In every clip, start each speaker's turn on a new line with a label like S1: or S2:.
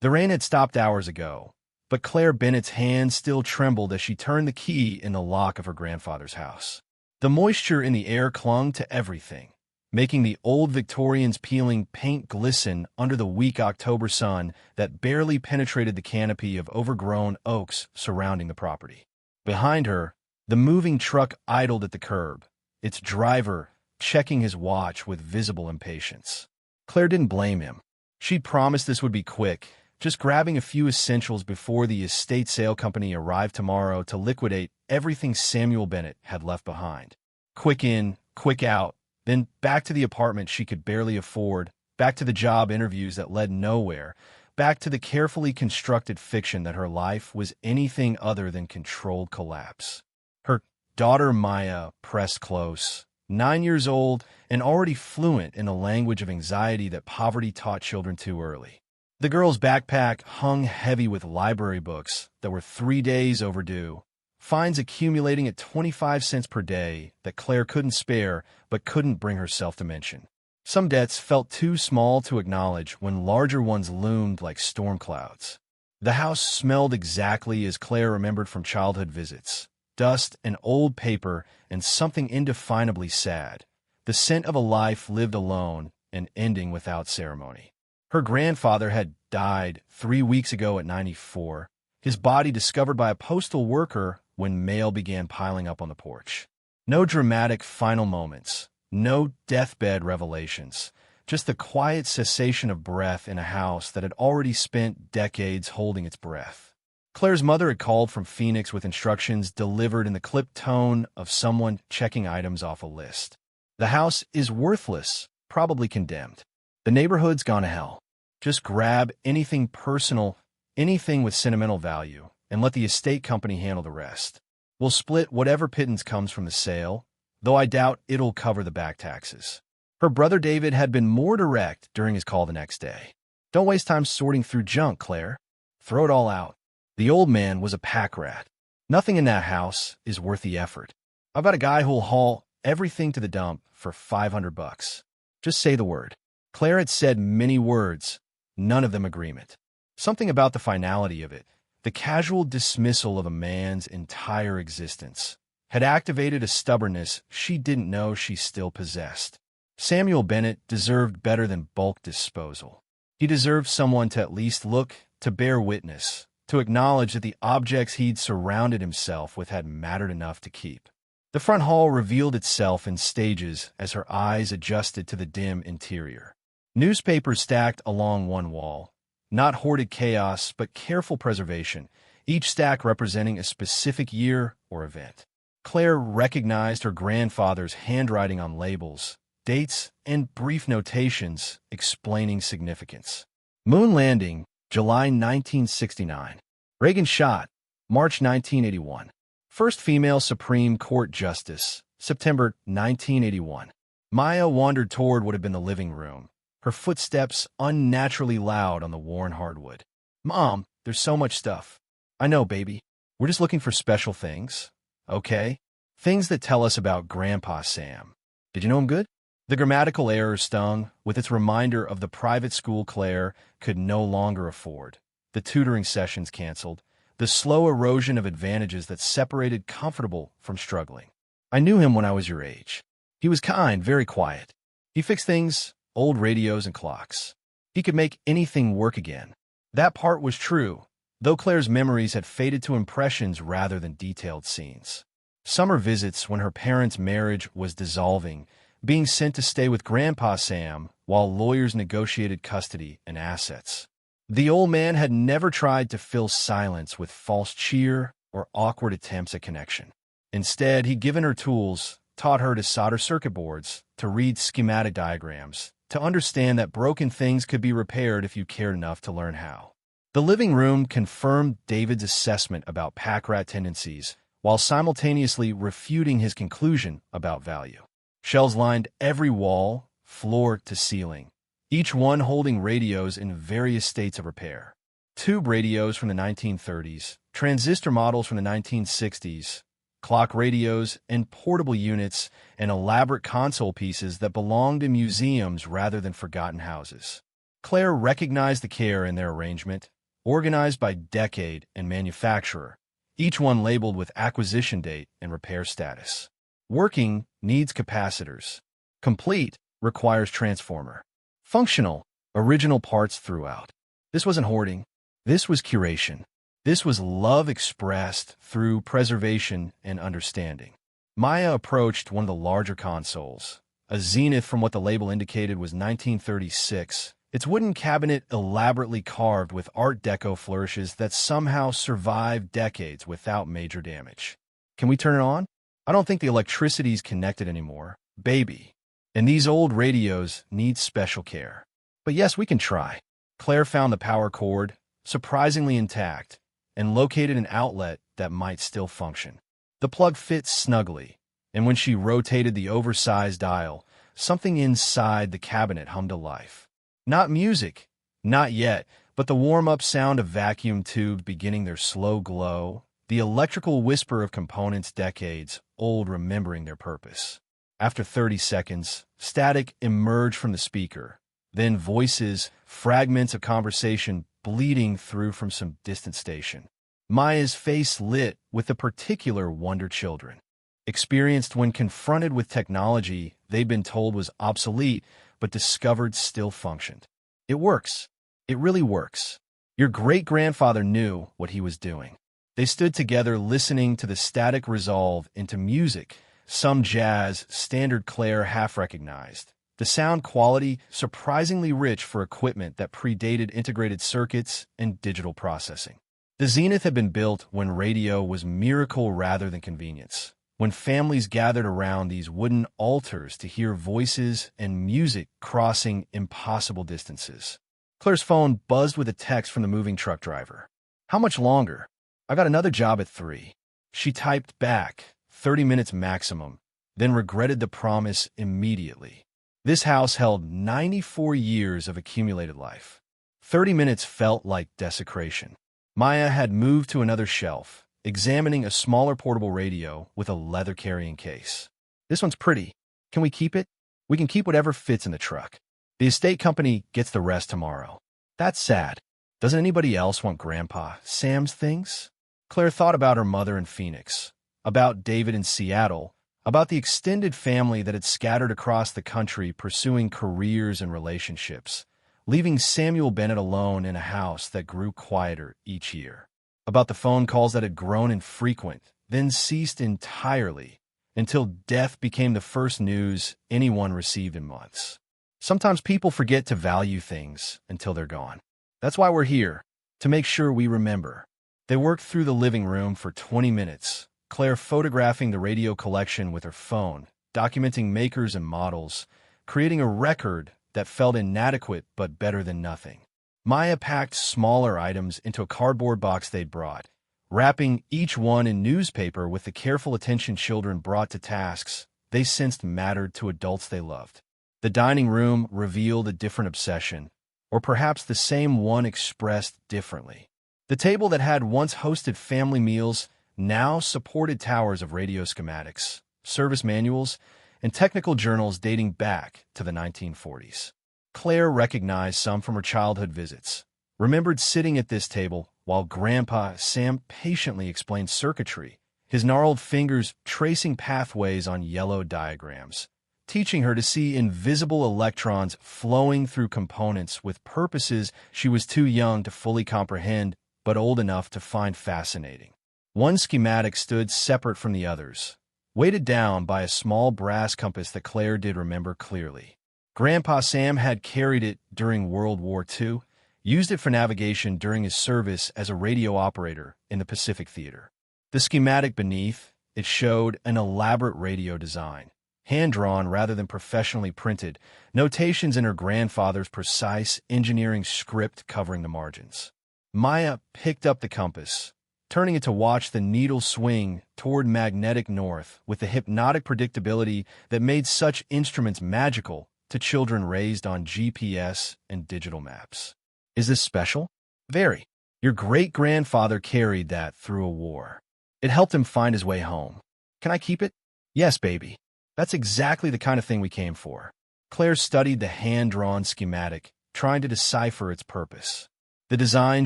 S1: The rain had stopped hours ago, but Claire Bennett's hand still trembled as she turned the key in the lock of her grandfather's house. The moisture in the air clung to everything, making the old Victorian's peeling paint glisten under the weak October sun that barely penetrated the canopy of overgrown oaks surrounding the property. Behind her, the moving truck idled at the curb, its driver checking his watch with visible impatience. Claire didn't blame him. She'd promised this would be quick, just grabbing a few essentials before the estate sale company arrived tomorrow to liquidate everything Samuel Bennett had left behind. Quick in, quick out, then back to the apartment she could barely afford, back to the job interviews that led nowhere, back to the carefully constructed fiction that her life was anything other than controlled collapse. Her daughter Maya pressed close, 9 years old and already fluent in a language of anxiety that poverty taught children too early. The girl's backpack hung heavy with library books that were 3 days overdue, fines accumulating at 25 cents per day that Claire couldn't spare but couldn't bring herself to mention. Some debts felt too small to acknowledge when larger ones loomed like storm clouds. The house smelled exactly as Claire remembered from childhood visits: dust and old paper and something indefinably sad, the scent of a life lived alone and ending without ceremony. Her grandfather had died 3 weeks ago at 94, his body discovered by a postal worker when mail began piling up on the porch. No dramatic final moments, no deathbed revelations, just the quiet cessation of breath in a house that had already spent decades holding its breath. Claire's mother had called from Phoenix with instructions delivered in the clipped tone of someone checking items off a list. The house is worthless, probably condemned. The neighborhood's gone to hell. Just grab anything personal, anything with sentimental value, and let the estate company handle the rest. We'll split whatever pittance comes from the sale, though I doubt it'll cover the back taxes. Her brother David had been more direct during his call the next day. Don't waste time sorting through junk, Claire. Throw it all out. The old man was a pack rat. Nothing in that house is worth the effort. I've got a guy who'll haul everything to the dump for $500. Just say the word. Claire had said many words, none of them agreement. Something about the finality of it, the casual dismissal of a man's entire existence, had activated a stubbornness she didn't know she still possessed. Samuel Bennett deserved better than bulk disposal. He deserved someone to at least look, to bear witness, to acknowledge that the objects he'd surrounded himself with had mattered enough to keep. The front hall revealed itself in stages as her eyes adjusted to the dim interior. Newspapers stacked along one wall, not hoarded chaos but careful preservation, each stack representing a specific year or event. Claire recognized her grandfather's handwriting on labels, dates, and brief notations explaining significance. Moon landing, July 1969. Reagan shot, March 1981. First female Supreme Court Justice, September 1981. Maya wandered toward what had been the living room, her footsteps unnaturally loud on the worn hardwood. Mom, there's so much stuff. I know, baby. We're just looking for special things. Okay? Things that tell us about Grandpa Sam. Did you know him good? The grammatical error stung with its reminder of the private school Claire could no longer afford, the tutoring sessions canceled, the slow erosion of advantages that separated comfortable from struggling. I knew him when I was your age. He was kind, very quiet. He fixed things, old radios and clocks. He could make anything work again. That part was true, though Claire's memories had faded to impressions rather than detailed scenes. Summer visits when her parents' marriage was dissolving, being sent to stay with Grandpa Sam while lawyers negotiated custody and assets. The old man had never tried to fill silence with false cheer or awkward attempts at connection. Instead, he'd given her tools, taught her to solder circuit boards, to read schematic diagrams, to understand that broken things could be repaired if you cared enough to learn how. The living room confirmed David's assessment about pack rat tendencies while simultaneously refuting his conclusion about value. Shelves lined every wall, floor to ceiling, each one holding radios in various states of repair. Tube radios from the 1930s, transistor models from the 1960s, clock radios and portable units, and elaborate console pieces that belonged in museums rather than forgotten houses. Claire recognized the care in their arrangement, organized by decade and manufacturer, each one labeled with acquisition date and repair status. Working needs capacitors. Complete requires transformer. Functional, original parts throughout. This wasn't hoarding. This was curation. This was love expressed through preservation and understanding. Maya approached one of the larger consoles, a Zenith from what the label indicated was 1936, its wooden cabinet elaborately carved with Art Deco flourishes that somehow survived decades without major damage. Can we turn it on? I don't think the electricity's connected anymore, baby. And these old radios need special care. But yes, we can try. Claire found the power cord, surprisingly intact, and located an outlet that might still function. The plug fit snugly, and when she rotated the oversized dial, something inside the cabinet hummed to life. Not music, not yet, but the warm-up sound of vacuum tubes beginning their slow glow, the electrical whisper of components decades old remembering their purpose. After 30 seconds, static emerged from the speaker, then voices, fragments of conversation bleeding through from some distant station. Maya's face lit with the particular wonder children, experienced when confronted with technology they'd been told was obsolete, but discovered still functioned. It works. It really works. Your great-grandfather knew what he was doing. They stood together listening to the static resolve into music, some jazz, standard Claire half-recognized. The sound quality surprisingly rich for equipment that predated integrated circuits and digital processing. The Zenith had been built when radio was miracle rather than convenience, when families gathered around these wooden altars to hear voices and music crossing impossible distances. Claire's phone buzzed with a text from the moving truck driver. "How much longer? I got another job at 3. She typed back, 30 minutes maximum, then regretted the promise immediately. This house held 94 years of accumulated life. 30 minutes felt like desecration. Maya had moved to another shelf, examining a smaller portable radio with a leather carrying case. "This one's pretty. Can we keep it? We can keep whatever fits in the truck. The estate company gets the rest tomorrow." "That's sad. Doesn't anybody else want Grandpa Sam's things?" Claire thought about her mother in Phoenix, about David in Seattle, about the extended family that had scattered across the country pursuing careers and relationships, leaving Samuel Bennett alone in a house that grew quieter each year, about the phone calls that had grown infrequent, then ceased entirely, until death became the first news anyone received in months. Sometimes people forget to value things until they're gone. That's why we're here, to make sure we remember. They worked through the living room for 20 minutes, Claire photographing the radio collection with her phone, documenting makers and models, creating a record that felt inadequate but better than nothing. Maya packed smaller items into a cardboard box they'd brought, wrapping each one in newspaper with the careful attention children brought to tasks they sensed mattered to adults they loved. The dining room revealed a different obsession, or perhaps the same one expressed differently. The table that had once hosted family meals now supported towers of radio schematics, service manuals, and technical journals dating back to the 1940s. Claire recognized some from her childhood visits, remembered sitting at this table while Grandpa Sam patiently explained circuitry, his gnarled fingers tracing pathways on yellow diagrams, teaching her to see invisible electrons flowing through components with purposes she was too young to fully comprehend but old enough to find fascinating. One schematic stood separate from the others, weighted down by a small brass compass that Claire did remember clearly. Grandpa Sam had carried it during World War II, used it for navigation during his service as a radio operator in the Pacific Theater. The schematic beneath, it showed an elaborate radio design, hand-drawn rather than professionally printed, notations in her grandfather's precise engineering script covering the margins. Maya picked up the compass, turning it to watch the needle swing toward magnetic north with the hypnotic predictability that made such instruments magical to children raised on GPS and digital maps. Is this special? Very. Your great-grandfather carried that through a war. It helped him find his way home. Can I keep it? Yes, baby. That's exactly the kind of thing we came for. Claire studied the hand-drawn schematic, trying to decipher its purpose. The design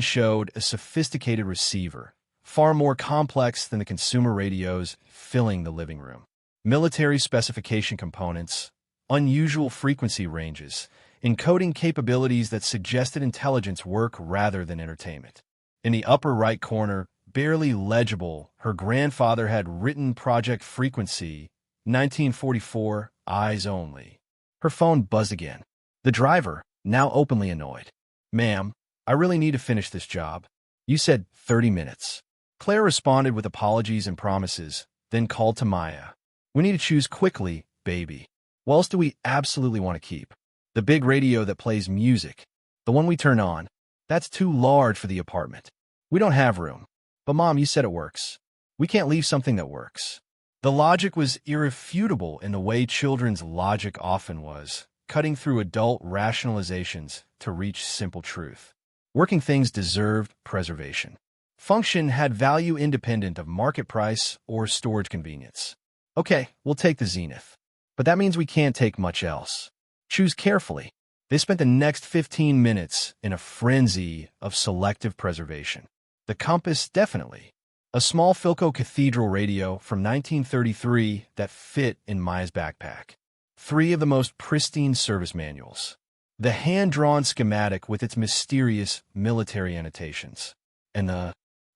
S1: showed a sophisticated receiver, far more complex than the consumer radios filling the living room. Military specification components, unusual frequency ranges, encoding capabilities that suggested intelligence work rather than entertainment. In the upper right corner, barely legible, her grandfather had written Project Frequency, 1944, eyes only. Her phone buzzed again. The driver, now openly annoyed. "Ma'am, I really need to finish this job. You said 30 minutes. Claire responded with apologies and promises, then called to Maya. "We need to choose quickly, baby. What else do we absolutely want to keep? The big radio that plays music. The one we turn on. That's too large for the apartment. We don't have room. But Mom, you said it works. We can't leave something that works." The logic was irrefutable in the way children's logic often was, cutting through adult rationalizations to reach simple truth. Working things deserved preservation. Function had value independent of market price or storage convenience. "Okay, we'll take the Zenith. But that means we can't take much else. Choose carefully." They spent the next 15 minutes in a frenzy of selective preservation. The Compass, definitely. A small Philco Cathedral radio from 1933 that fit in Maya's backpack. 3 of the most pristine service manuals. The hand-drawn schematic with its mysterious military annotations. And the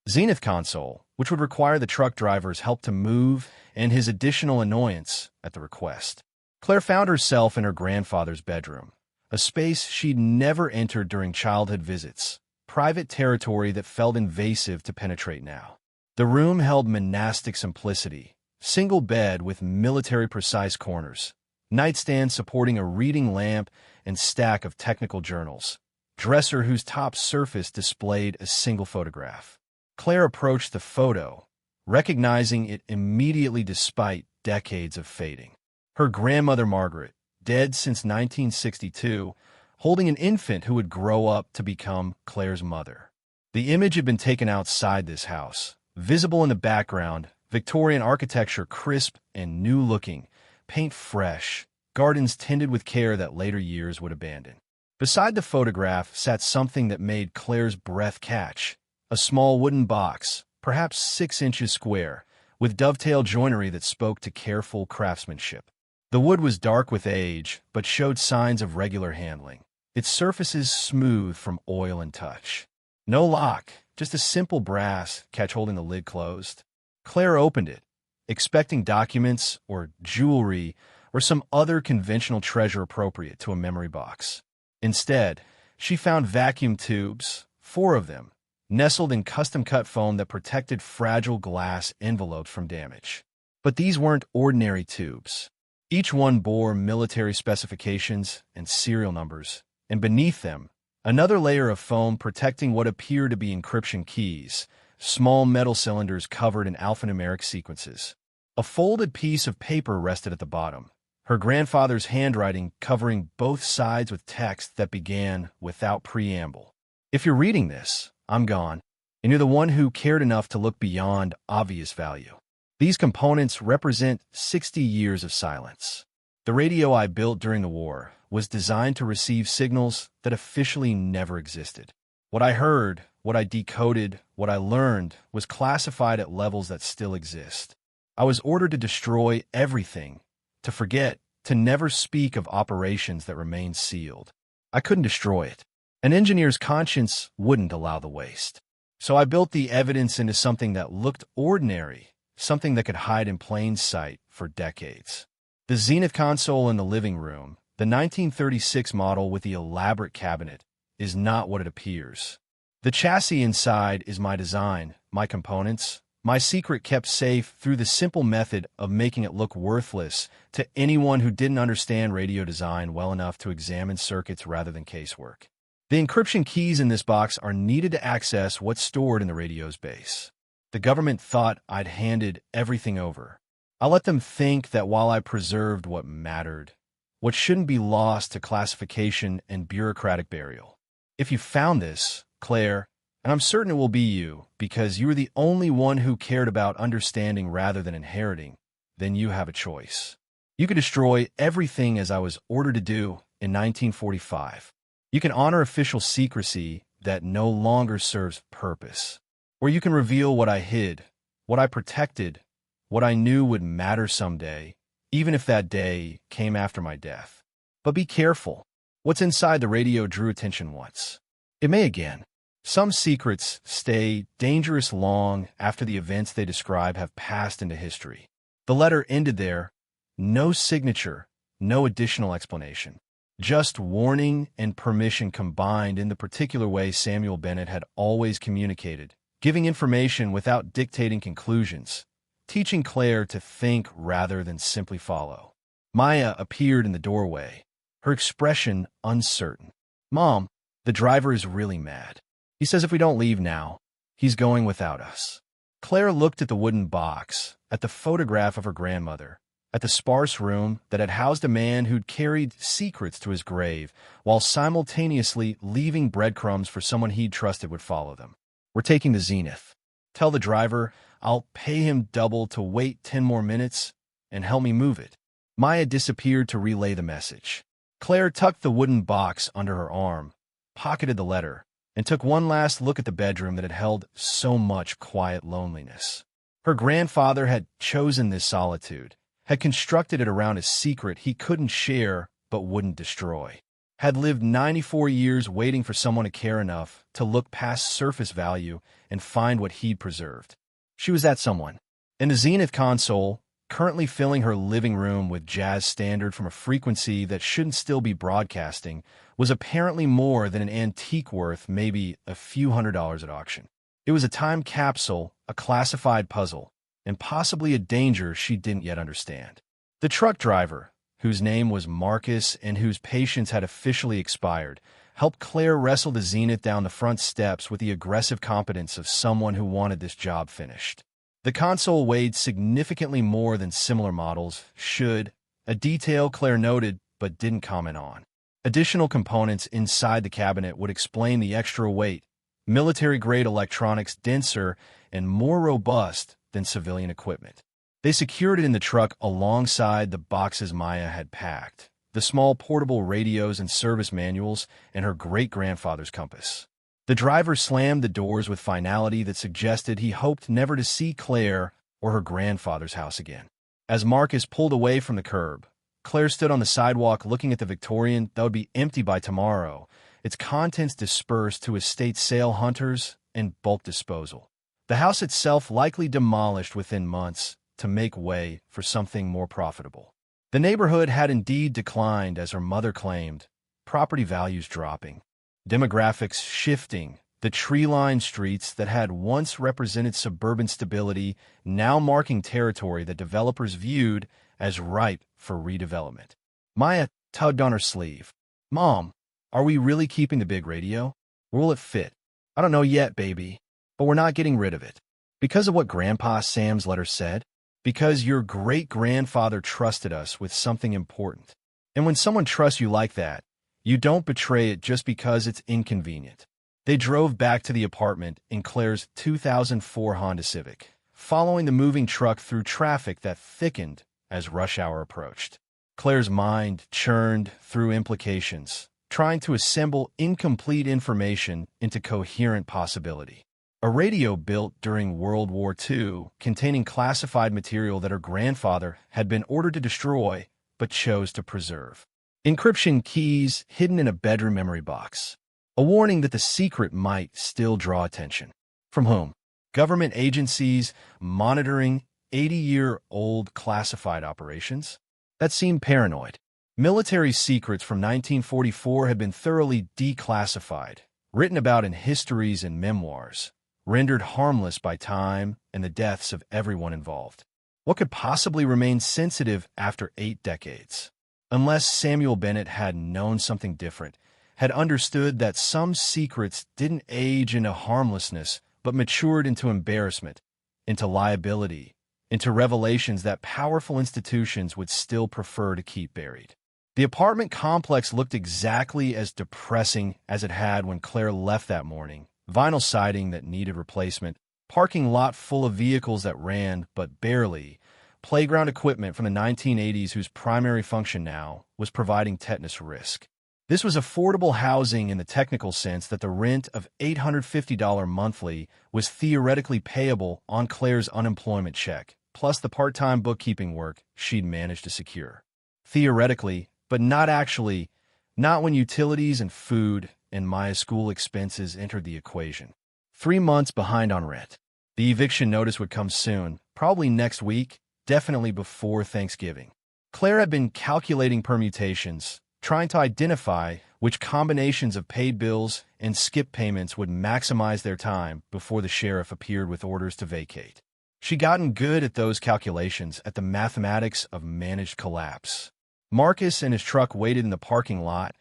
S1: Zenith console, which would require the truck driver's help to move and his additional annoyance at the request. Claire found herself in her grandfather's bedroom, a space she'd never entered during childhood visits, private territory that felt invasive to penetrate now. The room held monastic simplicity, single bed with military-precise corners, nightstand supporting a reading lamp and stack of technical journals, dresser whose top surface displayed a single photograph. Claire approached the photo, recognizing it immediately despite decades of fading. Her grandmother Margaret, dead since 1962, holding an infant who would grow up to become Claire's mother. The image had been taken outside this house, visible in the background, Victorian architecture crisp and new-looking, paint fresh, gardens tended with care that later years would abandon. Beside the photograph sat something that made Claire's breath catch. A small wooden box, perhaps 6 inches square, with dovetail joinery that spoke to careful craftsmanship. The wood was dark with age, but showed signs of regular handling, its surfaces smooth from oil and touch. No lock, just a simple brass catch holding the lid closed. Claire opened it, expecting documents or jewelry or some other conventional treasure appropriate to a memory box. Instead, she found vacuum tubes, 4 of them, nestled in custom-cut foam that protected fragile glass envelopes from damage. But these weren't ordinary tubes. Each one bore military specifications and serial numbers, and beneath them, another layer of foam protecting what appeared to be encryption keys, small metal cylinders covered in alphanumeric sequences. A folded piece of paper rested at the bottom, her grandfather's handwriting covering both sides with text that began without preamble. "If you're reading this, I'm gone, and you're the one who cared enough to look beyond obvious value. These components represent 60 years of silence. The radio I built during the war was designed to receive signals that officially never existed. What I heard, what I decoded, what I learned was classified at levels that still exist. I was ordered to destroy everything, to forget, to never speak of operations that remained sealed. I couldn't destroy it. An engineer's conscience wouldn't allow the waste. So I built the evidence into something that looked ordinary, something that could hide in plain sight for decades. The Zenith console in the living room, the 1936 model with the elaborate cabinet, is not what it appears. The chassis inside is my design, my components, my secret kept safe through the simple method of making it look worthless to anyone who didn't understand radio design well enough to examine circuits rather than casework. The encryption keys in this box are needed to access what's stored in the radio's base. The government thought I'd handed everything over. I let them think that while I preserved what mattered, what shouldn't be lost to classification and bureaucratic burial. If you found this, Claire, and I'm certain it will be you, because you were the only one who cared about understanding rather than inheriting, then you have a choice. You could destroy everything as I was ordered to do in 1945. You can honor official secrecy that no longer serves purpose. Or you can reveal what I hid, what I protected, what I knew would matter someday, even if that day came after my death. But be careful. What's inside the radio drew attention once. It may again. Some secrets stay dangerous long after the events they describe have passed into history. The letter ended there. No signature, no additional explanation. Just warning and permission combined in the particular way Samuel Bennett had always communicated, giving information without dictating conclusions, teaching Claire to think rather than simply follow. Maya appeared in the doorway, her expression uncertain. "Mom, the driver is really mad. He says if we don't leave now, he's going without us." Claire looked at the wooden box, at the photograph of her grandmother, at the sparse room that had housed a man who'd carried secrets to his grave, while simultaneously leaving breadcrumbs for someone he'd trusted would follow them. "We're taking the Zenith. Tell the driver I'll pay him double to wait 10 more minutes and help me move it." Maya disappeared to relay the message. Claire tucked the wooden box under her arm, pocketed the letter, and took one last look at the bedroom that had held so much quiet loneliness. Her grandfather had chosen this solitude, had constructed it around a secret he couldn't share but wouldn't destroy, had lived 94 years waiting for someone to care enough to look past surface value and find what he'd preserved. She was that someone. And the Zenith console, currently filling her living room with jazz standard from a frequency that shouldn't still be broadcasting, was apparently more than an antique worth maybe a few $100s at auction. It was a time capsule, a classified puzzle, and possibly a danger she didn't yet understand. The truck driver, whose name was Marcus and whose patience had officially expired, helped Claire wrestle the Zenith down the front steps with the aggressive competence of someone who wanted this job finished. The console weighed significantly more than similar models should, a detail Claire noted but didn't comment on. Additional components inside the cabinet would explain the extra weight, military-grade electronics denser and more robust than civilian equipment. They secured it in the truck alongside the boxes Maya had packed, the small portable radios and service manuals, and her great-grandfather's compass. The driver slammed the doors with finality that suggested he hoped never to see Claire or her grandfather's house again. As Marcus pulled away from the curb, Claire stood on the sidewalk looking at the Victorian that would be empty by tomorrow, its contents dispersed to estate sale hunters and bulk disposal. The house itself likely demolished within months to make way for something more profitable. The neighborhood had indeed declined, as her mother claimed, property values dropping, demographics shifting, the tree-lined streets that had once represented suburban stability now marking territory that developers viewed as ripe for redevelopment. Maya tugged on her sleeve. "Mom, are we really keeping the big radio? Where will it fit?" "I don't know yet, baby, but we're not getting rid of it." "Because of what Grandpa Sam's letter said?" "Because your great-grandfather trusted us with something important. And when someone trusts you like that, you don't betray it just because it's inconvenient." They drove back to the apartment in Claire's 2004 Honda Civic, following the moving truck through traffic that thickened as rush hour approached. Claire's mind churned through implications, trying to assemble incomplete information into coherent possibility. A radio built during World War II containing classified material that her grandfather had been ordered to destroy but chose to preserve. Encryption keys hidden in a bedroom memory box. A warning that the secret might still draw attention. From whom? Government agencies monitoring 80-year-old classified operations? That seemed paranoid. Military secrets from 1944 had been thoroughly declassified, written about in histories and memoirs, rendered harmless by time and the deaths of everyone involved. What could possibly remain sensitive after 8 decades? Unless Samuel Bennett had known something different, had understood that some secrets didn't age into harmlessness but matured into embarrassment, into liability, into revelations that powerful institutions would still prefer to keep buried. The apartment complex looked exactly as depressing as it had when Claire left that morning. Vinyl siding that needed replacement, parking lot full of vehicles that ran but barely, playground equipment from the 1980s whose primary function now was providing tetanus risk. This was affordable housing in the technical sense that the rent of $850 monthly was theoretically payable on Claire's unemployment check, plus the part-time bookkeeping work she'd managed to secure. Theoretically, but not actually, not when utilities and food and Maya's school expenses entered the equation. 3 months behind on rent. The eviction notice would come soon, probably next week, definitely before Thanksgiving. Claire had been calculating permutations, trying to identify which combinations of paid bills and skip payments would maximize their time before the sheriff appeared with orders to vacate. She'd gotten good at those calculations, at the mathematics of managed collapse. Marcus and his truck waited in the parking lot,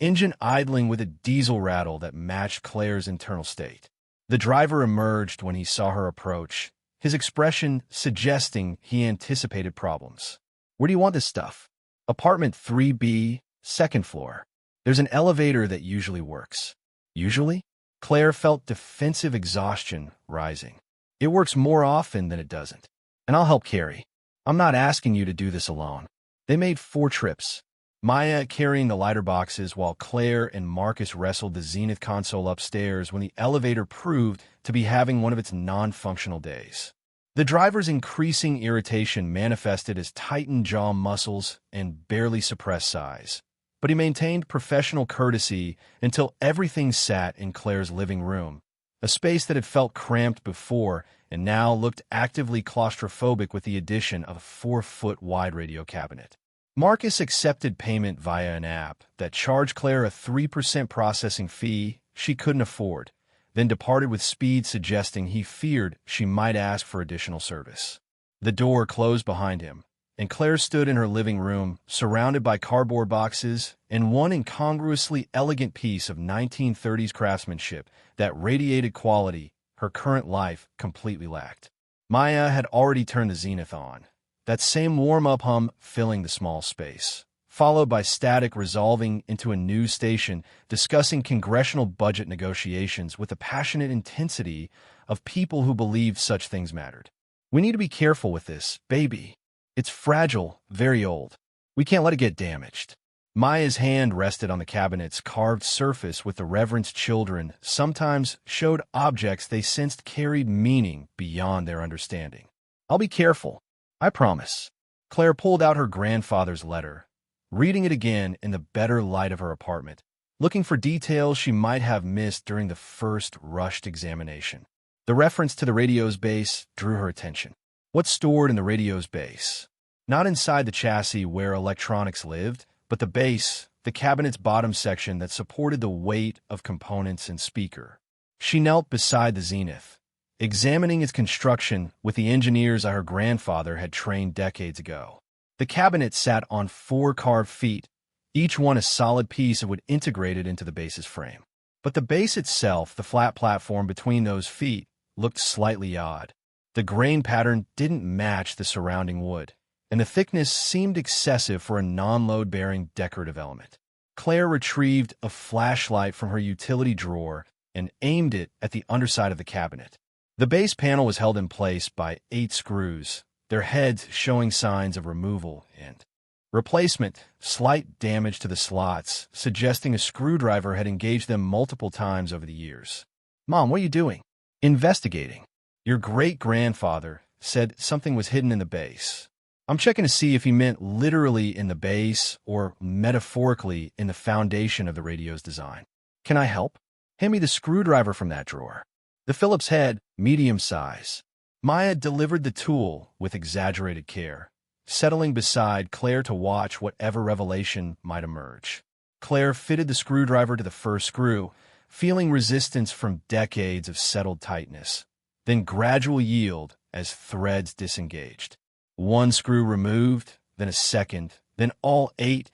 S1: engine idling with a diesel rattle that matched Claire's internal state. The driver emerged when he saw her approach, his expression suggesting he anticipated problems. "Where do you want this stuff?" "Apartment 3B, second floor. There's an elevator that usually works." "Usually?" Claire felt defensive exhaustion rising. "It works more often than it doesn't. And I'll help carry. I'm not asking you to do this alone." They made 4 trips, Maya carrying the lighter boxes while Claire and Marcus wrestled the Zenith console upstairs when the elevator proved to be having one of its non-functional days. The driver's increasing irritation manifested as tightened jaw muscles and barely suppressed sighs, but he maintained professional courtesy until everything sat in Claire's living room, a space that had felt cramped before and now looked actively claustrophobic with the addition of a 4-foot-wide radio cabinet. Marcus accepted payment via an app that charged Claire a 3% processing fee she couldn't afford, then departed with speed suggesting he feared she might ask for additional service. The door closed behind him, and Claire stood in her living room, surrounded by cardboard boxes and one incongruously elegant piece of 1930s craftsmanship that radiated quality her current life completely lacked. Maya had already turned the Zenith on, that same warm-up hum filling the small space, followed by static resolving into a news station discussing congressional budget negotiations with the passionate intensity of people who believed such things mattered. "We need to be careful with this, baby. It's fragile, very old. We can't let it get damaged." Maya's hand rested on the cabinet's carved surface with the reverence children sometimes showed objects they sensed carried meaning beyond their understanding. "I'll be careful, I promise." Claire pulled out her grandfather's letter, reading it again in the better light of her apartment, looking for details she might have missed during the first rushed examination. The reference to the radio's base drew her attention. What's stored in the radio's base? Not inside the chassis where electronics lived, but the base, the cabinet's bottom section that supported the weight of components and speaker. She knelt beside the Zenith, examining its construction with the engineers her grandfather had trained decades ago. The cabinet sat on 4 carved feet, each one a solid piece that would integrate it into the base's frame. But the base itself, the flat platform between those feet, looked slightly odd. The grain pattern didn't match the surrounding wood, and the thickness seemed excessive for a non-load-bearing decorative element. Claire retrieved a flashlight from her utility drawer and aimed it at the underside of the cabinet. The base panel was held in place by 8 screws, their heads showing signs of removal and replacement, slight damage to the slots, suggesting a screwdriver had engaged them multiple times over the years. "Mom, what are you doing?" "Investigating. Your great-grandfather said something was hidden in the base. I'm checking to see if he meant literally in the base or metaphorically in the foundation of the radio's design. Can I help? Hand me the screwdriver from that drawer." The Phillips head, medium size. Maya delivered the tool with exaggerated care, settling beside Claire to watch whatever revelation might emerge. Claire fitted the screwdriver to the first screw, feeling resistance from decades of settled tightness, then gradual yield as threads disengaged. 1 screw removed, then a second, then all 8,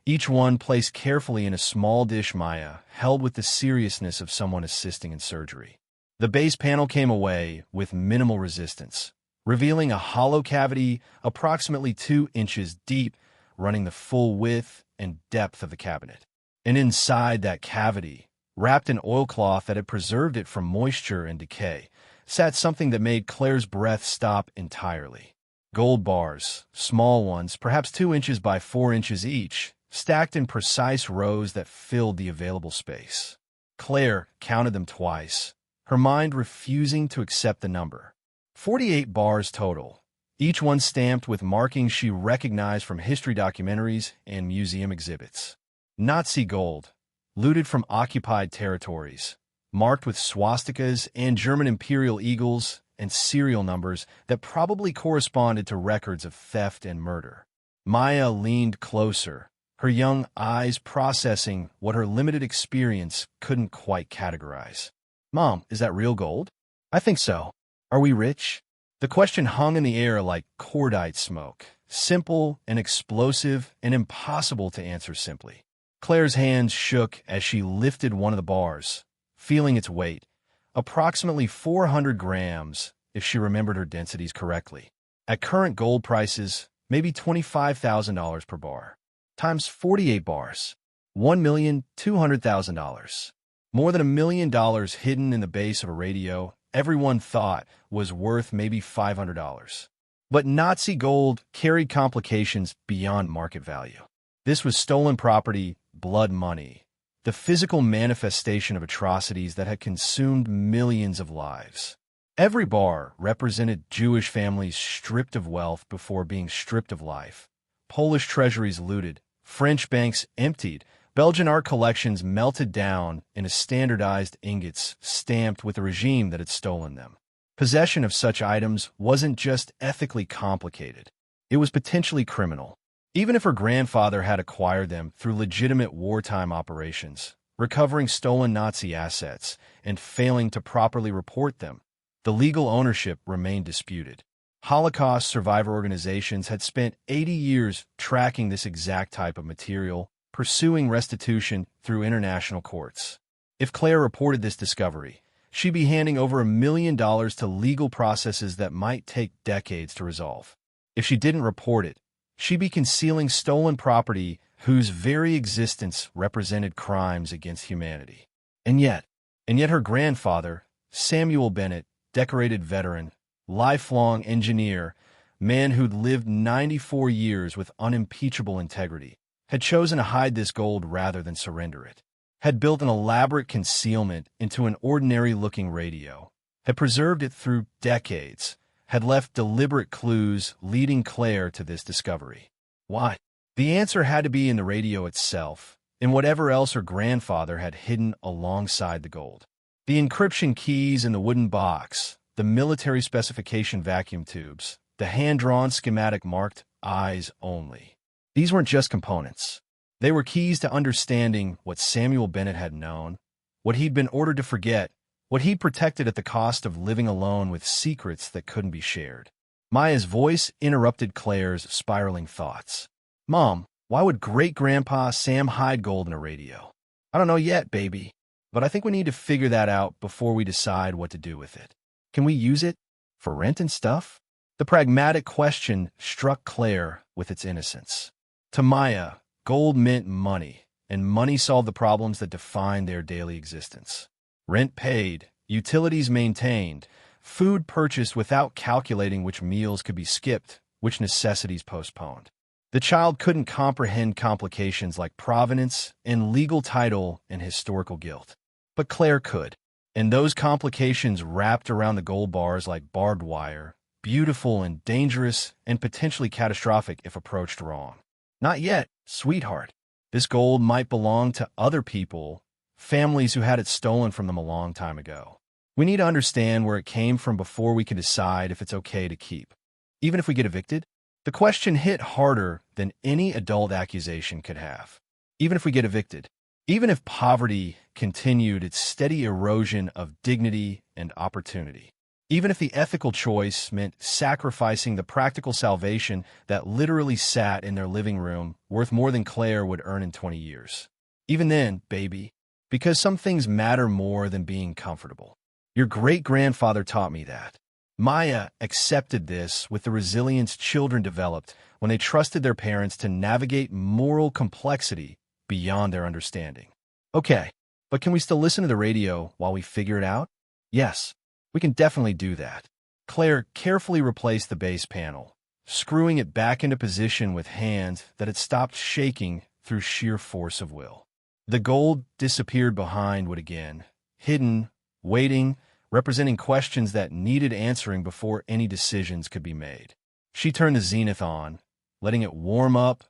S1: each one placed carefully in a small dish Maya held with the seriousness of someone assisting in surgery. The base panel came away with minimal resistance, revealing a hollow cavity approximately 2 inches deep, running the full width and depth of the cabinet. And inside that cavity, wrapped in oilcloth that had preserved it from moisture and decay, sat something that made Claire's breath stop entirely. Gold bars, small ones, perhaps 2 inches by 4 inches each, stacked in precise rows that filled the available space. Claire counted them twice, her mind refusing to accept the number. 48 bars total, each one stamped with markings she recognized from history documentaries and museum exhibits. Nazi gold, looted from occupied territories, marked with swastikas and German imperial eagles and serial numbers that probably corresponded to records of theft and murder. Maya leaned closer, her young eyes processing what her limited experience couldn't quite categorize. "Mom, is that real gold?" "I think so. Are we rich?" The question hung in the air like cordite smoke, simple and explosive and impossible to answer simply. Claire's hands shook as she lifted one of the bars, feeling its weight, approximately 400 grams if she remembered her densities correctly. At current gold prices, maybe $25,000 per bar. Times 48 bars, $1,200,000. More than $1 million hidden in the base of a radio everyone thought was worth maybe $500. But Nazi gold carried complications beyond market value. This was stolen property, blood money, the physical manifestation of atrocities that had consumed millions of lives. Every bar represented Jewish families stripped of wealth before being stripped of life, Polish treasuries looted, French banks emptied, Belgian art collections melted down into standardized ingots stamped with the regime that had stolen them. Possession of such items wasn't just ethically complicated, it was potentially criminal. Even if her grandfather had acquired them through legitimate wartime operations, recovering stolen Nazi assets and failing to properly report them, the legal ownership remained disputed. Holocaust survivor organizations had spent 80 years tracking this exact type of material, pursuing restitution through international courts. If Claire reported this discovery, she'd be handing over $1 million to legal processes that might take decades to resolve. If she didn't report it, she'd be concealing stolen property whose very existence represented crimes against humanity. And yet her grandfather, Samuel Bennett, decorated veteran, lifelong engineer, man who'd lived 94 years with unimpeachable integrity, had chosen to hide this gold rather than surrender it, had built an elaborate concealment into an ordinary-looking radio, had preserved it through decades, had left deliberate clues leading Claire to this discovery. Why? The answer had to be in the radio itself, in whatever else her grandfather had hidden alongside the gold. The encryption keys in the wooden box, the military specification vacuum tubes, the hand-drawn schematic marked "eyes only." These weren't just components. They were keys to understanding what Samuel Bennett had known, what he'd been ordered to forget, what he'd protected at the cost of living alone with secrets that couldn't be shared. Maya's voice interrupted Claire's spiraling thoughts. "Mom, why would great-grandpa Sam hide gold in a radio?" "I don't know yet, baby, but I think we need to figure that out before we decide what to do with it. Can we use it for rent and stuff?" The pragmatic question struck Claire with its innocence. To Maya, gold meant money, and money solved the problems that defined their daily existence. Rent paid, utilities maintained, food purchased without calculating which meals could be skipped, which necessities postponed. The child couldn't comprehend complications like provenance and legal title and historical guilt. But Claire could, and those complications wrapped around the gold bars like barbed wire, beautiful and dangerous and potentially catastrophic if approached wrong. "Not yet, sweetheart. This gold might belong to other people, families who had it stolen from them a long time ago. We need to understand where it came from before we can decide if it's okay to keep. Even if we get evicted?" The question hit harder than any adult accusation could have. Even if we get evicted, even if poverty continued its steady erosion of dignity and opportunity, even if the ethical choice meant sacrificing the practical salvation that literally sat in their living room worth more than Claire would earn in 20 years. Even then, baby, because some things matter more than being comfortable. Your great-grandfather taught me that. Maya accepted this with the resilience children developed when they trusted their parents to navigate moral complexity beyond their understanding. "Okay, but can we still listen to the radio while we figure it out?" "Yes. We can definitely do that." Claire carefully replaced the base panel, screwing it back into position with hands that had stopped shaking through sheer force of will. The gold disappeared behind wood again, hidden, waiting, representing questions that needed answering before any decisions could be made. She turned the zenith on, letting it warm up,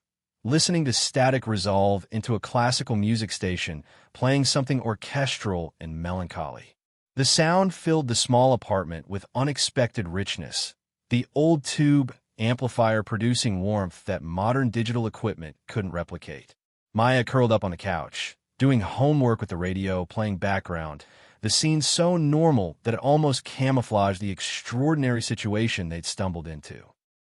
S1: listening to static resolve into a classical music station, playing something orchestral and melancholy. The sound filled the small apartment with unexpected richness, the old tube amplifier producing warmth that modern digital equipment couldn't replicate. Maya curled up on the couch, doing homework with the radio playing background, the scene so normal that it almost camouflaged the extraordinary situation they'd stumbled into.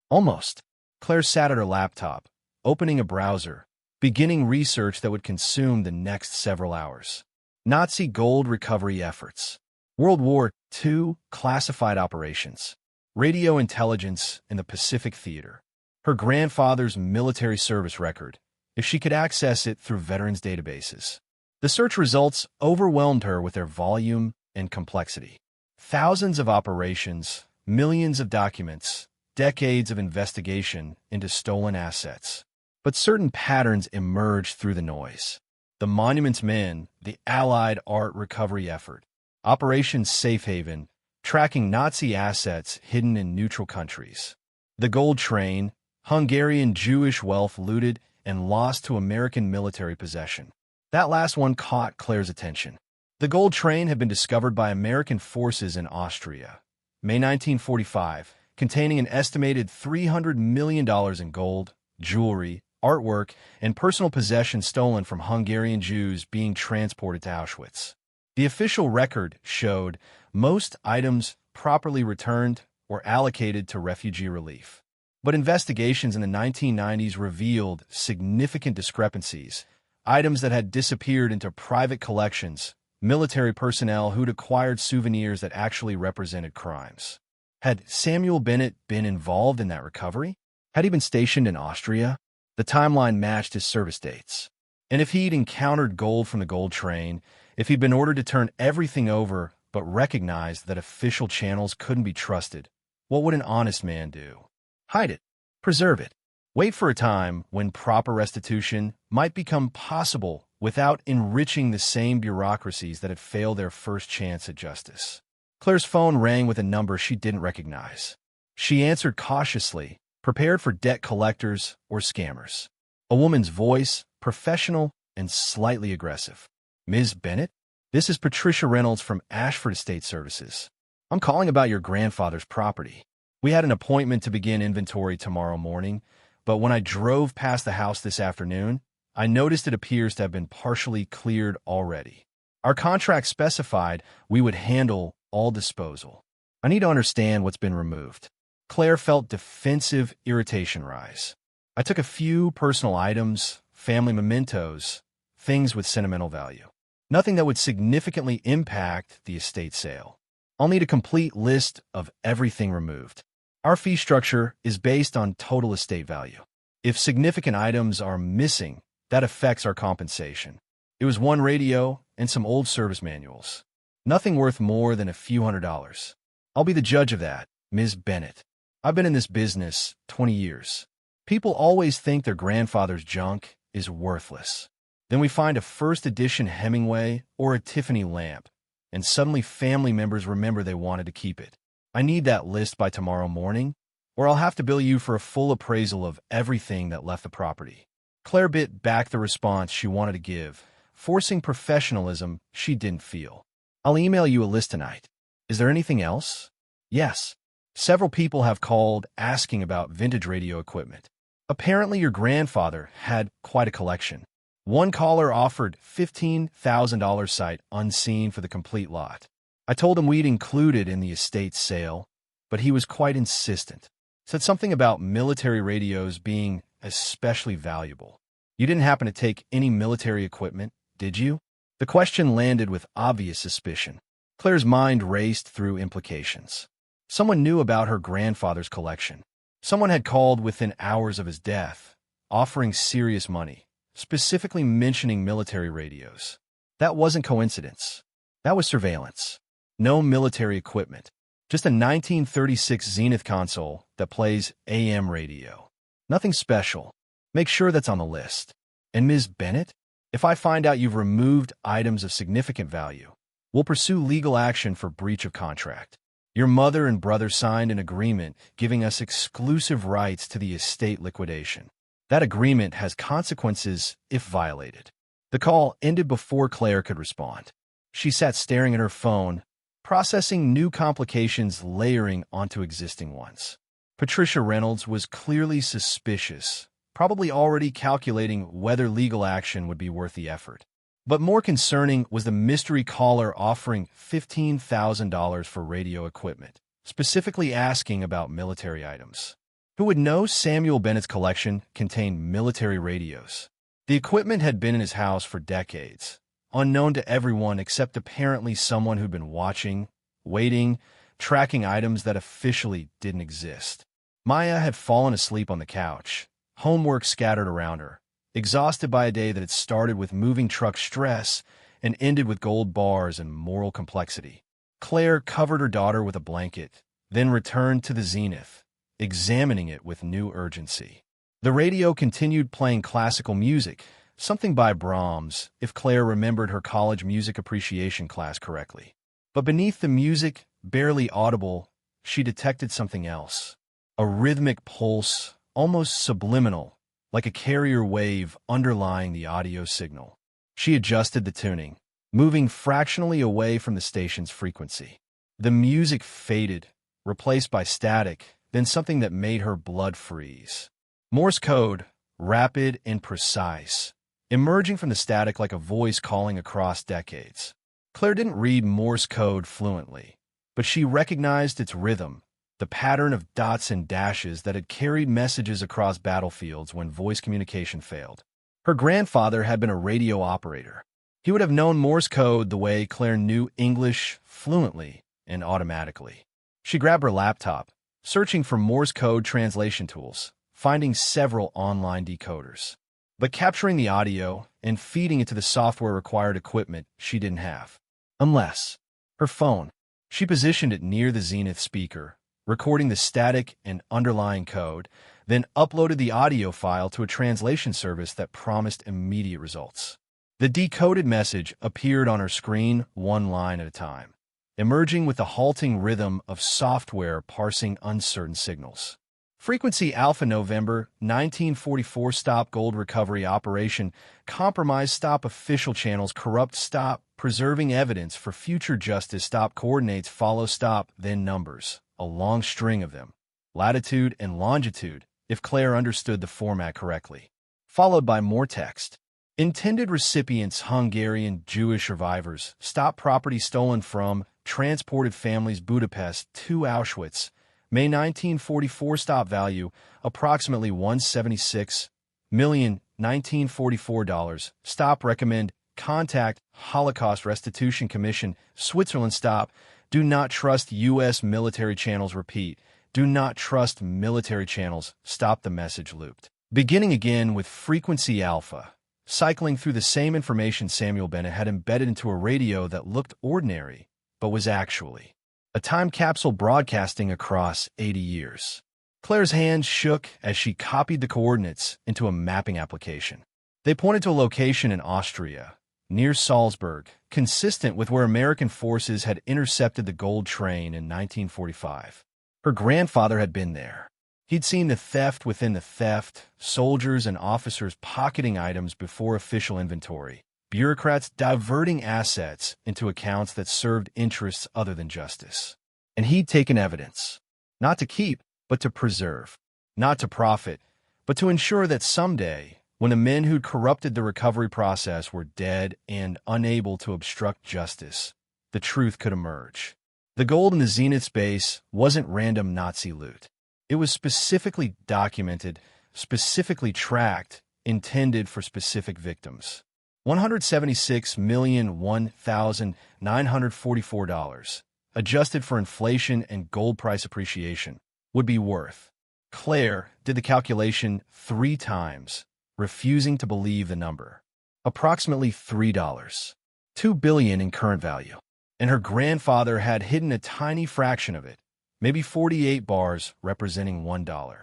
S1: Almost. Claire sat at her laptop, opening a browser, beginning research that would consume the next several hours. Nazi gold recovery efforts. World War II classified operations. Radio intelligence in the Pacific Theater. Her grandfather's military service record, if she could access it through veterans' databases. The search results overwhelmed her with their volume and complexity. Thousands of operations, millions of documents, decades of investigation into stolen assets. But certain patterns emerged through the noise. The Monuments Men, the Allied art recovery effort. Operation Safe Haven, tracking Nazi assets hidden in neutral countries. The Gold Train, Hungarian Jewish wealth looted and lost to American military possession. That last one caught Claire's attention. The Gold Train had been discovered by American forces in Austria. May 1945, containing an estimated $300 million in gold, jewelry, artwork, and personal possessions stolen from Hungarian Jews being transported to Auschwitz. The official record showed most items properly returned or allocated to refugee relief. But investigations in the 1990s revealed significant discrepancies, items that had disappeared into private collections, military personnel who'd acquired souvenirs that actually represented crimes. Had Samuel Bennett been involved in that recovery? Had he been stationed in Austria? The timeline matched his service dates. And if he'd encountered gold from the Gold Train, if he'd been ordered to turn everything over but recognized that official channels couldn't be trusted, what would an honest man do? Hide it. Preserve it. Wait for a time when proper restitution might become possible without enriching the same bureaucracies that had failed their first chance at justice. Claire's phone rang with a number she didn't recognize. She answered cautiously, prepared for debt collectors or scammers. A woman's voice, professional and slightly aggressive. Ms. Bennett? This is Patricia Reynolds from Ashford Estate Services. I'm calling about your grandfather's property. We had an appointment to begin inventory tomorrow morning, but when I drove past the house this afternoon, I noticed it appears to have been partially cleared already. Our contract specified we would handle all disposal. I need to understand what's been removed. Claire felt defensive irritation rise. I took a few personal items, family mementos, things with sentimental value. Nothing that would significantly impact the estate sale. I'll need a complete list of everything removed. Our fee structure is based on total estate value. If significant items are missing, that affects our compensation. It was one radio and some old service manuals. Nothing worth more than a few $100s. I'll be the judge of that, Ms. Bennett. I've been in this business 20 years. People always think their grandfather's junk is worthless. Then we find a first edition Hemingway or a Tiffany lamp, and suddenly family members remember they wanted to keep it. I need that list by tomorrow morning, or I'll have to bill you for a full appraisal of everything that left the property. Claire bit back the response she wanted to give, forcing professionalism she didn't feel. I'll email you a list tonight. Is there anything else? Yes. Several people have called asking about vintage radio equipment. Apparently your grandfather had quite a collection. One caller offered $15,000 sight unseen for the complete lot. I told him we'd include it in the estate sale, but he was quite insistent. Said something about military radios being especially valuable. You didn't happen to take any military equipment, did you? The question landed with obvious suspicion. Claire's mind raced through implications. Someone knew about her grandfather's collection. Someone had called within hours of his death, offering serious money, specifically mentioning military radios. That wasn't coincidence. That was surveillance. No military equipment. Just a 1936 Zenith console that plays AM radio. Nothing special. Make sure that's on the list. And Ms. Bennett, if I find out you've removed items of significant value, we'll pursue legal action for breach of contract. Your mother and brother signed an agreement giving us exclusive rights to the estate liquidation. That agreement has consequences if violated. The call ended before Claire could respond. She sat staring at her phone, processing new complications layering onto existing ones. Patricia Reynolds was clearly suspicious, probably already calculating whether legal action would be worth the effort. But more concerning was the mystery caller offering $15,000 for radio equipment, specifically asking about military items. Who would know Samuel Bennett's collection contained military radios? The equipment had been in his house for decades, unknown to everyone except apparently someone who'd been watching, waiting, tracking items that officially didn't exist. Maya had fallen asleep on the couch, homework scattered around her, exhausted by a day that had started with moving truck stress and ended with gold bars and moral complexity. Claire covered her daughter with a blanket, then returned to the zenith, examining it with new urgency. The radio continued playing classical music, something by Brahms, if Claire remembered her college music appreciation class correctly. But beneath the music, barely audible, she detected something else. A rhythmic pulse, almost subliminal, like a carrier wave underlying the audio signal. She adjusted the tuning, moving fractionally away from the station's frequency. The music faded, replaced by static, then something that made her blood freeze. Morse code, rapid and precise, emerging from the static like a voice calling across decades. Claire didn't read Morse code fluently, but she recognized its rhythm, the pattern of dots and dashes that had carried messages across battlefields when voice communication failed. Her grandfather had been a radio operator. He would have known Morse code the way Claire knew English fluently and automatically. She grabbed her laptop, searching for Morse code translation tools, finding several online decoders. But capturing the audio and feeding it to the software required equipment she didn't have. Unless her phone. She positioned it near the Zenith speaker, recording the static and underlying code, then uploaded the audio file to a translation service that promised immediate results. The decoded message appeared on her screen one line at a time, emerging with the halting rhythm of software parsing uncertain signals. Frequency Alpha November 1944 Stop Gold Recovery Operation Compromise Stop Official Channels Corrupt Stop Preserving Evidence for Future Justice Stop Coordinates Follow Stop Then Numbers, a long string of them, latitude and longitude, if Claire understood the format correctly, followed by more text. Intended recipients Hungarian Jewish survivors, stop property stolen from, transported families Budapest to Auschwitz, May 1944 stop value, approximately $176,1944. Stop recommend, contact, Holocaust Restitution Commission, Switzerland stop, do not trust U.S. military channels repeat, do not trust military channels, stop the message looped. Beginning again with frequency alpha, cycling through the same information Samuel Bennett had embedded into a radio that looked ordinary, but was actually a time capsule broadcasting across 80 years. Claire's hands shook as she copied the coordinates into a mapping application. They pointed to a location in Austria, near Salzburg, consistent with where American forces had intercepted the gold train in 1945. Her grandfather had been there. He'd seen the theft within the theft, soldiers and officers pocketing items before official inventory, bureaucrats diverting assets into accounts that served interests other than justice. And he'd taken evidence, not to keep, but to preserve, not to profit, but to ensure that someday, when the men who'd corrupted the recovery process were dead and unable to obstruct justice, the truth could emerge. The gold in the Zenith space wasn't random Nazi loot. It was specifically documented, specifically tracked, intended for specific victims. $176,001,944, adjusted for inflation and gold price appreciation, would be worth. Claire did the calculation 3 times, refusing to believe the number. Approximately $3. $2 billion in current value. And her grandfather had hidden a tiny fraction of it, maybe 48 bars representing $1.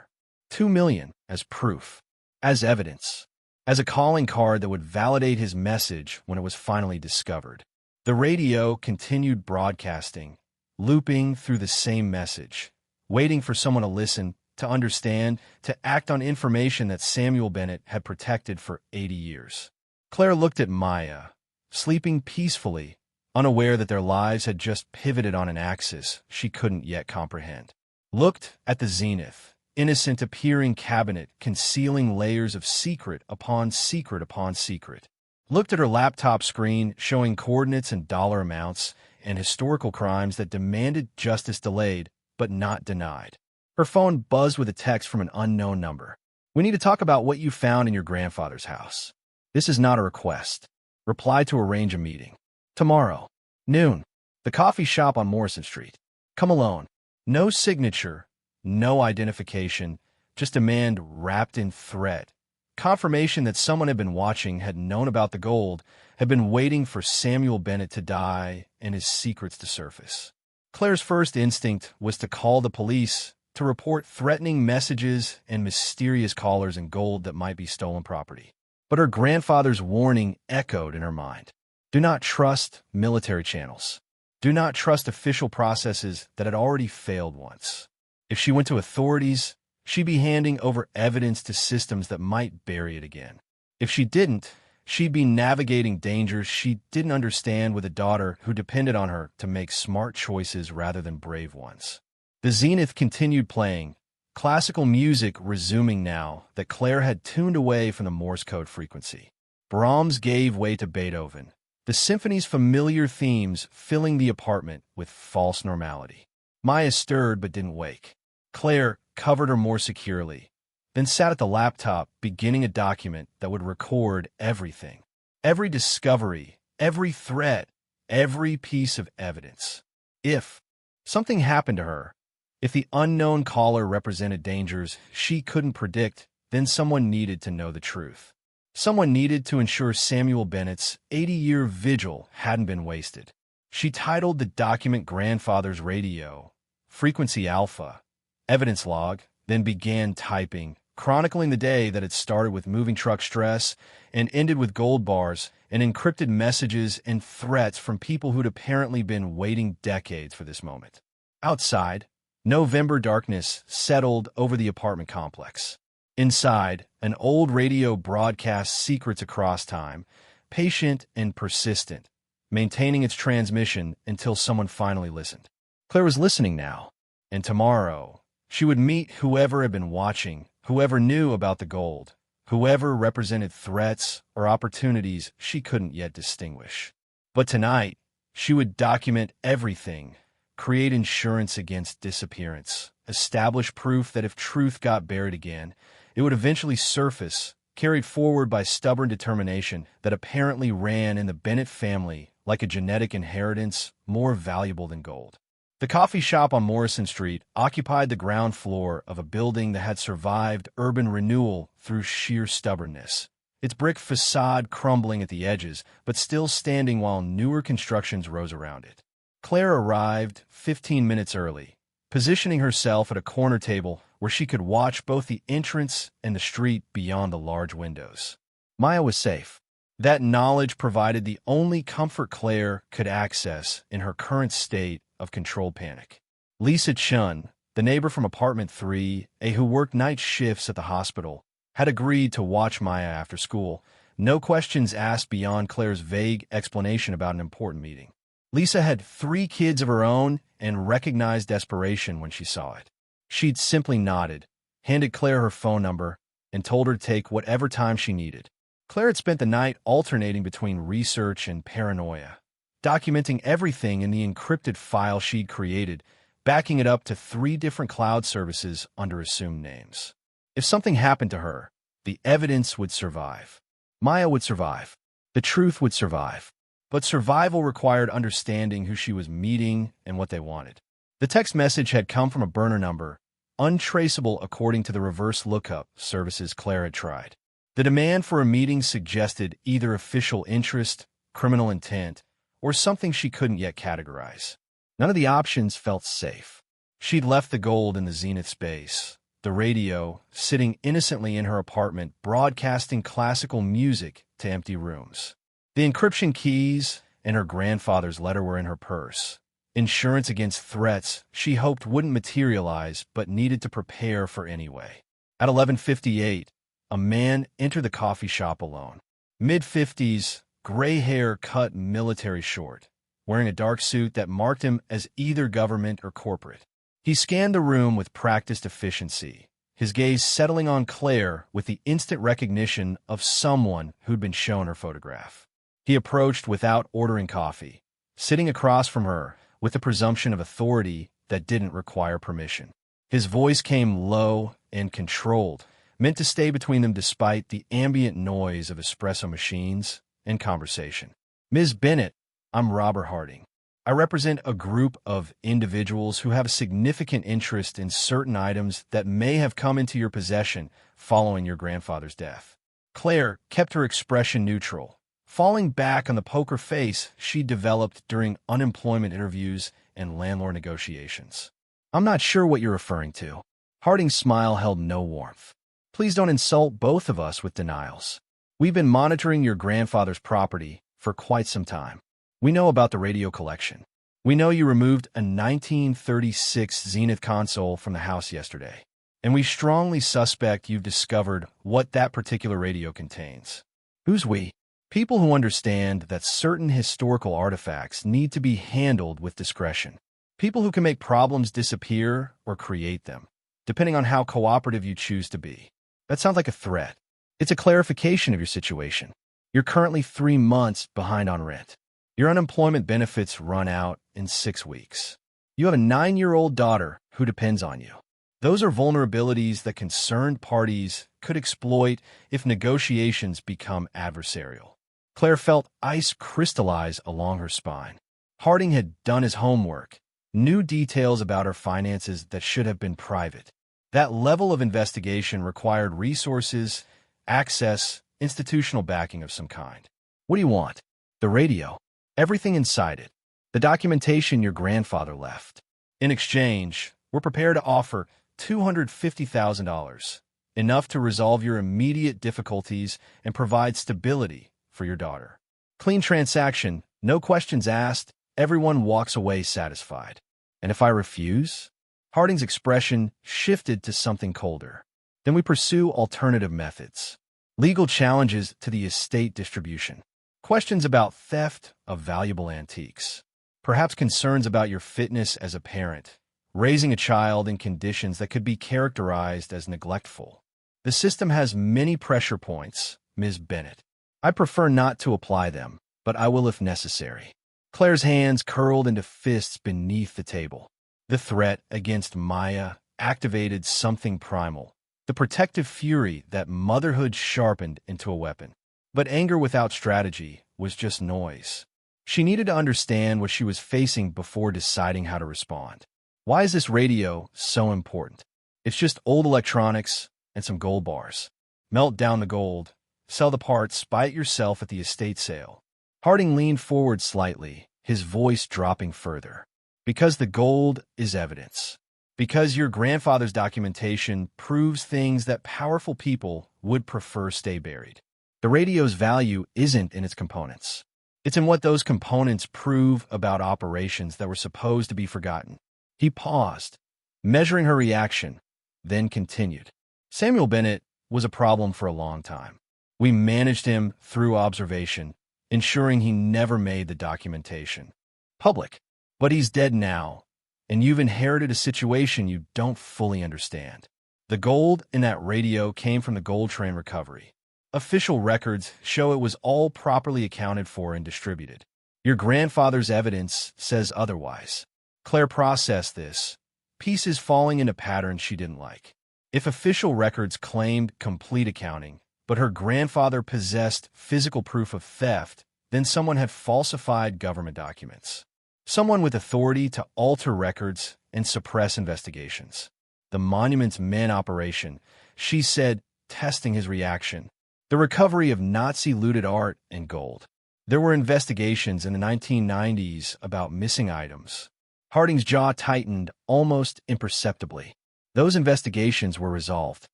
S1: $2 million as proof, as evidence. as a calling card that would validate his message when it was finally discovered. The radio continued broadcasting, looping through the same message, waiting for someone to listen, to understand, to act on information that Samuel Bennett had protected for 80 years. Claire looked at Maya, sleeping peacefully, unaware that their lives had just pivoted on an axis she couldn't yet comprehend. Looked at the zenith, innocent appearing cabinet concealing layers of secret upon secret upon secret. Looked at her laptop screen showing coordinates and dollar amounts and historical crimes that demanded justice delayed but not denied. Her phone buzzed with a text from an unknown number. "We need to talk about what you found in your grandfather's house. This is not a request. Reply to arrange a meeting. Tomorrow, noon. The coffee shop on Morrison Street. Come alone." No signature, no identification, just a demand wrapped in threat. Confirmation that someone had been watching, had known about the gold, had been waiting for Samuel Bennett to die and his secrets to surface. Claire's first instinct was to call the police, to report threatening messages and mysterious callers and gold that might be stolen property. But her grandfather's warning echoed in her mind. Do not trust military channels. Do not trust official processes that had already failed once. If she went to authorities, she'd be handing over evidence to systems that might bury it again. If she didn't, she'd be navigating dangers she didn't understand with a daughter who depended on her to make smart choices rather than brave ones. The zenith continued playing, classical music resuming now that Claire had tuned away from the Morse code frequency. Brahms gave way to Beethoven, the symphony's familiar themes filling the apartment with false normality. Maya stirred but didn't wake. Claire covered her more securely, then sat at the laptop beginning a document that would record everything. Every discovery, every threat, every piece of evidence. If something happened to her, if the unknown caller represented dangers she couldn't predict, then someone needed to know the truth. Someone needed to ensure Samuel Bennett's 80-year vigil hadn't been wasted. She titled the document Grandfather's Radio, Frequency Alpha, Evidence Log, then began typing, chronicling the day that had started with moving truck stress and ended with gold bars and encrypted messages and threats from people who'd apparently been waiting decades for this moment. Outside, November darkness settled over the apartment complex. Inside, an old radio broadcast secrets across time, patient and persistent, maintaining its transmission until someone finally listened. Claire was listening now, and tomorrow she would meet whoever had been watching, whoever knew about the gold, whoever represented threats or opportunities she couldn't yet distinguish. But tonight, she would document everything, create insurance against disappearance, establish proof that if truth got buried again, it would eventually surface, carried forward by stubborn determination that apparently ran in the Bennett family like a genetic inheritance more valuable than gold. The coffee shop on Morrison Street occupied the ground floor of a building that had survived urban renewal through sheer stubbornness, its brick facade crumbling at the edges, but still standing while newer constructions rose around it. Claire arrived 15 minutes early, positioning herself at a corner table where she could watch both the entrance and the street beyond the large windows. Maya was safe. That knowledge provided the only comfort Claire could access in her current state of controlled panic. Lisa Chun, the neighbor from apartment 3A who worked night shifts at the hospital, had agreed to watch Maya after school, no questions asked beyond Claire's vague explanation about an important meeting. Lisa had 3 kids of her own and recognized desperation when she saw it. She'd simply nodded, handed Claire her phone number, and told her to take whatever time she needed. Claire had spent the night alternating between research and paranoia, documenting everything in the encrypted file she'd created, backing it up to 3 different cloud services under assumed names. If something happened to her, the evidence would survive. Maya would survive. The truth would survive. But survival required understanding who she was meeting and what they wanted. The text message had come from a burner number, untraceable according to the reverse lookup services Claire had tried. The demand for a meeting suggested either official interest, criminal intent, or something she couldn't yet categorize. None of the options felt safe. She'd left the gold in the zenith space, the radio, sitting innocently in her apartment, broadcasting classical music to empty rooms. The encryption keys and her grandfather's letter were in her purse. Insurance against threats she hoped wouldn't materialize but needed to prepare for anyway. At 11:58, a man entered the coffee shop alone. Mid-50s, gray hair cut military short, wearing a dark suit that marked him as either government or corporate. He scanned the room with practiced efficiency, his gaze settling on Claire with the instant recognition of someone who'd been shown her photograph. He approached without ordering coffee, sitting across from her with the presumption of authority that didn't require permission. His voice came low and controlled, meant to stay between them despite the ambient noise of espresso machines and conversation. "Ms. Bennett, I'm Robert Harding. I represent a group of individuals who have a significant interest in certain items that may have come into your possession following your grandfather's death." Claire kept her expression neutral, falling back on the poker face she developed during unemployment interviews and landlord negotiations. "I'm not sure what you're referring to." Harding's smile held no warmth. "Please don't insult both of us with denials. We've been monitoring your grandfather's property for quite some time. We know about the radio collection. We know you removed a 1936 Zenith console from the house yesterday, and we strongly suspect you've discovered what that particular radio contains." Who's we? People who understand that certain historical artifacts need to be handled with discretion. People who can make problems disappear or create them, depending on how cooperative you choose to be. That sounds like a threat. It's a clarification of your situation. You're currently 3 months behind on rent. Your unemployment benefits run out in 6 weeks. You have a 9-year-old daughter who depends on you. Those are vulnerabilities that concerned parties could exploit if negotiations become adversarial. Claire felt ice crystallize along her spine. Harding had done his homework, knew details about her finances that should have been private. That level of investigation required resources, access, institutional backing of some kind. "What do you want?" "The radio. Everything inside it. The documentation your grandfather left. In exchange, we're prepared to offer $250,000, enough to resolve your immediate difficulties and provide stability for your daughter. Clean transaction, no questions asked, everyone walks away satisfied." "And if I refuse?" Harding's expression shifted to something colder. "Then we pursue alternative methods. Legal challenges to the estate distribution. Questions about theft of valuable antiques. Perhaps concerns about your fitness as a parent, raising a child in conditions that could be characterized as neglectful. The system has many pressure points, Ms. Bennett. I prefer not to apply them, but I will if necessary." Claire's hands curled into fists beneath the table. The threat against Maya activated something primal, the protective fury that motherhood sharpened into a weapon. But anger without strategy was just noise. She needed to understand what she was facing before deciding how to respond. "Why is this radio so important?" "It's just old electronics and some gold bars. Melt down the gold, sell the parts, buy it yourself at the estate sale." Harding leaned forward slightly, his voice dropping further. "Because the gold is evidence. Because your grandfather's documentation proves things that powerful people would prefer stay buried. The radio's value isn't in its components. It's in what those components prove about operations that were supposed to be forgotten." He paused, measuring her reaction, then continued. "Samuel Bennett was a problem for a long time. We managed him through observation, ensuring he never made the documentation public. But he's dead now, and you've inherited a situation you don't fully understand. The gold in that radio came from the gold train recovery. Official records show it was all properly accounted for and distributed. Your grandfather's evidence says otherwise." Claire processed this, pieces falling into patterns she didn't like. If official records claimed complete accounting, but her grandfather possessed physical proof of theft, then someone had falsified government documents. Someone with authority to alter records and suppress investigations. "The Monument's Men operation," she said, testing his reaction. "The recovery of Nazi-looted art and gold. There were investigations in the 1990s about missing items." Harding's jaw tightened almost imperceptibly. Those investigations were resolved.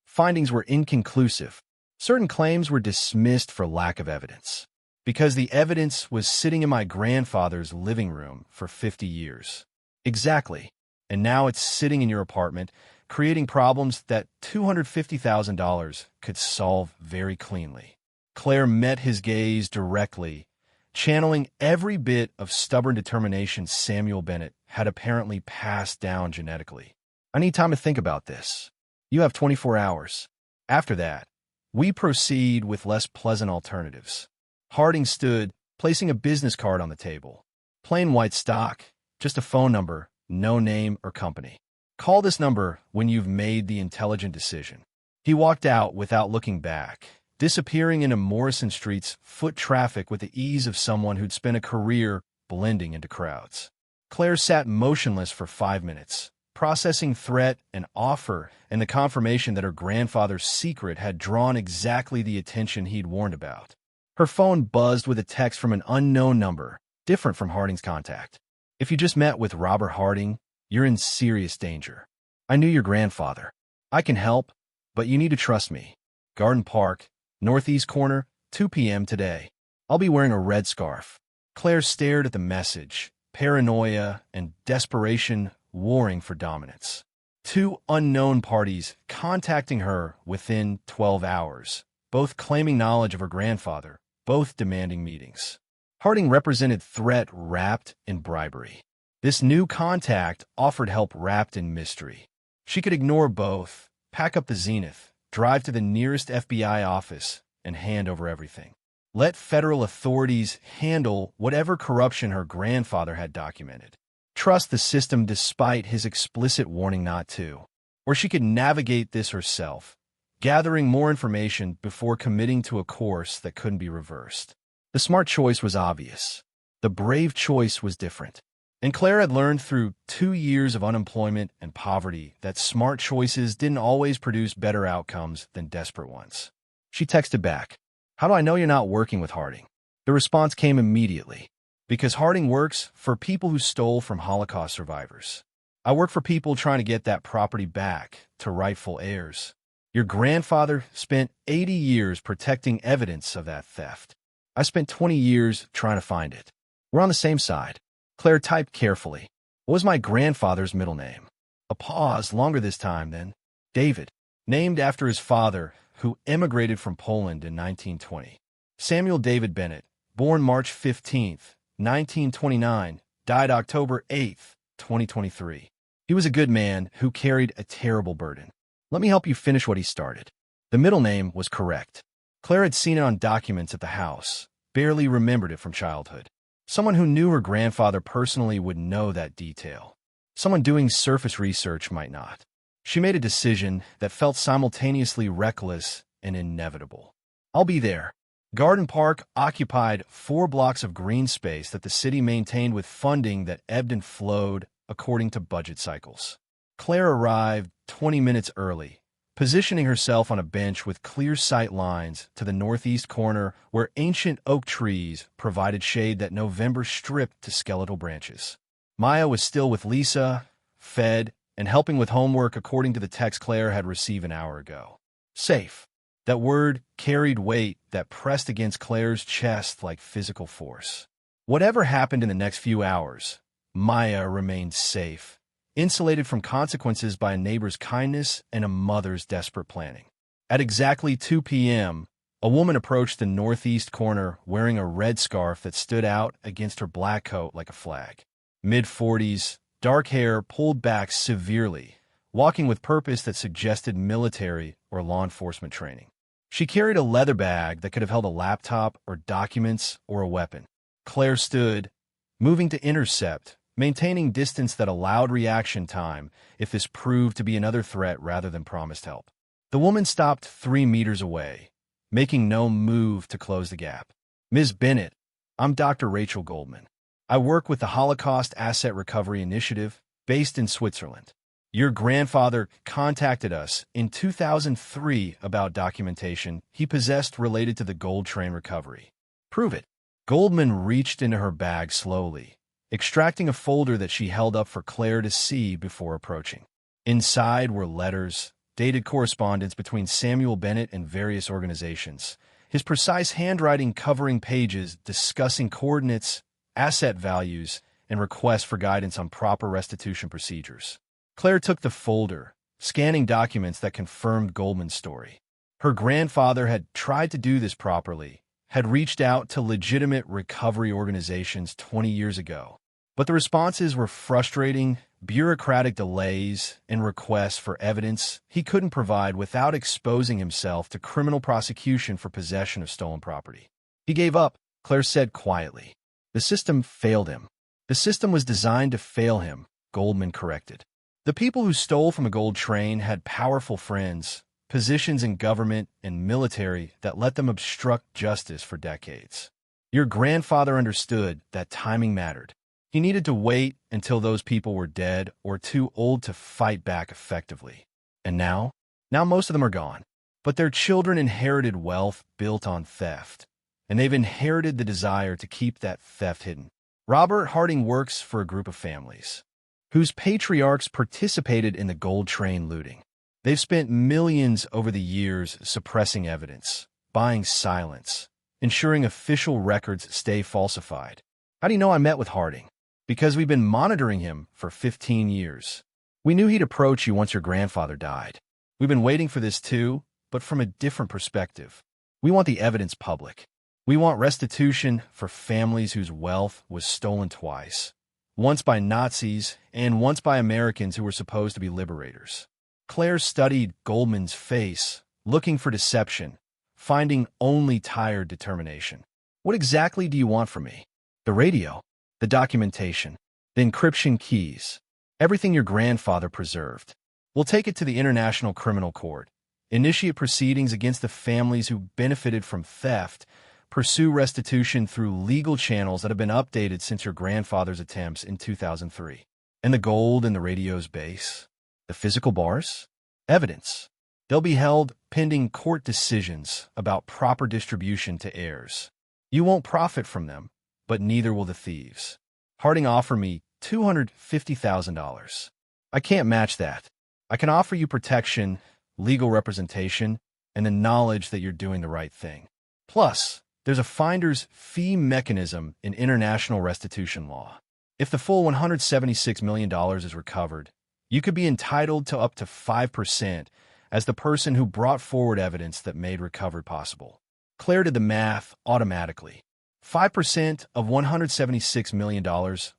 S1: Findings were inconclusive. Certain claims were dismissed for lack of evidence, because the evidence was sitting in my grandfather's living room for 50 years. Exactly. And now it's sitting in your apartment, creating problems that $250,000 could solve very cleanly. Claire met his gaze directly, channeling every bit of stubborn determination Samuel Bennett had apparently passed down genetically. I need time to think about this. You have 24 hours. After that, we proceed with less pleasant alternatives. Harding stood, placing a business card on the table. Plain white stock, just a phone number, no name or company. Call this number when you've made the intelligent decision. He walked out without looking back, disappearing into Morrison Street's foot traffic with the ease of someone who'd spent a career blending into crowds. Claire sat motionless for 5 minutes, processing threat and offer and the confirmation that her grandfather's secret had drawn exactly the attention he'd warned about. Her phone buzzed with a text from an unknown number, different from Harding's contact. If you just met with Robert Harding, you're in serious danger. I knew your grandfather. I can help, but you need to trust me. Garden Park, Northeast Corner, 2 p.m. today. I'll be wearing a red scarf. Claire stared at the message, paranoia and desperation warring for dominance. 2 unknown parties contacting her within 12 hours, both claiming knowledge of her grandfather, both demanding meetings. Harding represented threat wrapped in bribery. This new contact offered help wrapped in mystery. She could ignore both, pack up the Zenith, drive to the nearest FBI office, and hand over everything. Let federal authorities handle whatever corruption her grandfather had documented. Trust the system despite his explicit warning not to. Or she could navigate this herself, gathering more information before committing to a course that couldn't be reversed. The smart choice was obvious. The brave choice was different. And Claire had learned through 2 years of unemployment and poverty that smart choices didn't always produce better outcomes than desperate ones. She texted back, "How do I know you're not working with Harding?" The response came immediately. "Because Harding works for people who stole from Holocaust survivors. I work for people trying to get that property back to rightful heirs. Your grandfather spent 80 years protecting evidence of that theft. I spent 20 years trying to find it. We're on the same side." Claire typed carefully. What was my grandfather's middle name? A pause, longer this time then. David, named after his father, who emigrated from Poland in 1920. Samuel David Bennett, born March 15th, 1929, died October 8th, 2023. He was a good man who carried a terrible burden. Let me help you finish what he started. The middle name was correct. Claire had seen it on documents at the house, barely remembered it from childhood. Someone who knew her grandfather personally would know that detail. Someone doing surface research might not. She made a decision that felt simultaneously reckless and inevitable. I'll be there. Garden Park occupied 4 blocks of green space that the city maintained with funding that ebbed and flowed according to budget cycles. Claire arrived 20 minutes early, positioning herself on a bench with clear sight lines to the northeast corner where ancient oak trees provided shade that November stripped to skeletal branches. Maya was still with Lisa, fed, and helping with homework according to the text Claire had received an hour ago. Safe. That word carried weight that pressed against Claire's chest like physical force. Whatever happened in the next few hours, Maya remained safe, insulated from consequences by a neighbor's kindness and a mother's desperate planning. At exactly 2 p.m., a woman approached the northeast corner wearing a red scarf that stood out against her black coat like a flag. Mid-40s, dark hair pulled back severely, walking with purpose that suggested military or law enforcement training. She carried a leather bag that could have held a laptop or documents or a weapon. Claire stood, moving to intercept, maintaining distance that allowed reaction time if this proved to be another threat rather than promised help. The woman stopped 3 meters away, making no move to close the gap. "Ms. Bennett, I'm Dr. Rachel Goldman. I work with the Holocaust Asset Recovery Initiative based in Switzerland. Your grandfather contacted us in 2003 about documentation he possessed related to the gold train recovery. Prove it." Goldman reached into her bag slowly, extracting a folder that she held up for Claire to see before approaching. Inside were letters, dated correspondence between Samuel Bennett and various organizations, his precise handwriting covering pages discussing coordinates, asset values, and requests for guidance on proper restitution procedures. Claire took the folder, scanning documents that confirmed Goldman's story. Her grandfather had tried to do this properly, had reached out to legitimate recovery organizations 20 years ago. But the responses were frustrating, bureaucratic delays, and requests for evidence he couldn't provide without exposing himself to criminal prosecution for possession of stolen property. He gave up, Claire said quietly. The system failed him. The system was designed to fail him, Goldman corrected. The people who stole from a gold train had powerful friends, positions in government and military that let them obstruct justice for decades. Your grandfather understood that timing mattered. He needed to wait until those people were dead or too old to fight back effectively. And now? Now most of them are gone. But their children inherited wealth built on theft, and they've inherited the desire to keep that theft hidden. Robert Harding works for a group of families whose patriarchs participated in the gold train looting. They've spent millions over the years suppressing evidence, buying silence, ensuring official records stay falsified. How do you know I met with Harding? Because we've been monitoring him for 15 years. We knew he'd approach you once your grandfather died. We've been waiting for this too, but from a different perspective. We want the evidence public. We want restitution for families whose wealth was stolen twice, once by Nazis and once by Americans who were supposed to be liberators. Claire studied Goldman's face, looking for deception, finding only tired determination. What exactly do you want from me? The radio, the documentation, the encryption keys, everything your grandfather preserved. We'll take it to the International Criminal Court, initiate proceedings against the families who benefited from theft, pursue restitution through legal channels that have been updated since your grandfather's attempts in 2003. And the gold in the radio's base? The physical bars? Evidence. They'll be held pending court decisions about proper distribution to heirs. You won't profit from them, but neither will the thieves. Harding offered me $250,000. I can't match that. I can offer you protection, legal representation, and the knowledge that you're doing the right thing. Plus, there's a finder's fee mechanism in international restitution law. If the full $176 million is recovered, you could be entitled to up to 5% as the person who brought forward evidence that made recovery possible. Claire did the math automatically. 5% of $176 million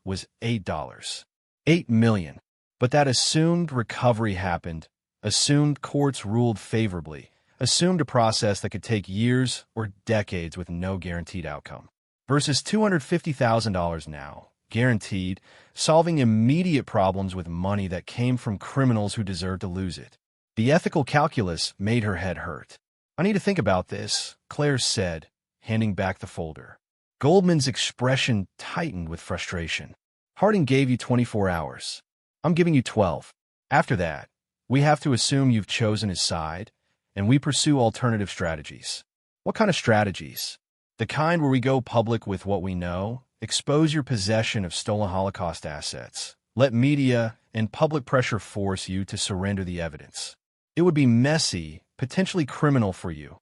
S1: was $8. $8 million. But that assumed recovery happened, assumed courts ruled favorably, assumed a process that could take years or decades with no guaranteed outcome. Versus $250,000 now, guaranteed, solving immediate problems with money that came from criminals who deserved to lose it. The ethical calculus made her head hurt. I need to think about this, Claire said, handing back the folder. Goldman's expression tightened with frustration. Harding gave you 24 hours. I'm giving you 12. After that, we have to assume you've chosen his side, and we pursue alternative strategies. What kind of strategies? The kind where we go public with what we know, expose your possession of stolen Holocaust assets, let media and public pressure force you to surrender the evidence. It would be messy, potentially criminal for you,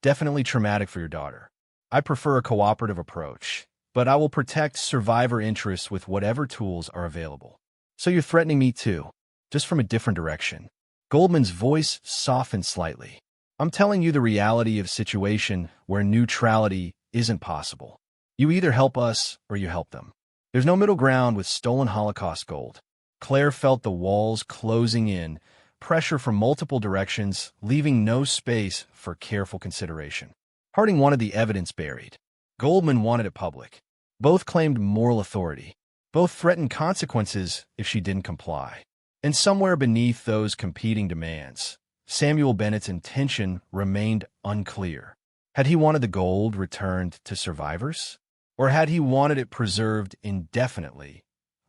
S1: definitely traumatic for your daughter. I prefer a cooperative approach, but I will protect survivor interests with whatever tools are available. So you're threatening me too, just from a different direction. Goldman's voice softened slightly. I'm telling you the reality of a situation where neutrality isn't possible. You either help us or you help them. There's no middle ground with stolen Holocaust gold. Claire felt the walls closing in, pressure from multiple directions, leaving no space for careful consideration. Harding wanted the evidence buried. Goldman wanted it public. Both claimed moral authority. Both threatened consequences if she didn't comply. And somewhere beneath those competing demands, Samuel Bennett's intention remained unclear. Had he wanted the gold returned to survivors? Or had he wanted it preserved indefinitely,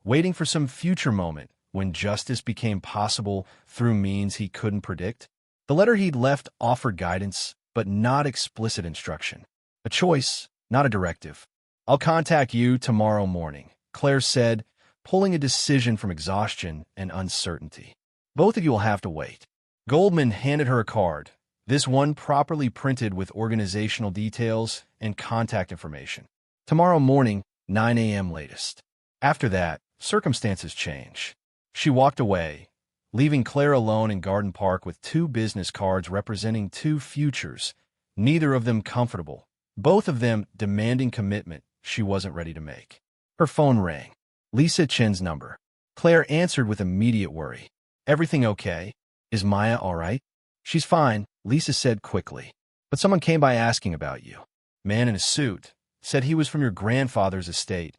S1: waiting for some future moment when justice became possible through means he couldn't predict? The letter he'd left offered guidance, but not explicit instruction. A choice, not a directive. I'll contact you tomorrow morning, Claire said, pulling a decision from exhaustion and uncertainty. Both of you will have to wait. Goldman handed her a card, this one properly printed with organizational details and contact information. Tomorrow morning, 9 a.m. latest. After that, circumstances change. She walked away, leaving Claire alone in Garden Park with 2 business cards representing 2 futures, neither of them comfortable, both of them demanding commitment she wasn't ready to make. Her phone rang. Lisa Chen's number. Claire answered with immediate worry. Everything okay? Is Maya all right? She's fine, Lisa said quickly. But someone came by asking about you. Man in a suit. Said he was from your grandfather's estate.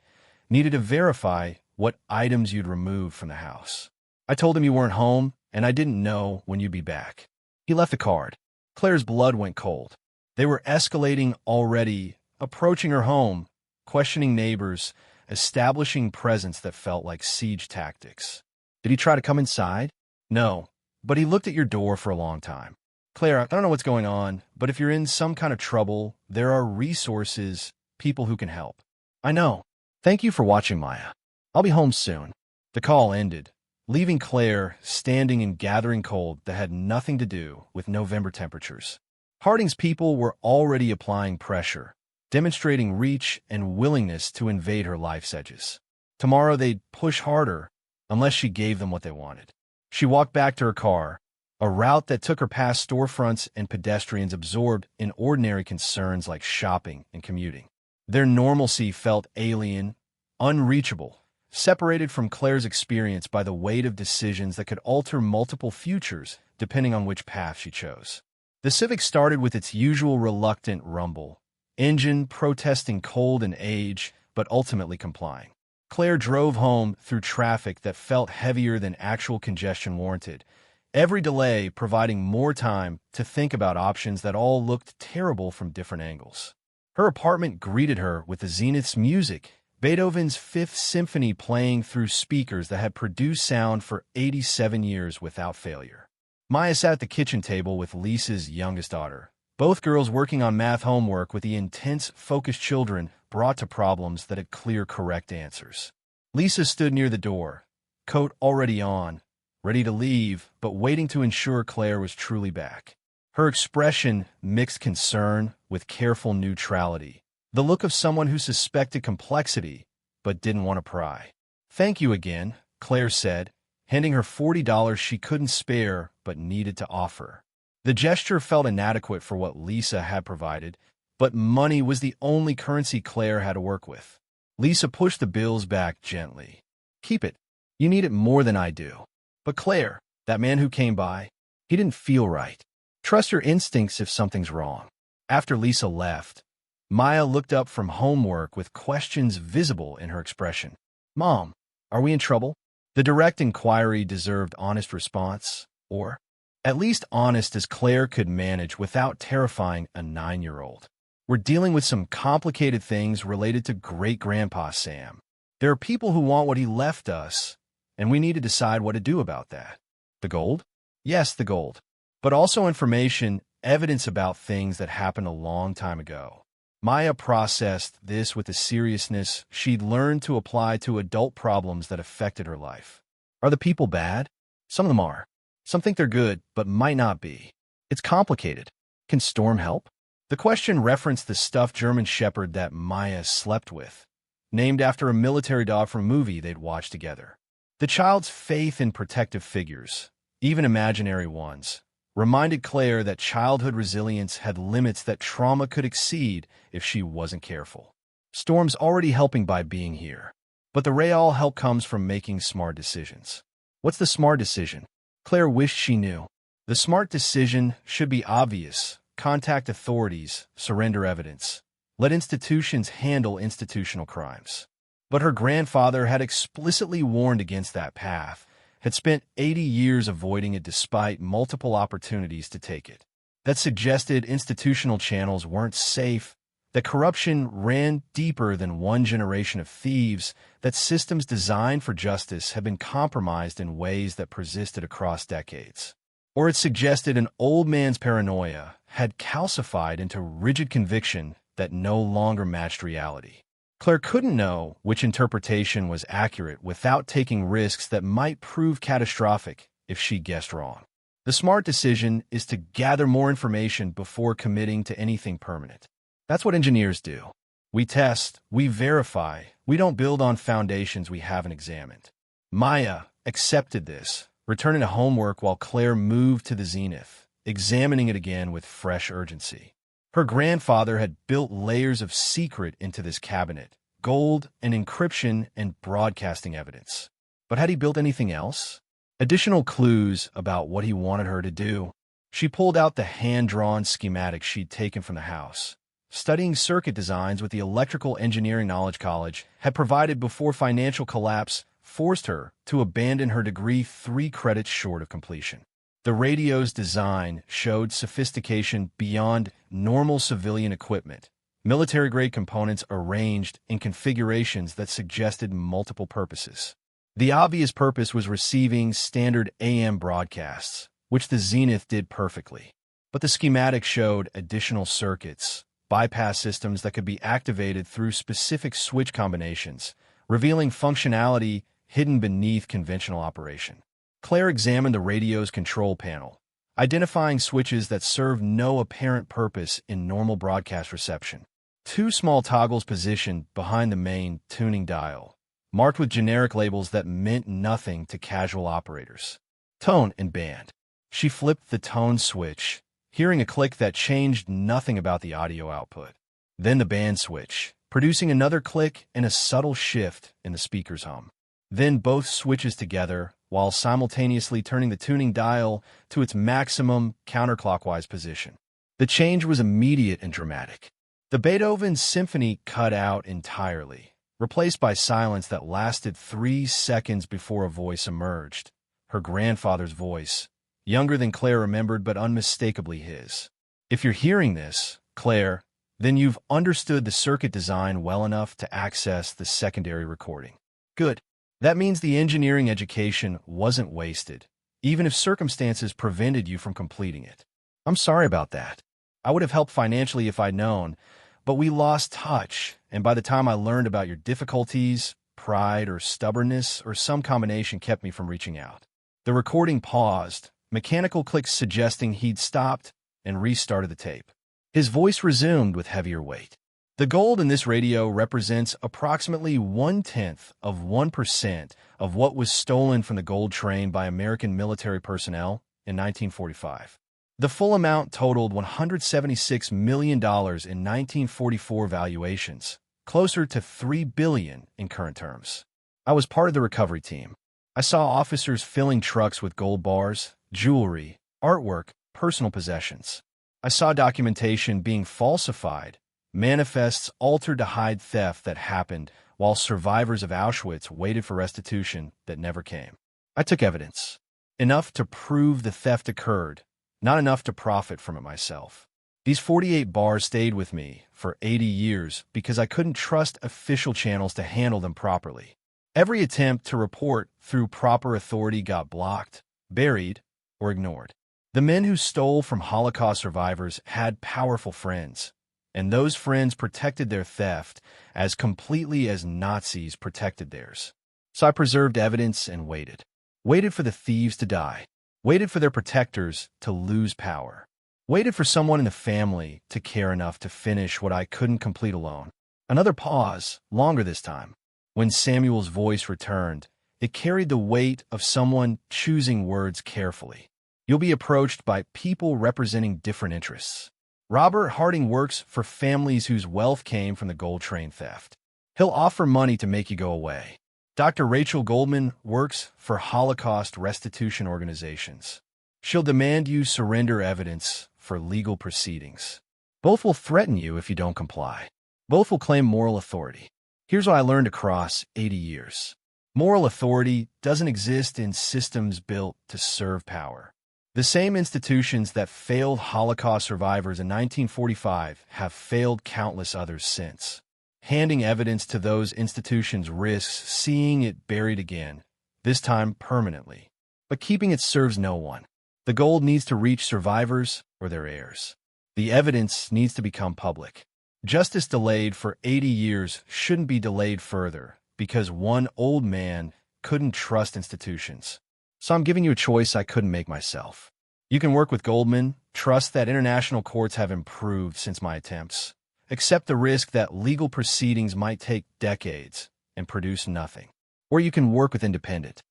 S1: Needed to verify what items you'd removed from the house. I told him you weren't home, and I didn't know when you'd be back. He left the card. Claire's blood went cold. They were escalating already, approaching her home, questioning neighbors, establishing presence that felt like siege tactics. Did he try to come inside? No, but he looked at your door for a long time. Claire, I don't know what's going on, but if you're in some kind of trouble, there are resources, people who can help. I know. Thank you for watching, Maya. I'll be home soon. The call ended, leaving Claire standing in gathering cold that had nothing to do with November temperatures. Harding's people were already applying pressure, demonstrating reach and willingness to invade her life's edges. Tomorrow they'd push harder, unless she gave them what they wanted. She walked back to her car, a route that took her past storefronts and pedestrians absorbed in ordinary concerns like shopping and commuting. Their normalcy felt alien, unreachable, separated from Claire's experience by the weight of decisions that could alter multiple futures depending on which path she chose. The Civic started with its usual reluctant rumble, engine protesting cold and age, but ultimately complying. Claire drove home through traffic that felt heavier than actual congestion warranted, every delay providing more time to think about options that all looked terrible from different angles. Her apartment greeted her with the Zenith's music, Beethoven's Fifth Symphony playing through speakers that had produced sound for 87 years without failure. Maya sat at the kitchen table with Lisa's youngest daughter, both girls working on math homework with the intense, focused children brought to problems that had clear, correct answers. Lisa stood near the door, coat already on, ready to leave, but waiting to ensure Claire was truly back. Her expression mixed concern with careful neutrality, the look of someone who suspected complexity but didn't want to pry. "Thank you again," Claire said, handing her $40 she couldn't spare but needed to offer. The gesture felt inadequate for what Lisa had provided, but money was the only currency Claire had to work with. Lisa pushed the bills back gently. "Keep it. You need it more than I do." "But Claire, that man who came by, he didn't feel right. Trust your instincts if something's wrong." After Lisa left, Maya looked up from homework with questions visible in her expression. "Mom, are we in trouble?" The direct inquiry deserved honest response, or at least honest as Claire could manage without terrifying a 9-year-old. "We're dealing with some complicated things related to great-grandpa Sam. There are people who want what he left us, and we need to decide what to do about that." "The gold?" "Yes, the gold. But also information, evidence about things that happened a long time ago." Maya processed this with the seriousness she'd learned to apply to adult problems that affected her life. "Are the people bad?" "Some of them are. Some think they're good, but might not be. It's complicated. Can Storm help?" The question referenced the stuffed German shepherd that Maya slept with, named after a military dog from a movie they'd watched together. The child's faith in protective figures, even imaginary ones, reminded Claire that childhood resilience had limits that trauma could exceed if she wasn't careful. Storm's already helping by being here, but the real help comes from making smart decisions. What's the smart decision? Claire wished she knew. The smart decision should be obvious. Contact authorities, surrender evidence. Let institutions handle institutional crimes. But her grandfather had explicitly warned against that path, had spent 80 years avoiding it despite multiple opportunities to take it. That suggested institutional channels weren't safe, that corruption ran deeper than one generation of thieves, that systems designed for justice had been compromised in ways that persisted across decades. Or it suggested an old man's paranoia had calcified into rigid conviction that no longer matched reality. Claire couldn't know which interpretation was accurate without taking risks that might prove catastrophic if she guessed wrong. The smart decision is to gather more information before committing to anything permanent. That's what engineers do. We test, we verify, we don't build on foundations we haven't examined. Maya accepted this, returning to homework while Claire moved to the zenith, examining it again with fresh urgency. Her grandfather had built layers of secret into this cabinet, gold and encryption and broadcasting evidence. But had he built anything else? Additional clues about what he wanted her to do. She pulled out the hand-drawn schematic she'd taken from the house. Studying circuit designs with the Electrical Engineering Knowledge College had provided before financial collapse forced her to abandon her degree 3 credits short of completion. The radio's design showed sophistication beyond normal civilian equipment, military-grade components arranged in configurations that suggested multiple purposes. The obvious purpose was receiving standard AM broadcasts, which the Zenith did perfectly. But the schematic showed additional circuits, bypass systems that could be activated through specific switch combinations, revealing functionality hidden beneath conventional operation. Claire examined the radio's control panel, identifying switches that served no apparent purpose in normal broadcast reception. 2 small toggles positioned behind the main tuning dial, marked with generic labels that meant nothing to casual operators. Tone and band. She flipped the tone switch, hearing a click that changed nothing about the audio output. Then the band switch, producing another click and a subtle shift in the speaker's hum. Then both switches together, while simultaneously turning the tuning dial to its maximum counterclockwise position. The change was immediate and dramatic. The Beethoven Symphony cut out entirely, replaced by silence that lasted 3 seconds before a voice emerged. Her grandfather's voice, younger than Claire remembered but unmistakably his. If you're hearing this, Claire, then you've understood the circuit design well enough to access the secondary recording. Good. That means the engineering education wasn't wasted, even if circumstances prevented you from completing it. I'm sorry about that. I would have helped financially if I'd known, but we lost touch, and by the time I learned about your difficulties, pride or stubbornness or some combination kept me from reaching out. The recording paused, mechanical clicks suggesting he'd stopped, and restarted the tape. His voice resumed with heavier weight. The gold in this radio represents approximately 0.1% of what was stolen from the gold train by American military personnel in 1945. The full amount totaled $176 million in 1944 valuations, closer to $3 billion in current terms. I was part of the recovery team. I saw officers filling trucks with gold bars, jewelry, artwork, personal possessions. I saw documentation being falsified, manifests altered to hide theft that happened while survivors of Auschwitz waited for restitution that never came. I took evidence, enough to prove the theft occurred, not enough to profit from it myself. These 48 bars stayed with me for 80 years because I couldn't trust official channels to handle them properly. Every attempt to report through proper authority got blocked, buried, or ignored. The men who stole from Holocaust survivors had powerful friends, and those friends protected their theft as completely as Nazis protected theirs. So I preserved evidence and waited. Waited for the thieves to die. Waited for their protectors to lose power. Waited for someone in the family to care enough to finish what I couldn't complete alone. Another pause, longer this time. When Samuel's voice returned, it carried the weight of someone choosing words carefully. You'll be approached by people representing different interests. Robert Harding works for families whose wealth came from the gold train theft. He'll offer money to make you go away. Dr. Rachel Goldman works for Holocaust restitution organizations. She'll demand you surrender evidence for legal proceedings. Both will threaten you if you don't comply. Both will claim moral authority. Here's what I learned across 80 years. Moral authority doesn't exist in systems built to serve power. The same institutions that failed Holocaust survivors in 1945 have failed countless others since. Handing evidence to those institutions risks seeing it buried again, this time permanently. But keeping it serves no one. The gold needs to reach survivors or their heirs. The evidence needs to become public. Justice delayed for 80 years shouldn't be delayed further because one old man couldn't trust institutions. So I'm giving you a choice I couldn't make myself. You can work with Goldman, trust that international courts have improved since my attempts, accept the risk that legal proceedings might take decades and produce nothing. Or you can work with independent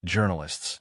S1: journalists,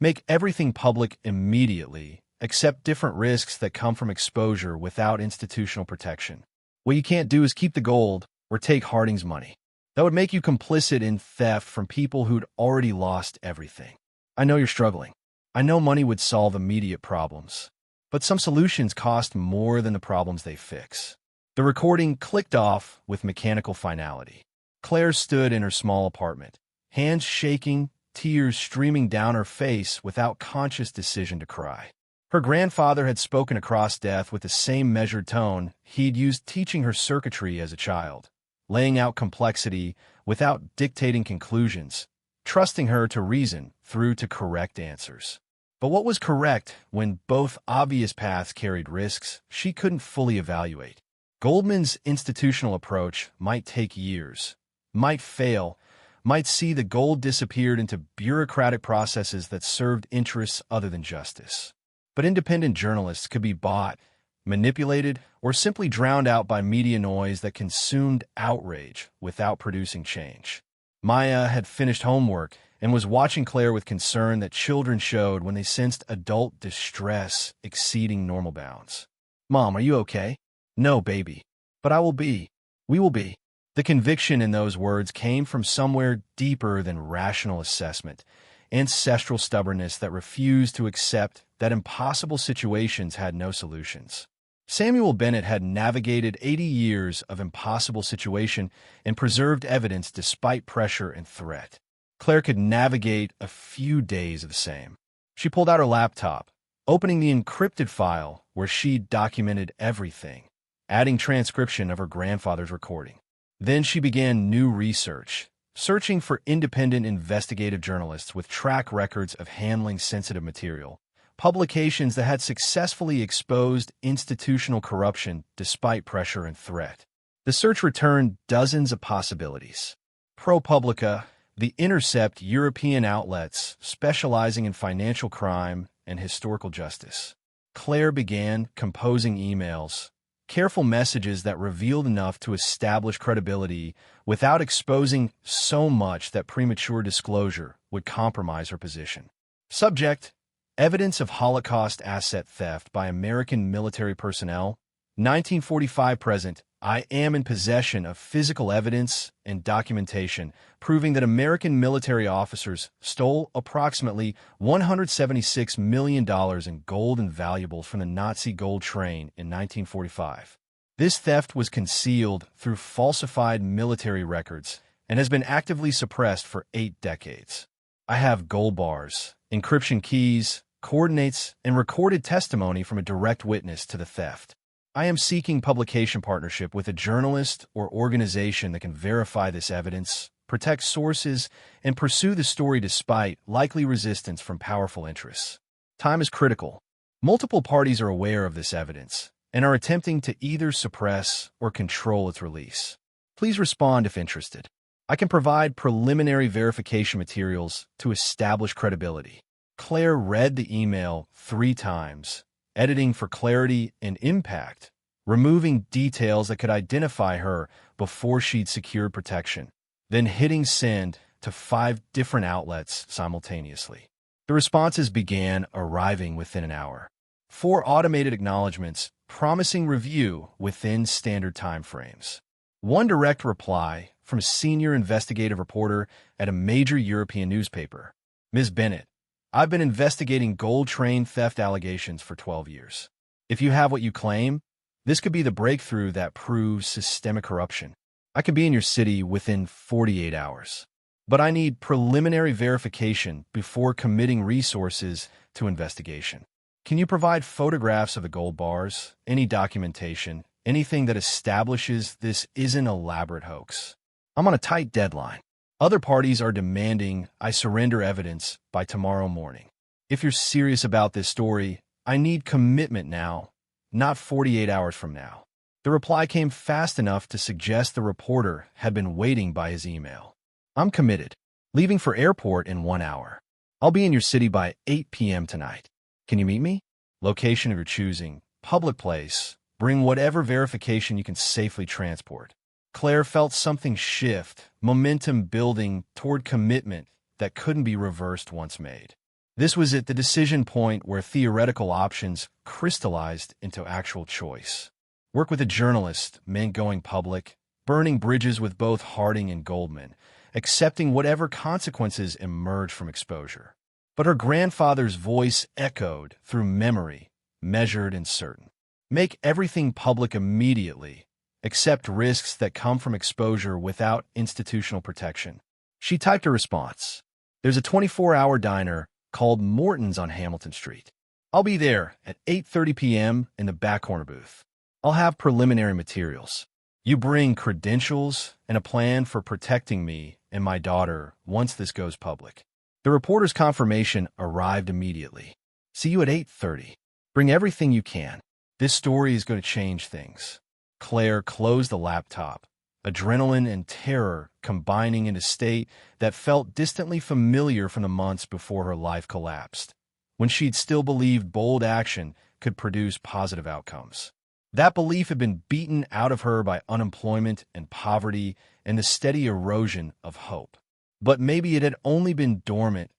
S1: make everything public immediately, accept different risks that come from exposure without institutional protection. What you can't do is keep the gold or take Harding's money. That would make you complicit in theft from people who'd already lost everything. I know you're struggling. I know money would solve immediate problems, but some solutions cost more than the problems they fix. The recording clicked off with mechanical finality. Claire stood in her small apartment, hands shaking, tears streaming down her face without conscious decision to cry. Her grandfather had spoken across death with the same measured tone he'd used teaching her circuitry as a child, laying out complexity without dictating conclusions, trusting her to reason through to correct answers. But what was correct when both obvious paths carried risks she couldn't fully evaluate? Goldman's institutional approach might take years, might fail, might see the gold disappeared into bureaucratic processes that served interests other than justice. But independent journalists could be bought, manipulated, or simply drowned out by media noise that consumed outrage without producing change. Maya had finished homework and was watching Claire with concern that children showed when they sensed adult distress exceeding normal bounds. "Mom, are you okay?" "No, baby. But I will be. We will be." The conviction in those words came from somewhere deeper than rational assessment, ancestral stubbornness that refused to accept that impossible situations had no solutions. Samuel Bennett had navigated 80 years of impossible situation and preserved evidence despite pressure and threat. Claire could navigate a few days of the same. She pulled out her laptop, opening the encrypted file where she'd documented everything, adding transcription of her grandfather's recording. Then she began new research, searching for independent investigative journalists with track records of handling sensitive material, publications that had successfully exposed institutional corruption despite pressure and threat. The search returned dozens of possibilities. ProPublica, The Intercept, European outlets specializing in financial crime and historical justice. Claire began composing emails, careful messages that revealed enough to establish credibility without exposing so much that premature disclosure would compromise her position. Subject: Evidence of Holocaust asset theft by American military personnel. 1945 present. I am in possession of physical evidence and documentation proving that American military officers stole approximately $176 million in gold and valuables from the Nazi gold train in 1945. This theft was concealed through falsified military records and has been actively suppressed for 8 decades. I have gold bars, encryption keys, coordinates, and recorded testimony from a direct witness to the theft. I am seeking publication partnership with a journalist or organization that can verify this evidence, protect sources, and pursue the story despite likely resistance from powerful interests. Time is critical. Multiple parties are aware of this evidence and are attempting to either suppress or control its release. Please respond if interested. I can provide preliminary verification materials to establish credibility. Claire read the email 3 times, editing for clarity and impact, removing details that could identify her before she'd secured protection, then hitting send to 5 different outlets simultaneously. The responses began arriving within an hour. 4 automated acknowledgments promising review within standard timeframes. 1 direct reply from a senior investigative reporter at a major European newspaper. Ms. Bennett, I've been investigating gold train theft allegations for 12 years. If you have what you claim, this could be the breakthrough that proves systemic corruption. I could be in your city within 48 hours. But I need preliminary verification before committing resources to investigation. Can you provide photographs of the gold bars, any documentation, anything that establishes this isn't an elaborate hoax? I'm on a tight deadline. Other parties are demanding I surrender evidence by tomorrow morning. If you're serious about this story, I need commitment now, not 48 hours from now. The reply came fast enough to suggest the reporter had been waiting by his email. I'm committed. Leaving for airport in 1 hour. I'll be in your city by 8 p.m. tonight. Can you meet me? Location of your choosing. Public place. Bring whatever verification you can safely transport. Claire felt something shift, momentum building toward commitment that couldn't be reversed once made. This was at the decision point where theoretical options crystallized into actual choice. Work with a journalist meant going public, burning bridges with both Harding and Goldman, accepting whatever consequences emerged from exposure. But her grandfather's voice echoed through memory, measured and certain. Make everything public immediately. Accept risks that come from exposure without institutional protection. She typed a response. There's a 24-hour diner called Morton's on Hamilton Street. I'll be there at 8:30 p.m. in the back corner booth. I'll have preliminary materials. You bring credentials and a plan for protecting me and my daughter once this goes public. The reporter's confirmation arrived immediately. See you at 8:30. Bring everything you can. This story is going to change things. Claire closed the laptop, adrenaline and terror combining in a state that felt distantly familiar from the months before her life collapsed, when she'd still believed bold action could produce positive outcomes. That belief had been beaten out of her by unemployment and poverty and the steady erosion of hope. But maybe it had only been dormant,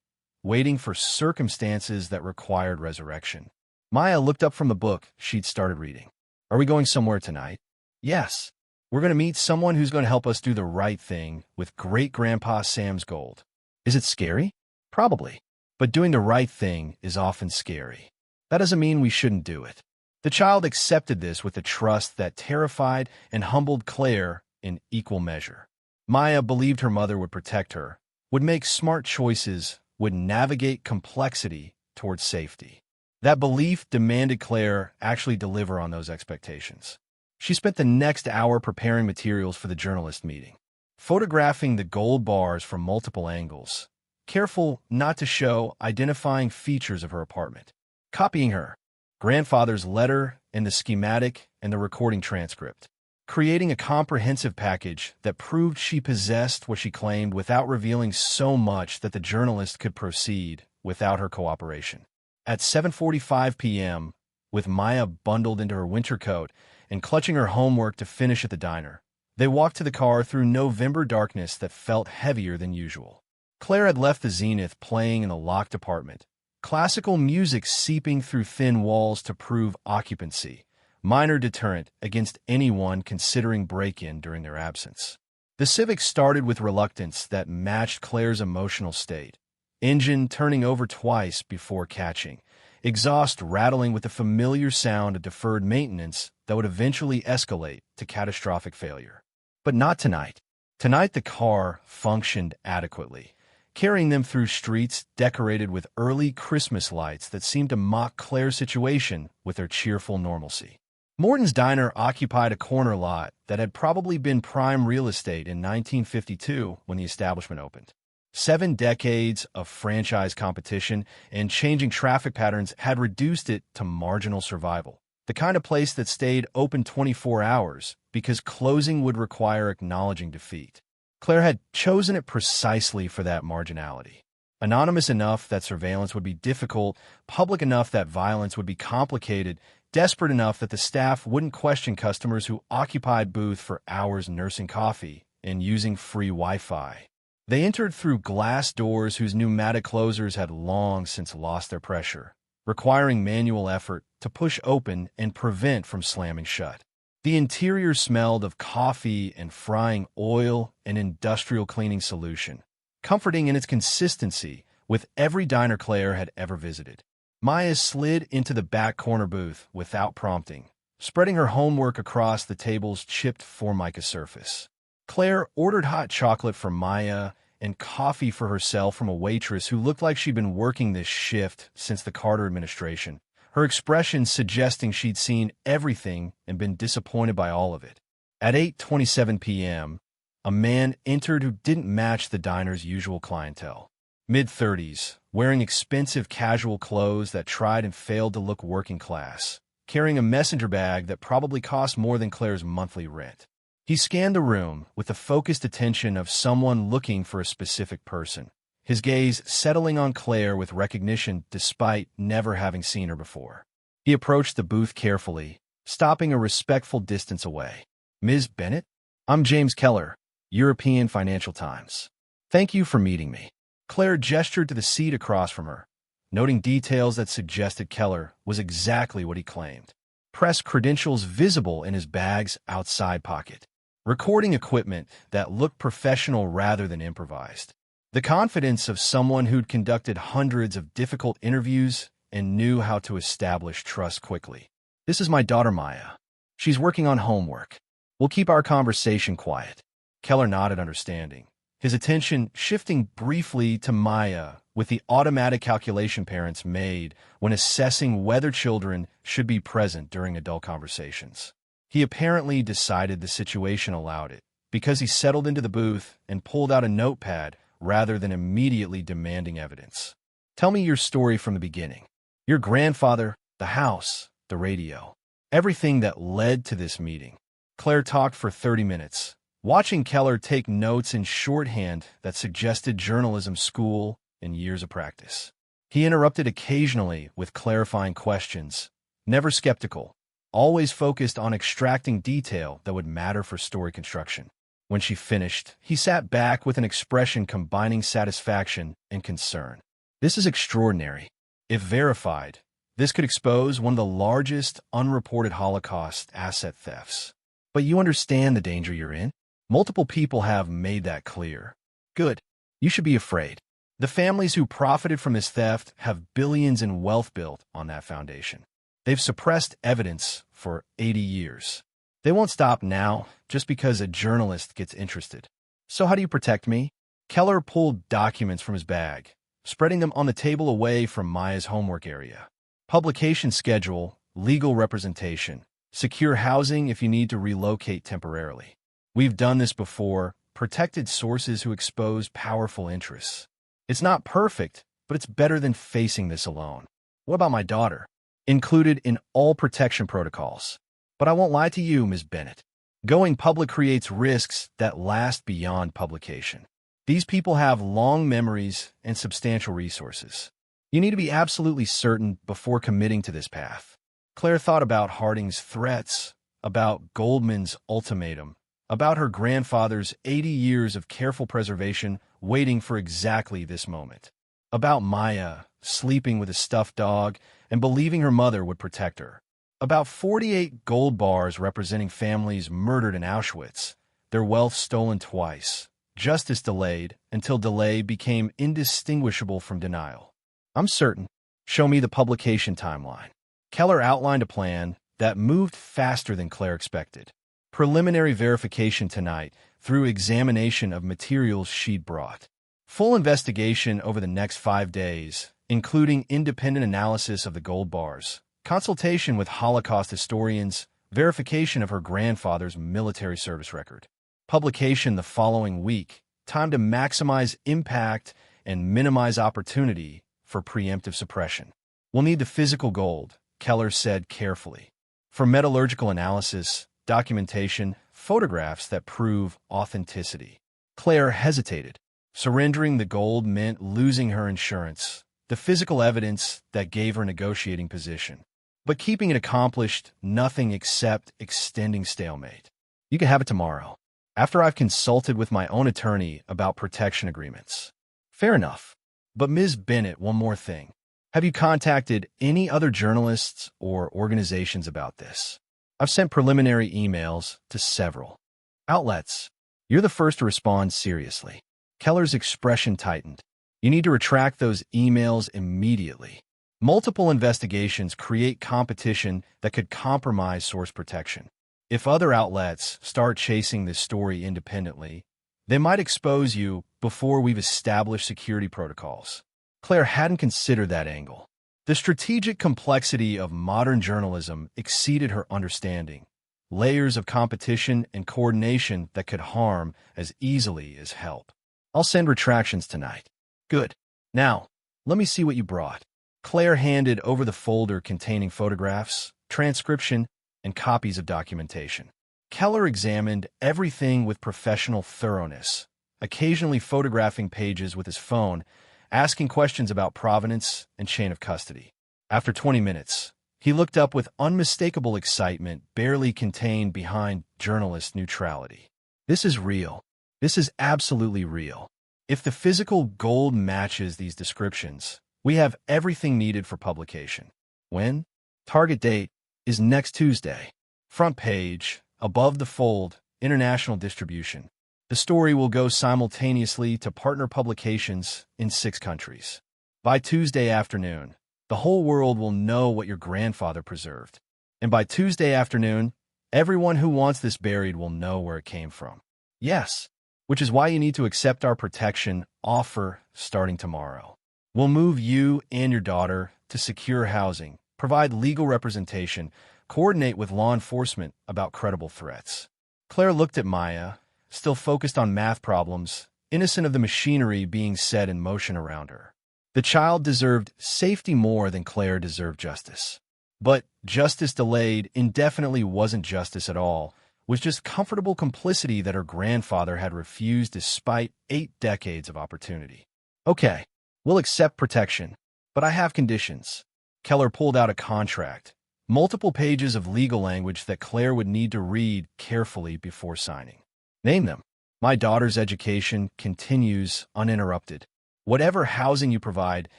S1: waiting for circumstances that required resurrection. Maya looked up from the book she'd started reading. Are we going somewhere tonight? Yes. We're going to meet someone who's going to help us do the right thing with great-grandpa Sam's gold. Is it scary? Probably. But doing the right thing is often scary. That doesn't mean we shouldn't do it. The child accepted this with a trust that terrified and humbled Claire in equal measure. Maya believed her mother would protect her, would make smart choices, would navigate complexity towards safety. That belief demanded Claire actually deliver on those expectations. She spent the next hour preparing materials for the journalist meeting, photographing the gold bars from multiple angles, careful not to show identifying features of her apartment, copying her grandfather's letter and the schematic and the recording transcript, creating a comprehensive package that proved she possessed what she claimed without revealing so much that the journalist could proceed without her cooperation. At 7:45 p.m., with Maya bundled into her winter coat and clutching her homework to finish at the diner, they walked to the car through November darkness that felt heavier than usual. Claire had left the Zenith playing in the locked apartment, classical music seeping through thin walls to prove occupancy, minor deterrent against anyone considering break-in during their absence. The Civic started with reluctance that matched Claire's emotional state, engine turning over twice before catching, exhaust rattling with the familiar sound of deferred maintenance that would eventually escalate to catastrophic failure. But not tonight. Tonight the car functioned adequately, carrying them through streets decorated with early Christmas lights that seemed to mock Claire's situation with their cheerful normalcy. Morton's Diner occupied a corner lot that had probably been prime real estate in 1952 when the establishment opened. 7 decades of franchise competition and changing traffic patterns had reduced it to marginal survival, the kind of place that stayed open 24 hours because closing would require acknowledging defeat. Claire had chosen it precisely for that marginality. Anonymous enough that surveillance would be difficult, public enough that violence would be complicated, desperate enough that the staff wouldn't question customers who occupied booth for hours nursing coffee and using free Wi-Fi. They entered through glass doors whose pneumatic closers had long since lost their pressure, requiring manual effort to push open and prevent from slamming shut. The interior smelled of coffee and frying oil and industrial cleaning solution, comforting in its consistency with every diner Claire had ever visited. Maya slid into the back corner booth without prompting, spreading her homework across the table's chipped formica surface. Claire ordered hot chocolate for Maya and coffee for herself from a waitress who looked like she'd been working this shift since the Carter administration, her expression suggesting she'd seen everything and been disappointed by all of it. At 8:27 p.m., a man entered who didn't match the diner's usual clientele. Mid-30s, wearing expensive casual clothes that tried and failed to look working class, carrying a messenger bag that probably cost more than Claire's monthly rent. He scanned the room with the focused attention of someone looking for a specific person, his gaze settling on Claire with recognition despite never having seen her before. He approached the booth carefully, stopping a respectful distance away. "Ms. Bennett? I'm James Keller, European Financial Times. Thank you for meeting me." Claire gestured to the seat across from her, noting details that suggested Keller was exactly what he claimed. Press credentials visible in his bag's outside pocket. Recording equipment that looked professional rather than improvised. The confidence of someone who'd conducted hundreds of difficult interviews and knew how to establish trust quickly. "This is my daughter Maya. She's working on homework. We'll keep our conversation quiet." Keller nodded understanding, his attention shifting briefly to Maya with the automatic calculation parents made when assessing whether children should be present during adult conversations. He apparently decided the situation allowed it, because he settled into the booth and pulled out a notepad rather than immediately demanding evidence. "Tell me your story from the beginning. Your grandfather, the house, the radio, everything that led to this meeting." Claire talked for 30 minutes, watching Keller take notes in shorthand that suggested journalism school and years of practice. He interrupted occasionally with clarifying questions, never skeptical, always focused on extracting detail that would matter for story construction. When she finished, he sat back with an expression combining satisfaction and concern. "This is extraordinary. If verified, this could expose one of the largest unreported Holocaust asset thefts. But you understand the danger you're in? Multiple people have made that clear." "Good. You should be afraid. The families who profited from this theft have billions in wealth built on that foundation. They've suppressed evidence for 80 years. They won't stop now just because a journalist gets interested. So how do you protect me?" Keller pulled documents from his bag, spreading them on the table away from Maya's homework area. "Publication schedule, legal representation, secure housing if you need to relocate temporarily. We've done this before, protected sources who expose powerful interests. It's not perfect, but it's better than facing this alone." "What about my daughter?" "Included in all protection protocols. But I won't lie to you, Ms. Bennett. Going public creates risks that last beyond publication. These people have long memories and substantial resources. You need to be absolutely certain before committing to this path." Claire thought about Harding's threats, about Goldman's ultimatum, about her grandfather's 80 years of careful preservation waiting for exactly this moment, about Maya sleeping with a stuffed dog and believing her mother would protect her, about 48 gold bars representing families murdered in Auschwitz, their wealth stolen twice, justice delayed until delay became indistinguishable from denial. "I'm certain. Show me the publication timeline." Keller outlined a plan that moved faster than Claire expected. Preliminary verification tonight through examination of materials she'd brought. Full investigation over the next 5 days, including independent analysis of the gold bars, consultation with Holocaust historians, verification of her grandfather's military service record. Publication the following week, time to maximize impact and minimize opportunity for preemptive suppression. "We'll need the physical gold," Keller said carefully. "For metallurgical analysis, documentation, photographs that prove authenticity." Claire hesitated. Surrendering the gold meant losing her insurance, the physical evidence that gave her negotiating position. But keeping it accomplished nothing except extending stalemate. "You can have it tomorrow, after I've consulted with my own attorney about protection agreements." "Fair enough. But Ms. Bennett, one more thing. Have you contacted any other journalists or organizations about this?" "I've sent preliminary emails to several outlets. You're the first to respond seriously." Keller's expression tightened. "You need to retract those emails immediately. Multiple investigations create competition that could compromise source protection. If other outlets start chasing this story independently, they might expose you before we've established security protocols." Claire hadn't considered that angle. The strategic complexity of modern journalism exceeded her understanding. Layers of competition and coordination that could harm as easily as help. "I'll send retractions tonight." "Good. Now, let me see what you brought." Claire handed over the folder containing photographs, transcription, and copies of documentation. Keller examined everything with professional thoroughness, occasionally photographing pages with his phone, asking questions about provenance and chain of custody. After 20 minutes, he looked up with unmistakable excitement, barely contained behind journalist neutrality. This is real. This is absolutely real. If the physical gold matches these descriptions, we have everything needed for publication. When? Target date is next Tuesday. Front page, above the fold, international distribution. The story will go simultaneously to partner publications in 6 countries. By Tuesday afternoon, the whole world will know what your grandfather preserved. And by Tuesday afternoon, everyone who wants this buried will know where it came from. Yes, which is why you need to accept our protection offer starting tomorrow. We'll move you and your daughter to secure housing, provide legal representation, coordinate with law enforcement about credible threats. Claire looked at Maya, still focused on math problems, innocent of the machinery being set in motion around her. The child deserved safety more than Claire deserved justice. But justice delayed indefinitely wasn't justice at all, was just comfortable complicity that her grandfather had refused despite 8 decades of opportunity. Okay, we'll accept protection, but I have conditions. Keller pulled out a contract, multiple pages of legal language that Claire would need to read carefully before signing. Name them. My daughter's education continues uninterrupted. Whatever housing you provide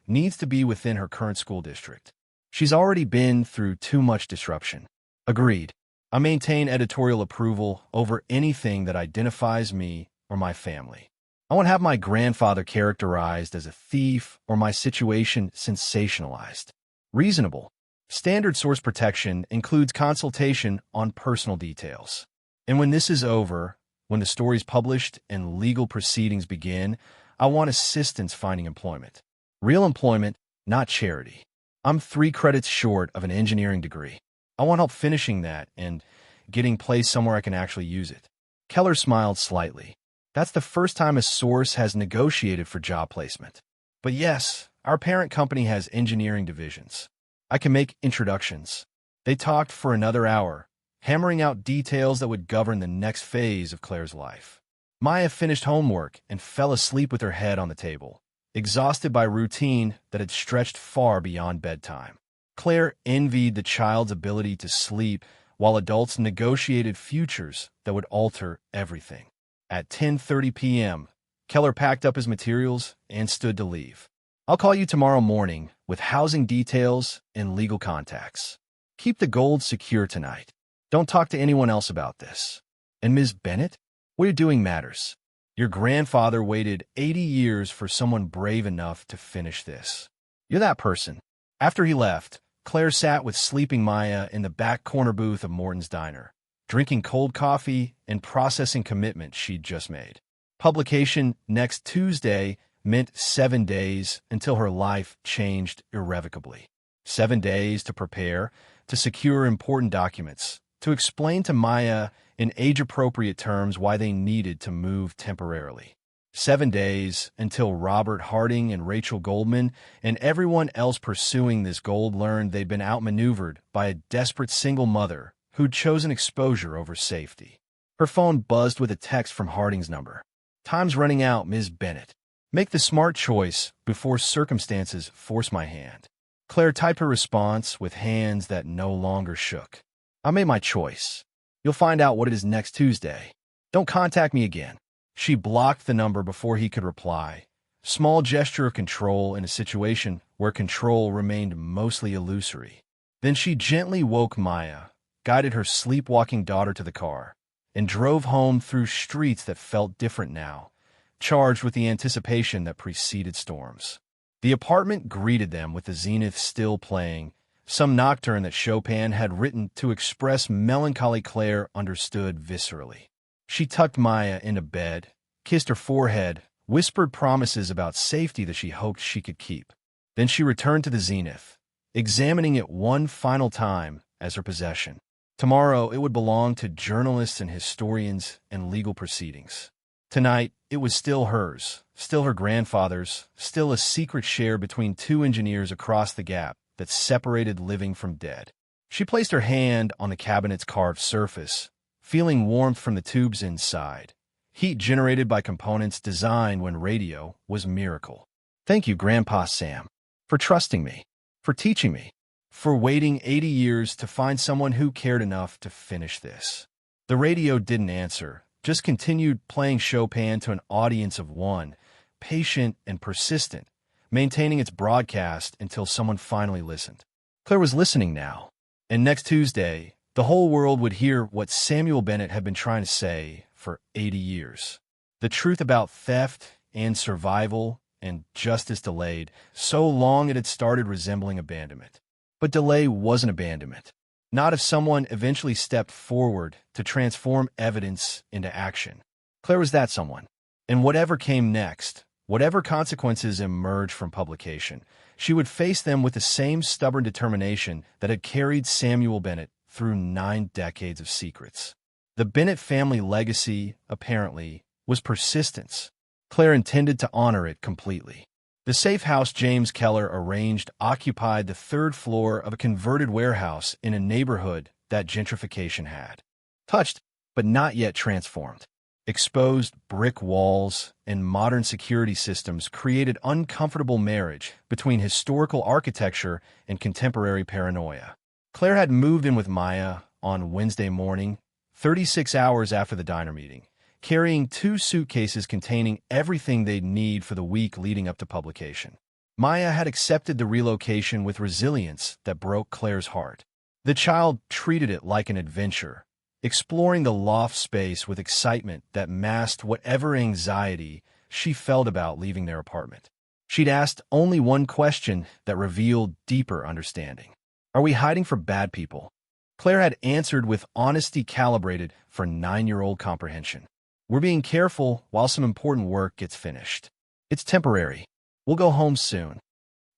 S1: needs to be within her current school district. She's already been through too much disruption. Agreed. I maintain editorial approval over anything that identifies me or my family. I won't have my grandfather characterized as a thief or my situation sensationalized. Reasonable. Standard source protection includes consultation on personal details. And when this is over, when the story's published and legal proceedings begin, I want assistance finding employment. Real employment, not charity. I'm 3 credits short of an engineering degree. I want help finishing that and getting placed somewhere I can actually use it. Keller smiled slightly. That's the first time a source has negotiated for job placement. But yes, our parent company has engineering divisions. I can make introductions. They talked for another hour, hammering out details that would govern the next phase of Claire's life. Maya finished homework and fell asleep with her head on the table, exhausted by routine that had stretched far beyond bedtime. Claire envied the child's ability to sleep while adults negotiated futures that would alter everything. At 10:30 p.m., Keller packed up his materials and stood to leave. I'll call you tomorrow morning with housing details and legal contacts. Keep the gold secure tonight. Don't talk to anyone else about this. And Ms. Bennett? What you're doing matters. Your grandfather waited 80 years for someone brave enough to finish this. You're that person. After he left, Claire sat with sleeping Maya in the back corner booth of Morton's Diner, drinking cold coffee and processing commitments she'd just made. Publication next Tuesday meant 7 days until her life changed irrevocably. 7 days to prepare, to secure important documents, to explain to Maya in age-appropriate terms why they needed to move temporarily. 7 days until Robert Harding and Rachel Goldman and everyone else pursuing this gold learned they'd been outmaneuvered by a desperate single mother who'd chosen exposure over safety. Her phone buzzed with a text from Harding's number. Time's running out, Ms. Bennett. Make the smart choice before circumstances force my hand. Claire typed her response with hands that no longer shook. I made my choice. You'll find out what it is next Tuesday. Don't contact me again. She blocked the number before he could reply. Small gesture of control in a situation where control remained mostly illusory. Then she gently woke Maya, guided her sleepwalking daughter to the car, and drove home through streets that felt different now, charged with the anticipation that preceded storms. The apartment greeted them with the zenith still playing, some nocturne that Chopin had written to express melancholy Claire understood viscerally. She tucked Maya into bed, kissed her forehead, whispered promises about safety that she hoped she could keep. Then she returned to the zenith, examining it one final time as her possession. Tomorrow it would belong to journalists and historians and legal proceedings. Tonight it was still hers, still her grandfather's, still a secret share between 2 engineers across the gap that separated living from dead. She placed her hand on the cabinet's carved surface, feeling warmth from the tubes inside, heat generated by components designed when radio was a miracle. Thank you, Grandpa Sam, for trusting me, for teaching me, for waiting 80 years to find someone who cared enough to finish this. The radio didn't answer, just continued playing Chopin to an audience of one, patient and persistent, maintaining its broadcast until someone finally listened. Claire was listening now, and next Tuesday, the whole world would hear what Samuel Bennett had been trying to say for 80 years. The truth about theft and survival and justice delayed so long it had started resembling abandonment. But delay wasn't abandonment. Not if someone eventually stepped forward to transform evidence into action. Claire was that someone. And whatever came next, whatever consequences emerged from publication, she would face them with the same stubborn determination that had carried Samuel Bennett through 9 decades of secrets. The Bennett family legacy, apparently, was persistence. Claire intended to honor it completely. The safe house James Keller arranged occupied the 3rd floor of a converted warehouse in a neighborhood that gentrification had touched, but not yet transformed. Exposed brick walls and modern security systems created uncomfortable marriage between historical architecture and contemporary paranoia. Claire had moved in with Maya on Wednesday morning, 36 hours after the diner meeting, carrying 2 suitcases containing everything they'd need for the week leading up to publication. Maya had accepted the relocation with resilience that broke Claire's heart. The child treated it like an adventure, exploring the loft space with excitement that masked whatever anxiety she felt about leaving their apartment. She'd asked only one question that revealed deeper understanding. Are we hiding from bad people? Claire had answered with honesty calibrated for 9-year-old comprehension. We're being careful while some important work gets finished. It's temporary. We'll go home soon.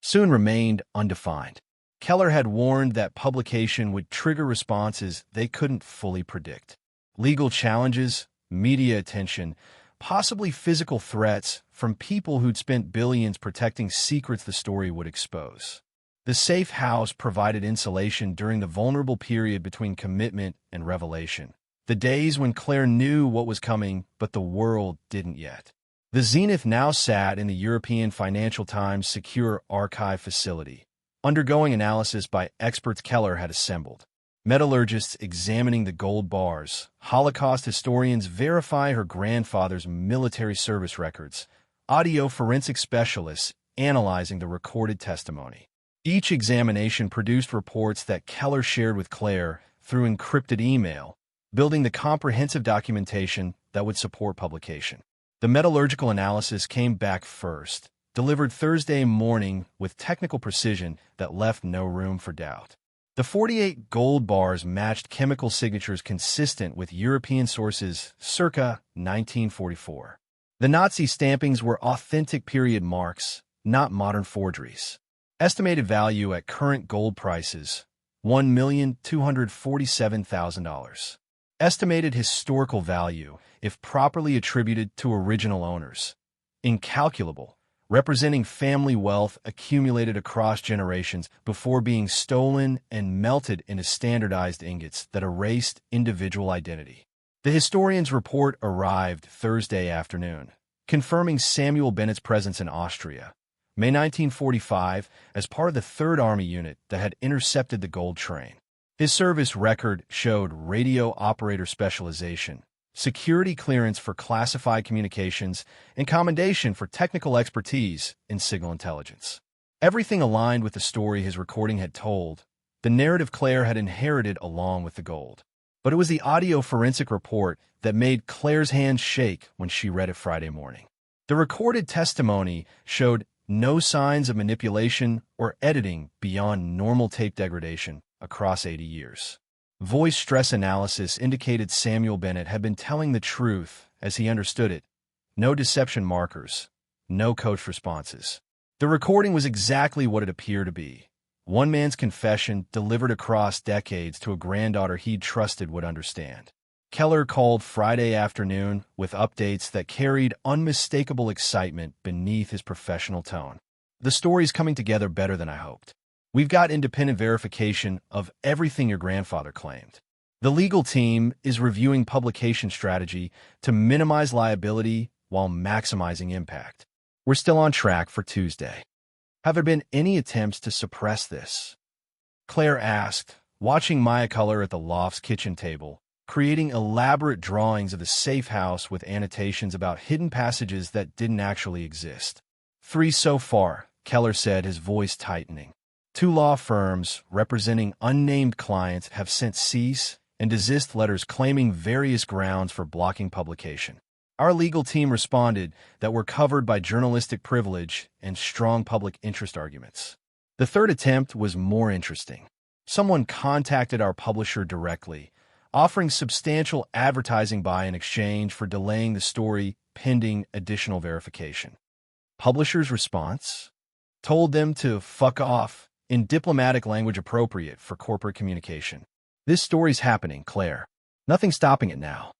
S1: Soon remained undefined. Keller had warned that publication would trigger responses they couldn't fully predict. Legal challenges, media attention, possibly physical threats from people who'd spent billions protecting secrets the story would expose. The safe house provided insulation during the vulnerable period between commitment and revelation. The days when Claire knew what was coming, but the world didn't yet. The Zenith now sat in the European Financial Times secure archive facility, undergoing analysis by experts Keller had assembled. Metallurgists examining the gold bars, Holocaust historians verify her grandfather's military service records, audio forensic specialists analyzing the recorded testimony. Each examination produced reports that Keller shared with Claire through encrypted email, building the comprehensive documentation that would support publication. The metallurgical analysis came back first, delivered Thursday morning with technical precision that left no room for doubt. The 48 gold bars matched chemical signatures consistent with European sources circa 1944. The Nazi stampings were authentic period marks, not modern forgeries. Estimated value at current gold prices, $1,247,000. Estimated historical value, if properly attributed to original owners, incalculable, representing family wealth accumulated across generations before being stolen and melted into standardized ingots that erased individual identity. The historian's report arrived Thursday afternoon, confirming Samuel Bennett's presence in Austria, May 1945, as part of the 3rd Army Unit that had intercepted the gold train. His service record showed radio operator specialization, security clearance for classified communications, and commendation for technical expertise in signal intelligence. Everything aligned with the story his recording had told, the narrative Claire had inherited along with the gold. But it was the audio forensic report that made Claire's hands shake when she read it Friday morning. The recorded testimony showed no signs of manipulation or editing beyond normal tape degradation across 80 years. Voice stress analysis indicated Samuel Bennett had been telling the truth as he understood it. No deception markers, no coached responses. The recording was exactly what it appeared to be. One man's confession delivered across decades to a granddaughter he'd trusted would understand. Keller called Friday afternoon with updates that carried unmistakable excitement beneath his professional tone. The story's coming together better than I hoped. We've got independent verification of everything your grandfather claimed. The legal team is reviewing publication strategy to minimize liability while maximizing impact. We're still on track for Tuesday. Have there been any attempts to suppress this? Claire asked, watching Maya color at the loft's kitchen table, creating elaborate drawings of the safe house with annotations about hidden passages that didn't actually exist. 3 so far, Keller said, his voice tightening. 2 law firms representing unnamed clients have sent cease and desist letters claiming various grounds for blocking publication. Our legal team responded that we're covered by journalistic privilege and strong public interest arguments. The 3rd attempt was more interesting. Someone contacted our publisher directly, offering substantial advertising buy in exchange for delaying the story pending additional verification. Publisher's response? Told them to fuck off in diplomatic language appropriate for corporate communication. This story's happening, Claire. Nothing's stopping it now.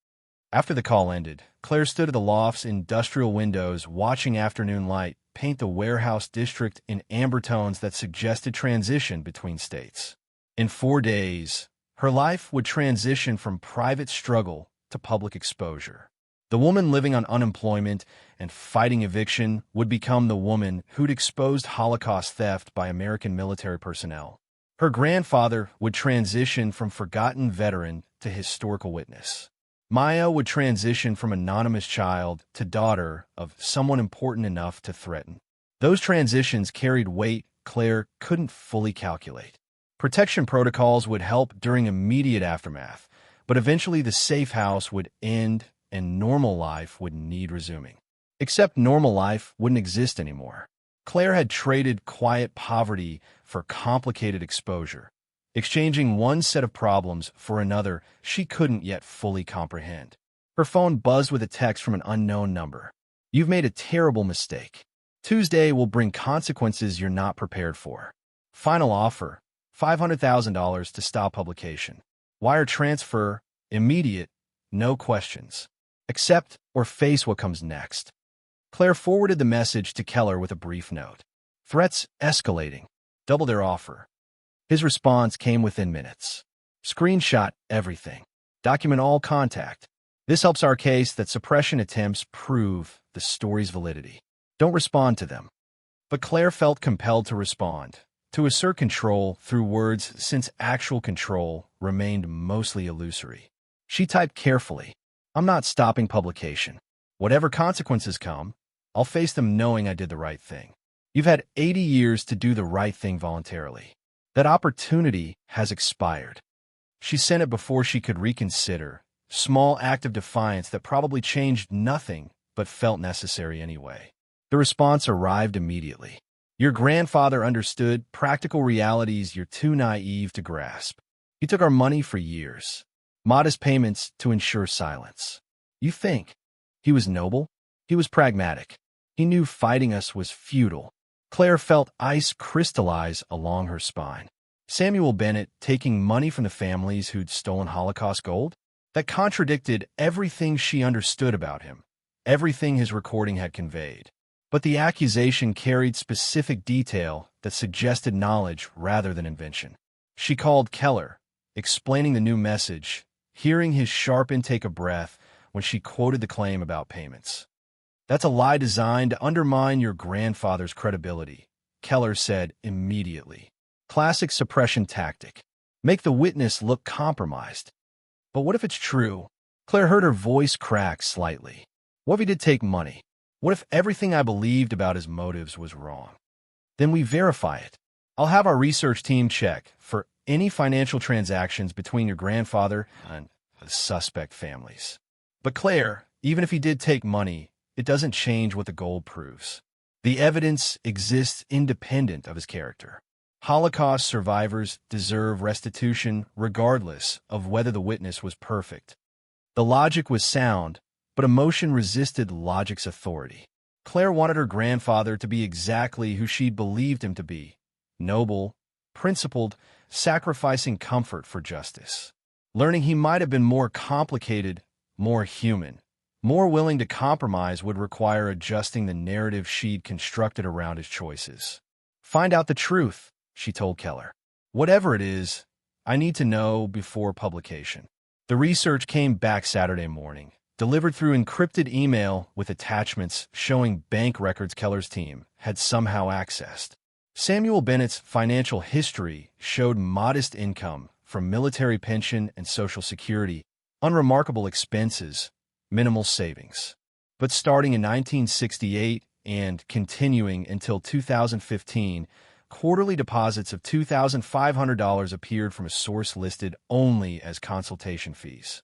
S1: After the call ended, Claire stood at the loft's industrial windows watching afternoon light paint the warehouse district in amber tones that suggested transition between states. In 4 days, her life would transition from private struggle to public exposure. The woman living on unemployment and fighting eviction would become the woman who'd exposed Holocaust theft by American military personnel. Her grandfather would transition from forgotten veteran to historical witness. Maya would transition from anonymous child to daughter of someone important enough to threaten. Those transitions carried weight Claire couldn't fully calculate. Protection protocols would help during immediate aftermath, but eventually the safe house would end and normal life would need resuming. Except normal life wouldn't exist anymore. Claire had traded quiet poverty for complicated exposure, exchanging one set of problems for another she couldn't yet fully comprehend. Her phone buzzed with a text from an unknown number. You've made a terrible mistake. Tuesday will bring consequences you're not prepared for. Final offer, $500,000 to stop publication. Wire transfer, immediate, no questions. Accept or face what comes next. Claire forwarded the message to Keller with a brief note. Threats escalating. Double their offer. His response came within minutes. Screenshot everything. Document all contact. This helps our case that suppression attempts prove the story's validity. Don't respond to them. But Claire felt compelled to respond, to assert control through words since actual control remained mostly illusory. She typed carefully. I'm not stopping publication. Whatever consequences come, I'll face them knowing I did the right thing. You've had 80 years to do the right thing voluntarily. That opportunity has expired. She sent it before she could reconsider, small act of defiance that probably changed nothing but felt necessary anyway. The response arrived immediately. Your grandfather understood practical realities you're too naive to grasp. He took our money for years. Modest payments to ensure silence. You think. He was noble? He was pragmatic. He knew fighting us was futile. Claire felt ice crystallize along her spine. Samuel Bennett taking money from the families who'd stolen Holocaust gold? That contradicted everything she understood about him, everything his recording had conveyed. But the accusation carried specific detail that suggested knowledge rather than invention. She called Keller, explaining the new message, hearing his sharp intake of breath when she quoted the claim about payments. That's a lie designed to undermine your grandfather's credibility, Keller said immediately. Classic suppression tactic. Make the witness look compromised. But what if it's true? Claire heard her voice crack slightly. What if he did take money? What if everything I believed about his motives was wrong? Then we verify it. I'll have our research team check for any financial transactions between your grandfather and the suspect families. But Claire, even if he did take money, it doesn't change what the gold proves. The evidence exists independent of his character. Holocaust survivors deserve restitution regardless of whether the witness was perfect. The logic was sound, but emotion resisted logic's authority. Claire wanted her grandfather to be exactly who she'd believed him to be: noble, principled, sacrificing comfort for justice. Learning he might have been more complicated, more human, more willing to compromise would require adjusting the narrative she'd constructed around his choices. Find out the truth, she told Keller. Whatever it is, I need to know before publication. The research came back Saturday morning, delivered through encrypted email with attachments showing bank records Keller's team had somehow accessed. Samuel Bennett's financial history showed modest income from military pension and Social Security, unremarkable expenses, minimal savings. But starting in 1968 and continuing until 2015, quarterly deposits of $2,500 appeared from a source listed only as consultation fees.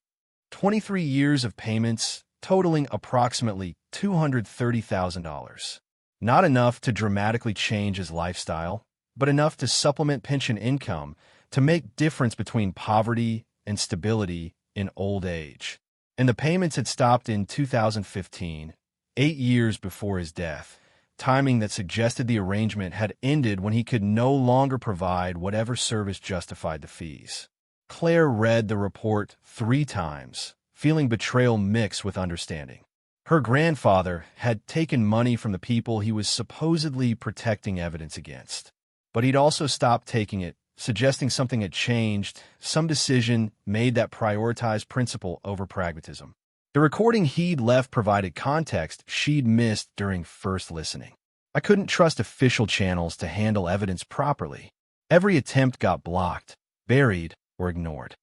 S1: 23 years of payments totaling approximately $230,000. Not enough to dramatically change his lifestyle, but enough to supplement pension income to make difference between poverty and stability in old age. And the payments had stopped in 2015, 8 years before his death, timing that suggested the arrangement had ended when he could no longer provide whatever service justified the fees. Claire read the report 3 times, feeling betrayal mixed with understanding. Her grandfather had taken money from the people he was supposedly protecting evidence against. But he'd also stopped taking it, suggesting something had changed, some decision made that prioritized principle over pragmatism. The recording he'd left provided context she'd missed during first listening. I couldn't trust official channels to handle evidence properly. Every attempt got blocked, buried, or ignored.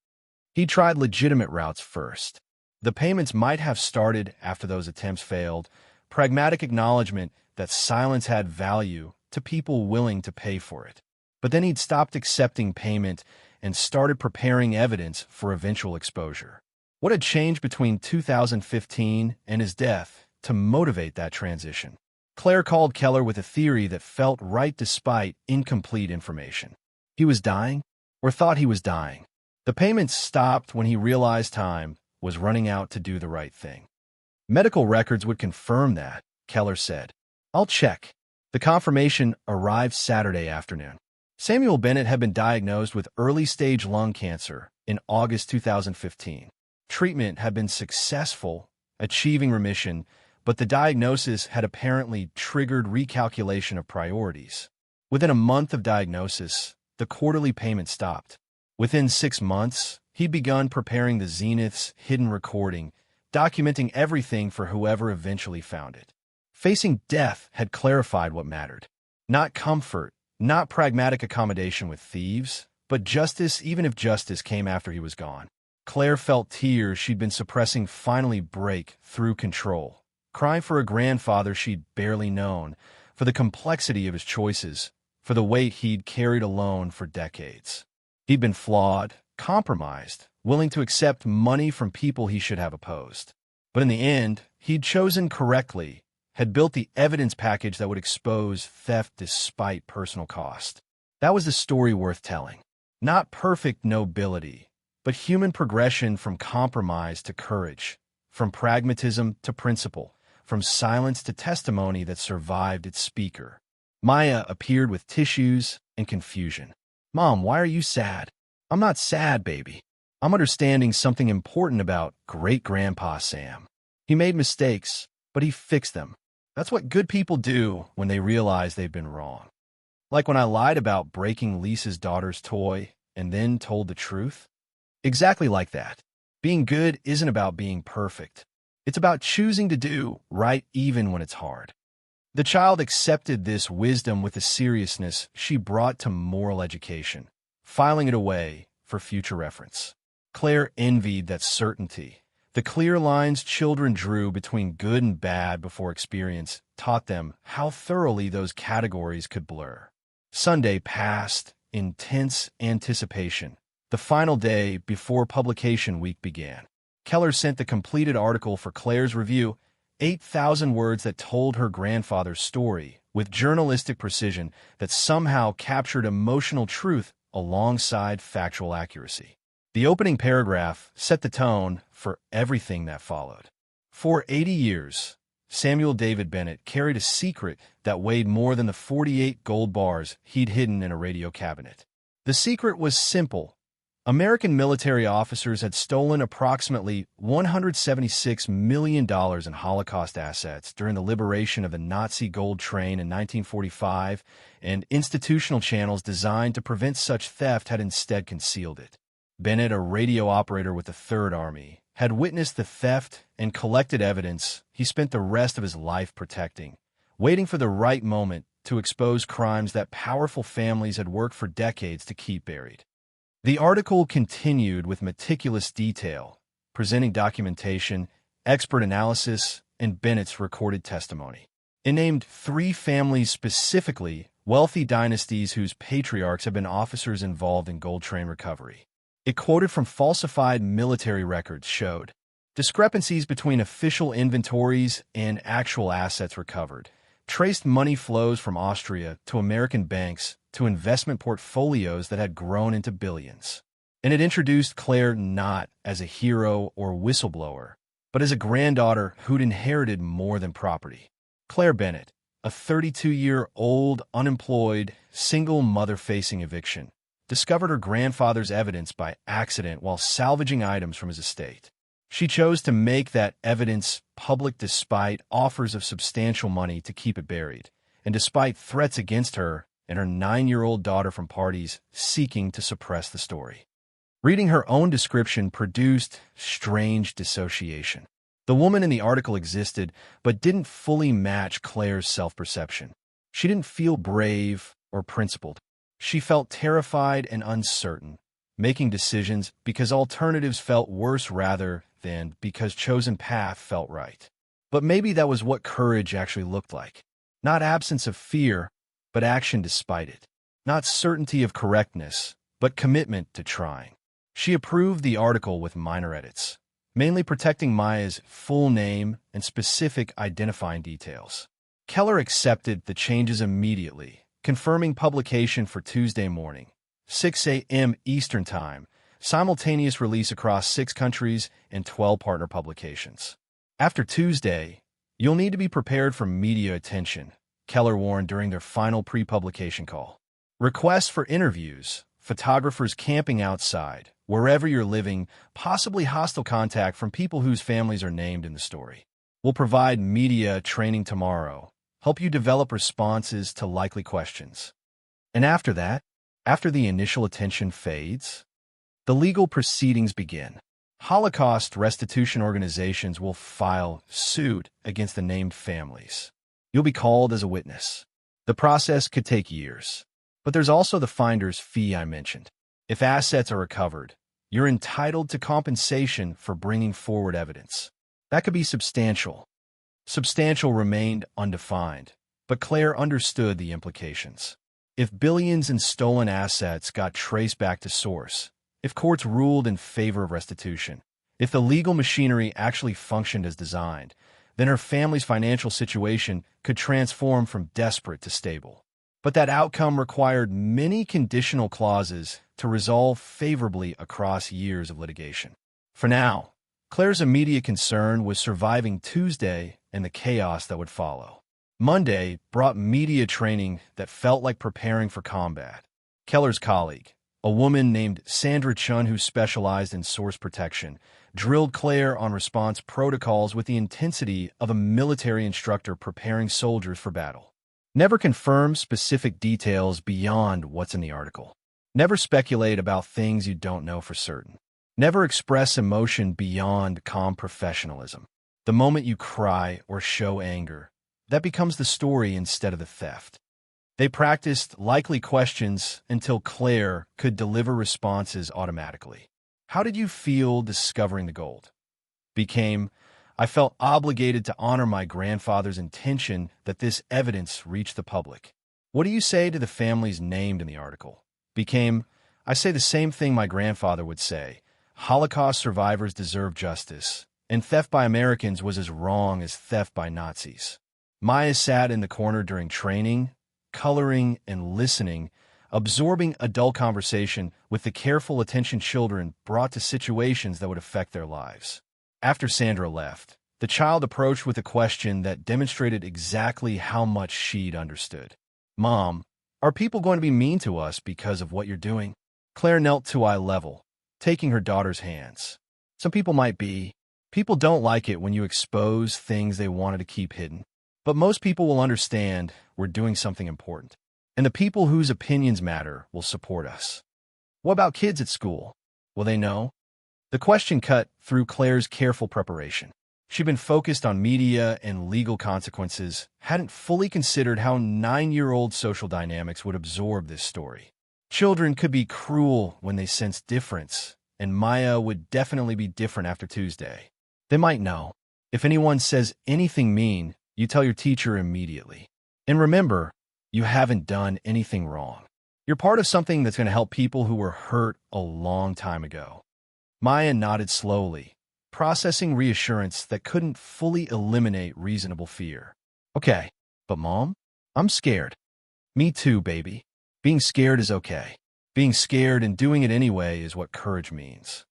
S1: He tried legitimate routes first. The payments might have started after those attempts failed, pragmatic acknowledgement that silence had value to people willing to pay for it. But then he'd stopped accepting payment and started preparing evidence for eventual exposure. What had changed between 2015 and his death to motivate that transition? Claire called Keller with a theory that felt right despite incomplete information. He was dying, or thought he was dying. The payments stopped when he realized time was running out to do the right thing. Medical records would confirm that, Keller said. I'll check. The confirmation arrived Saturday afternoon. Samuel Bennett had been diagnosed with early-stage lung cancer in August 2015. Treatment had been successful, achieving remission, but the diagnosis had apparently triggered recalculation of priorities. Within a month of diagnosis, the quarterly payment stopped. Within 6 months, he'd begun preparing the Zenith's hidden recording, documenting everything for whoever eventually found it. Facing death had clarified what mattered. Not comfort, not pragmatic accommodation with thieves, but justice even if justice came after he was gone. Claire felt tears she'd been suppressing finally break through control, crying for a grandfather she'd barely known, for the complexity of his choices, for the weight he'd carried alone for decades. He'd been flawed, compromised, willing to accept money from people he should have opposed. But in the end, he'd chosen correctly, had built the evidence package that would expose theft despite personal cost. That was the story worth telling. Not perfect nobility, but human progression from compromise to courage, from pragmatism to principle, from silence to testimony that survived its speaker. Maya appeared with tissues and confusion. Mom, why are you sad? I'm not sad, baby. I'm understanding something important about great-grandpa Sam. He made mistakes, but he fixed them. That's what good people do when they realize they've been wrong. Like when I lied about breaking Lisa's daughter's toy and then told the truth. Exactly like that. Being good isn't about being perfect. It's about choosing to do right even when it's hard. The child accepted this wisdom with the seriousness she brought to moral education, filing it away for future reference. Claire envied that certainty. The clear lines children drew between good and bad before experience taught them how thoroughly those categories could blur. Sunday passed in tense anticipation. The final day before publication week began. Keller sent the completed article for Claire's review, 8,000 words that told her grandfather's story with journalistic precision that somehow captured emotional truth alongside factual accuracy. The opening paragraph set the tone for everything that followed. For 80 years, Samuel David Bennett carried a secret that weighed more than the 48 gold bars he'd hidden in a radio cabinet. The secret was simple. American military officers had stolen approximately $176 million in Holocaust assets during the liberation of the Nazi gold train in 1945, and institutional channels designed to prevent such theft had instead concealed it. Bennett, a radio operator with the Third Army, had witnessed the theft and collected evidence he spent the rest of his life protecting, waiting for the right moment to expose crimes that powerful families had worked for decades to keep buried. The article continued with meticulous detail, presenting documentation, expert analysis, and Bennett's recorded testimony. It named 3 families specifically, wealthy dynasties whose patriarchs had been officers involved in gold train recovery. It quoted from falsified military records showed discrepancies between official inventories and actual assets recovered, traced money flows from Austria to American banks to investment portfolios that had grown into billions. And it introduced Claire not as a hero or whistleblower, but as a granddaughter who'd inherited more than property. Claire Bennett, a 32-year-old, unemployed, single mother facing eviction, discovered her grandfather's evidence by accident while salvaging items from his estate. She chose to make that evidence public despite offers of substantial money to keep it buried, and despite threats against her and her 9-year-old daughter from parties seeking to suppress the story. Reading her own description produced strange dissociation. The woman in the article existed, but didn't fully match Claire's self-perception. She didn't feel brave or principled. She felt terrified and uncertain, making decisions because alternatives felt worse rather than because chosen path felt right. But maybe that was what courage actually looked like. Not absence of fear, but action despite it. Not certainty of correctness, but commitment to trying. She approved the article with minor edits, mainly protecting Maya's full name and specific identifying details. Keller accepted the changes immediately, confirming publication for Tuesday morning, 6 a.m. Eastern Time, simultaneous release across 6 countries and 12 partner publications. After Tuesday, you'll need to be prepared for media attention, Keller warned during their final pre-publication call. Requests for interviews, photographers camping outside, wherever you're living, possibly hostile contact from people whose families are named in the story. We'll provide media training tomorrow, help you develop responses to likely questions. And after that, after the initial attention fades, the legal proceedings begin. Holocaust restitution organizations will file suit against the named families. You'll be called as a witness. The process could take years. But there's also the finder's fee I mentioned. If assets are recovered, you're entitled to compensation for bringing forward evidence. That could be substantial. Substantial remained undefined, but Claire understood the implications. If billions in stolen assets got traced back to source, if courts ruled in favor of restitution, if the legal machinery actually functioned as designed, then her family's financial situation could transform from desperate to stable. But that outcome required many conditional clauses to resolve favorably across years of litigation. For now, Claire's immediate concern was surviving Tuesday and the chaos that would follow. Monday brought media training that felt like preparing for combat. Keller's colleague, a woman named Sandra Chun who specialized in source protection, drilled Claire on response protocols with the intensity of a military instructor preparing soldiers for battle. Never confirm specific details beyond what's in the article. Never speculate about things you don't know for certain. Never express emotion beyond calm professionalism. The moment you cry or show anger, that becomes the story instead of the theft. They practiced likely questions until Claire could deliver responses automatically. How did you feel discovering the gold? Became, I felt obligated to honor my grandfather's intention that this evidence reach the public. What do you say to the families named in the article? Became, I say the same thing my grandfather would say. Holocaust survivors deserve justice, and theft by Americans was as wrong as theft by Nazis. Maya sat in the corner during training, coloring and listening, absorbing adult conversation with the careful attention children brought to situations that would affect their lives. After Sandra left, the child approached with a question that demonstrated exactly how much she'd understood. Mom, are people going to be mean to us because of what you're doing? Claire knelt to eye level, taking her daughter's hands. Some people might be. People don't like it when you expose things they wanted to keep hidden. But most people will understand we're doing something important. And the people whose opinions matter will support us. What about kids at school? Will they know? The question cut through Claire's careful preparation. She'd been focused on media and legal consequences, hadn't fully considered how 9-year-old social dynamics would absorb this story. Children could be cruel when they sense difference, and Maya would definitely be different after Tuesday. They might know. If anyone says anything mean, you tell your teacher immediately. And remember, you haven't done anything wrong. You're part of something that's going to help people who were hurt a long time ago. Maya nodded slowly, processing reassurance that couldn't fully eliminate reasonable fear. Okay, but Mom, I'm scared. Me too, baby. Being scared is okay. Being scared and doing it anyway is what courage means.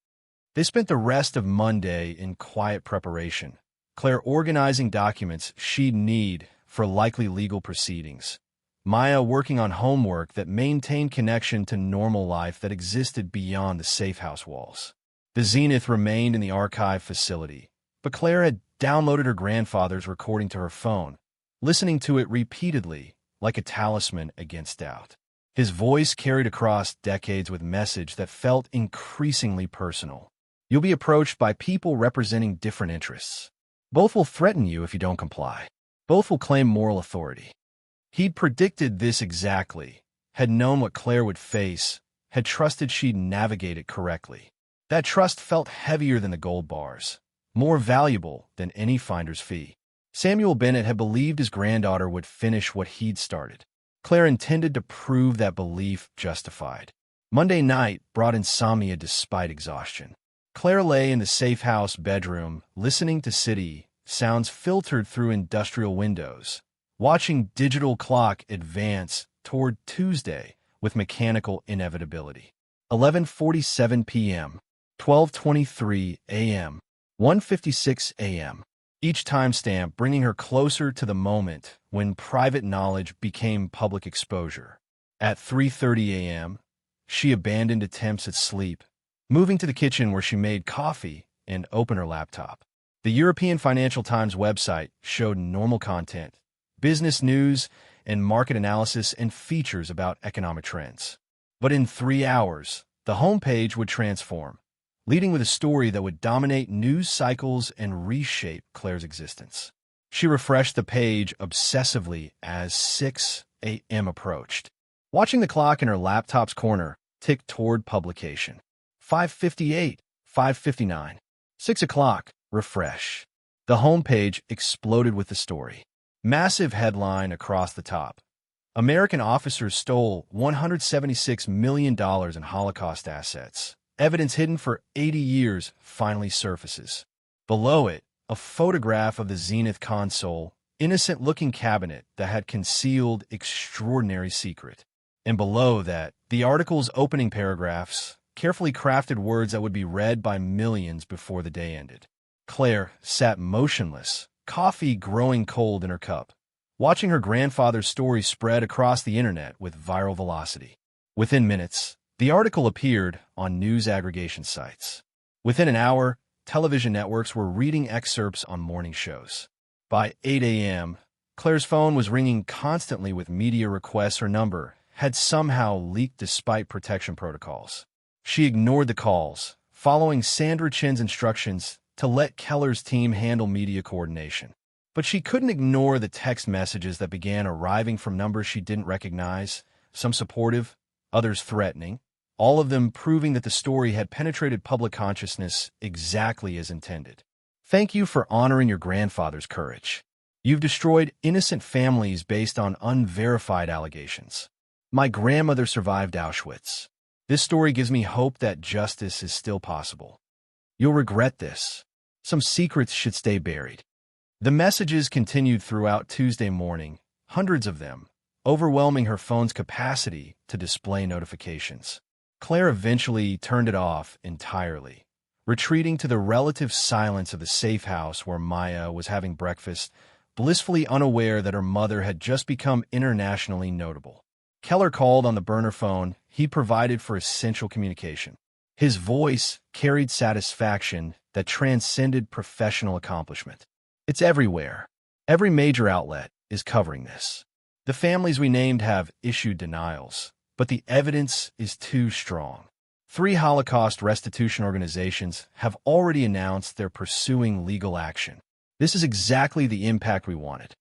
S1: They spent the rest of Monday in quiet preparation, Claire organizing documents she'd need for likely legal proceedings, Maya working on homework that maintained connection to normal life that existed beyond the safe house walls. The Zenith remained in the archive facility, but Claire had downloaded her grandfather's recording to her phone, listening to it repeatedly like a talisman against doubt. His voice carried across decades with message that felt increasingly personal. You'll be approached by people representing different interests. Both will threaten you if you don't comply. Both will claim moral authority. He'd predicted this exactly, had known what Claire would face, had trusted she'd navigate it correctly. That trust felt heavier than the gold bars, more valuable than any finder's fee. Samuel Bennett had believed his granddaughter would finish what he'd started. Claire intended to prove that belief justified. Monday night brought insomnia despite exhaustion. Claire lay in the safe house bedroom, listening to city sounds filtered through industrial windows, watching digital clock advance toward Tuesday with mechanical inevitability. 11:47 p.m., 12:23 a.m., 1:56 a.m., each timestamp bringing her closer to the moment when private knowledge became public exposure. At 3:30 a.m., she abandoned attempts at sleep, moving to the kitchen where she made coffee and opened her laptop. The European Financial Times website showed normal content, business news, and market analysis and features about economic trends. But in 3 hours, the homepage would transform, leading with a story that would dominate news cycles and reshape Claire's existence. She refreshed the page obsessively as 6 a.m. approached, watching the clock in her laptop's corner tick toward publication. 5:58, 5:59, 6 o'clock, refresh. The homepage exploded with the story. Massive headline across the top. American officers stole $176 million in Holocaust assets. Evidence hidden for 80 years finally surfaces. Below it, a photograph of the Zenith console, innocent-looking cabinet that had concealed extraordinary secret. And below that, the article's opening paragraphs, carefully crafted words that would be read by millions before the day ended. Claire sat motionless, coffee growing cold in her cup, watching her grandfather's story spread across the internet with viral velocity. Within minutes, the article appeared on news aggregation sites. Within an hour, television networks were reading excerpts on morning shows. By 8 a.m., Claire's phone was ringing constantly with media requests. Her number had somehow leaked despite protection protocols. She ignored the calls, following Sandra Chin's instructions to let Keller's team handle media coordination. But she couldn't ignore the text messages that began arriving from numbers she didn't recognize, some supportive, others threatening, all of them proving that the story had penetrated public consciousness exactly as intended. Thank you for honoring your grandfather's courage. You've destroyed innocent families based on unverified allegations. My grandmother survived Auschwitz. This story gives me hope that justice is still possible. You'll regret this. Some secrets should stay buried. The messages continued throughout Tuesday morning, hundreds of them, overwhelming her phone's capacity to display notifications. Claire eventually turned it off entirely, retreating to the relative silence of the safe house where Maya was having breakfast, blissfully unaware that her mother had just become internationally notable. Keller called on the burner phone he provided for essential communication. His voice carried satisfaction that transcended professional accomplishment. It's everywhere. Every major outlet is covering this. The families we named have issued denials, but the evidence is too strong. 3 Holocaust restitution organizations have already announced they're pursuing legal action. This is exactly the impact we wanted.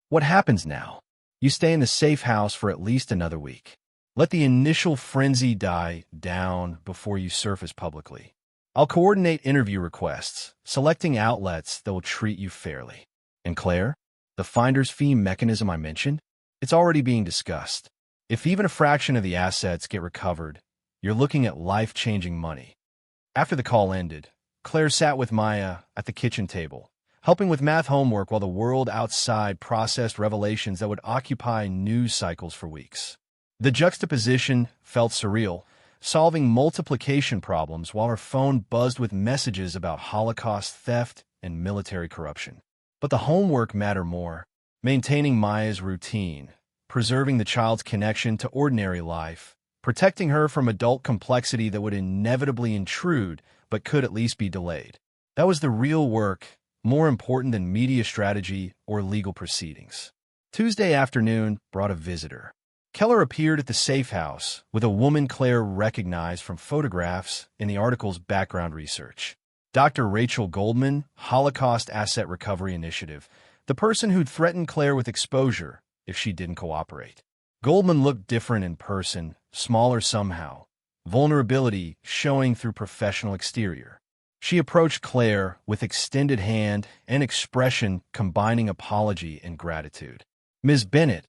S1: What happens now? You stay in the safe house for at least another week. Let the initial frenzy die down before you surface publicly. I'll coordinate interview requests, selecting outlets that will treat you fairly. And Claire, the finder's fee mechanism I mentioned, it's already being discussed. If even a fraction of the assets get recovered, you're looking at life-changing money. After the call ended, Claire sat with Maya at the kitchen table, helping with math homework while the world outside processed revelations that would occupy news cycles for weeks. The juxtaposition felt surreal, solving multiplication problems while her phone buzzed with messages about Holocaust theft and military corruption. But the homework mattered more, maintaining Maya's routine, preserving the child's connection to ordinary life, protecting her from adult complexity that would inevitably intrude but could at least be delayed. That was the real work, more important than media strategy or legal proceedings. Tuesday afternoon brought a visitor. Keller appeared at the safe house with a woman Claire recognized from photographs in the article's background research. Dr. Rachel Goldman, Holocaust Asset Recovery Initiative, the person who'd threatened Claire with exposure if she didn't cooperate. Goldman looked different in person, smaller somehow, vulnerability showing through professional exterior. She approached Claire with extended hand and expression combining apology and gratitude. "Ms. Bennett,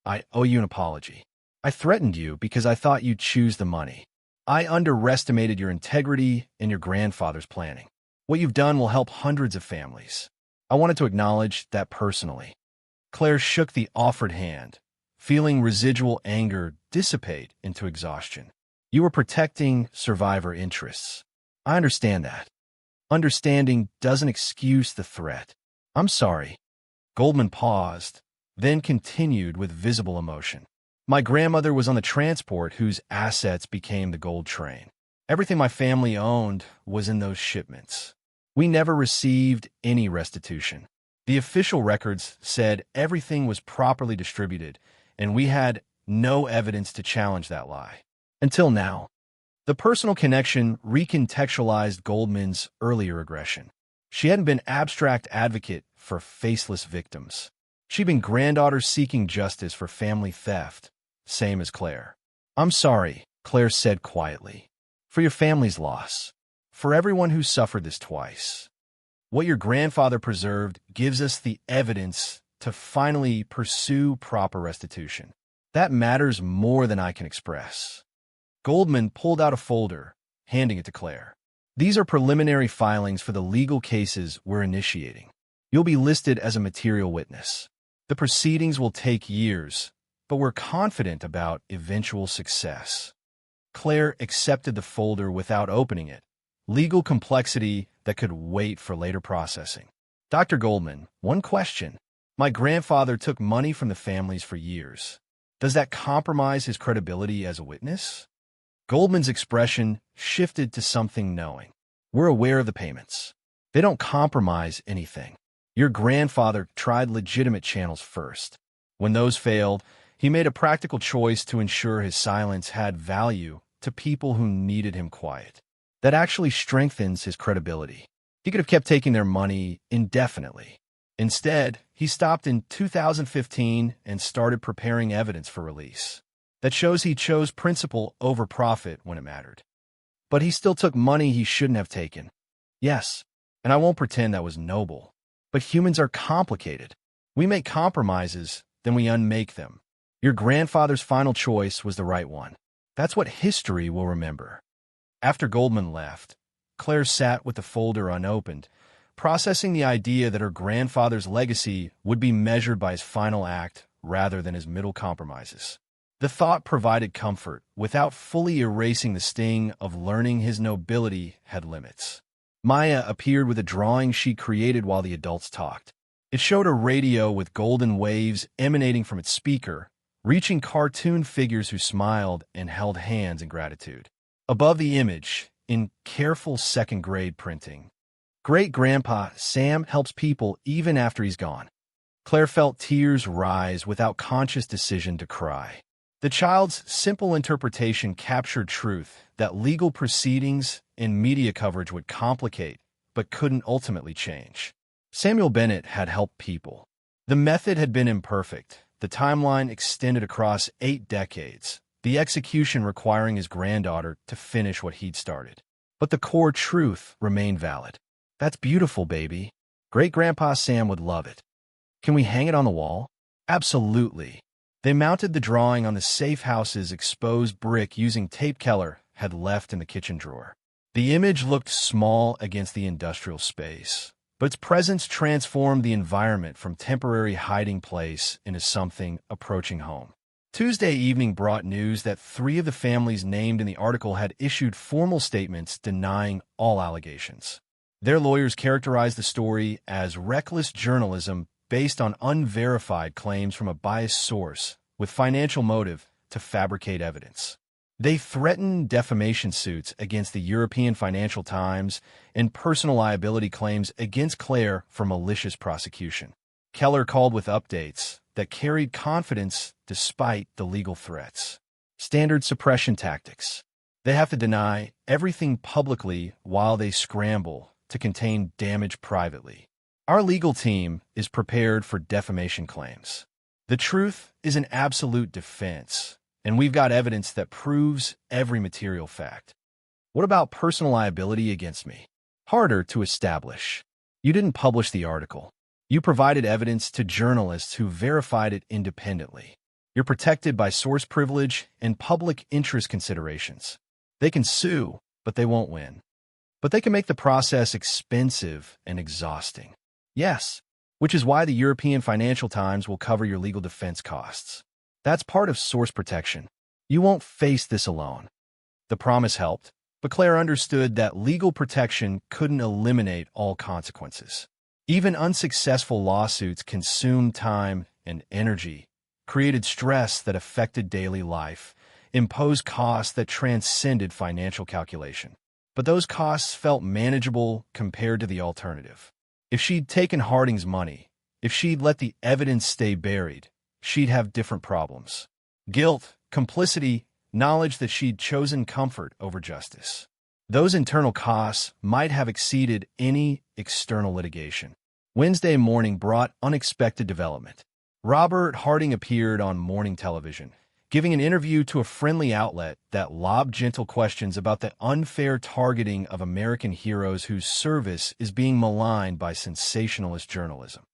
S1: I owe you an apology. I threatened you because I thought you'd choose the money. I underestimated your integrity and your grandfather's planning. What you've done will help hundreds of families. I wanted to acknowledge that personally." Claire shook the offered hand, feeling residual anger dissipate into exhaustion. "You were protecting survivor interests. I understand that. Understanding doesn't excuse the threat. I'm sorry." Goldman paused, then continued with visible emotion. "My grandmother was on the transport whose assets became the gold train. Everything my family owned was in those shipments. We never received any restitution. The official records said everything was properly distributed, and we had no evidence to challenge that lie. Until now." The personal connection recontextualized Goldman's earlier aggression. She hadn't been abstract advocate for faceless victims. She'd been granddaughter seeking justice for family theft, same as Claire. "I'm sorry," Claire said quietly, "for your family's loss, for everyone who suffered this twice. What your grandfather preserved gives us the evidence to finally pursue proper restitution. That matters more than I can express." Goldman pulled out a folder, handing it to Claire. "These are preliminary filings for the legal cases we're initiating. You'll be listed as a material witness. The proceedings will take years, but we're confident about eventual success." Claire accepted the folder without opening it, legal complexity that could wait for later processing. "Dr. Goldman, one question. My grandfather took money from the families for years. Does that compromise his credibility as a witness?" Goldman's expression shifted to something knowing. "We're aware of the payments. They don't compromise anything. Your grandfather tried legitimate channels first. When those failed, he made a practical choice to ensure his silence had value to people who needed him quiet. That actually strengthens his credibility. He could have kept taking their money indefinitely. Instead, he stopped in 2015 and started preparing evidence for release. That shows he chose principle over profit when it mattered. But he still took money he shouldn't have taken. Yes, and I won't pretend that was noble. But humans are complicated. We make compromises, then we unmake them. Your grandfather's final choice was the right one. That's what history will remember." After Goldman left, Claire sat with the folder unopened, processing the idea that her grandfather's legacy would be measured by his final act rather than his middle compromises. The thought provided comfort without fully erasing the sting of learning his nobility had limits. Maya appeared with a drawing she created while the adults talked. It showed a radio with golden waves emanating from its speaker, reaching cartoon figures who smiled and held hands in gratitude. Above the image, in careful second-grade printing, "Great-Grandpa Sam helps people even after he's gone." Claire felt tears rise without conscious decision to cry. The child's simple interpretation captured truth that legal proceedings and media coverage would complicate, but couldn't ultimately change. Samuel Bennett had helped people. The method had been imperfect. The timeline extended across 8 decades, the execution requiring his granddaughter to finish what he'd started. But the core truth remained valid. That's beautiful, baby. Great-Grandpa Sam would love it. Can we hang it on the wall? Absolutely. They mounted the drawing on the safe house's exposed brick using tape Keller had left in the kitchen drawer. The image looked small against the industrial space, but its presence transformed the environment from temporary hiding place into something approaching home. Tuesday evening brought news that 3 of the families named in the article had issued formal statements denying all allegations. Their lawyers characterized the story as reckless journalism based on unverified claims from a biased source with financial motive to fabricate evidence. They threatened defamation suits against the European Financial Times and personal liability claims against Claire for malicious prosecution. Keller called with updates that carried confidence despite the legal threats. Standard suppression tactics. They have to deny everything publicly while they scramble to contain damage privately. Our legal team is prepared for defamation claims. The truth is an absolute defense, and we've got evidence that proves every material fact. What about personal liability against me? Harder to establish. You didn't publish the article. You provided evidence to journalists who verified it independently. You're protected by source privilege and public interest considerations. They can sue, but they won't win. But they can make the process expensive and exhausting. Yes, which is why the European Financial Times will cover your legal defense costs. That's part of source protection. You won't face this alone. The promise helped, but Claire understood that legal protection couldn't eliminate all consequences. Even unsuccessful lawsuits consumed time and energy, created stress that affected daily life, imposed costs that transcended financial calculation. But those costs felt manageable compared to the alternative. If she'd taken Harding's money, if she'd let the evidence stay buried, she'd have different problems. Guilt, complicity, knowledge that she'd chosen comfort over justice. Those internal costs might have exceeded any external litigation. Wednesday morning brought unexpected development. Robert Harding appeared on morning television, giving an interview to a friendly outlet that lobbed gentle questions about the unfair targeting of American heroes whose service is being maligned by sensationalist journalism.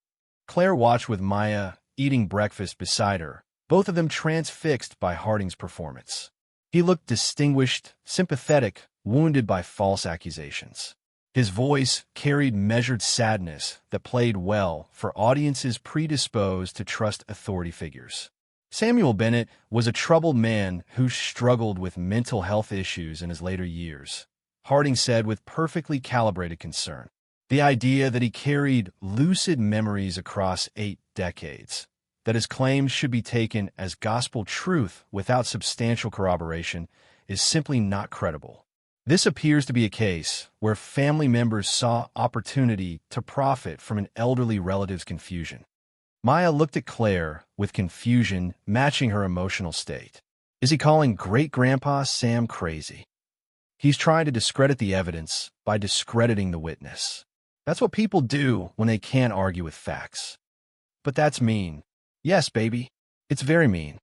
S1: Claire watched with Maya, eating breakfast beside her, both of them transfixed by Harding's performance. He looked distinguished, sympathetic, wounded by false accusations. His voice carried measured sadness that played well for audiences predisposed to trust authority figures. Samuel Bennett was a troubled man who struggled with mental health issues in his later years, Harding said with perfectly calibrated concern. The idea that he carried lucid memories across 8 decades, that his claims should be taken as gospel truth without substantial corroboration, is simply not credible. This appears to be a case where family members saw opportunity to profit from an elderly relative's confusion. Maya looked at Claire with confusion matching her emotional state. Is he calling Great-Grandpa Sam crazy? He's trying to discredit the evidence by discrediting the witness. That's what people do when they can't argue with facts. But that's mean. Yes, baby. It's very mean.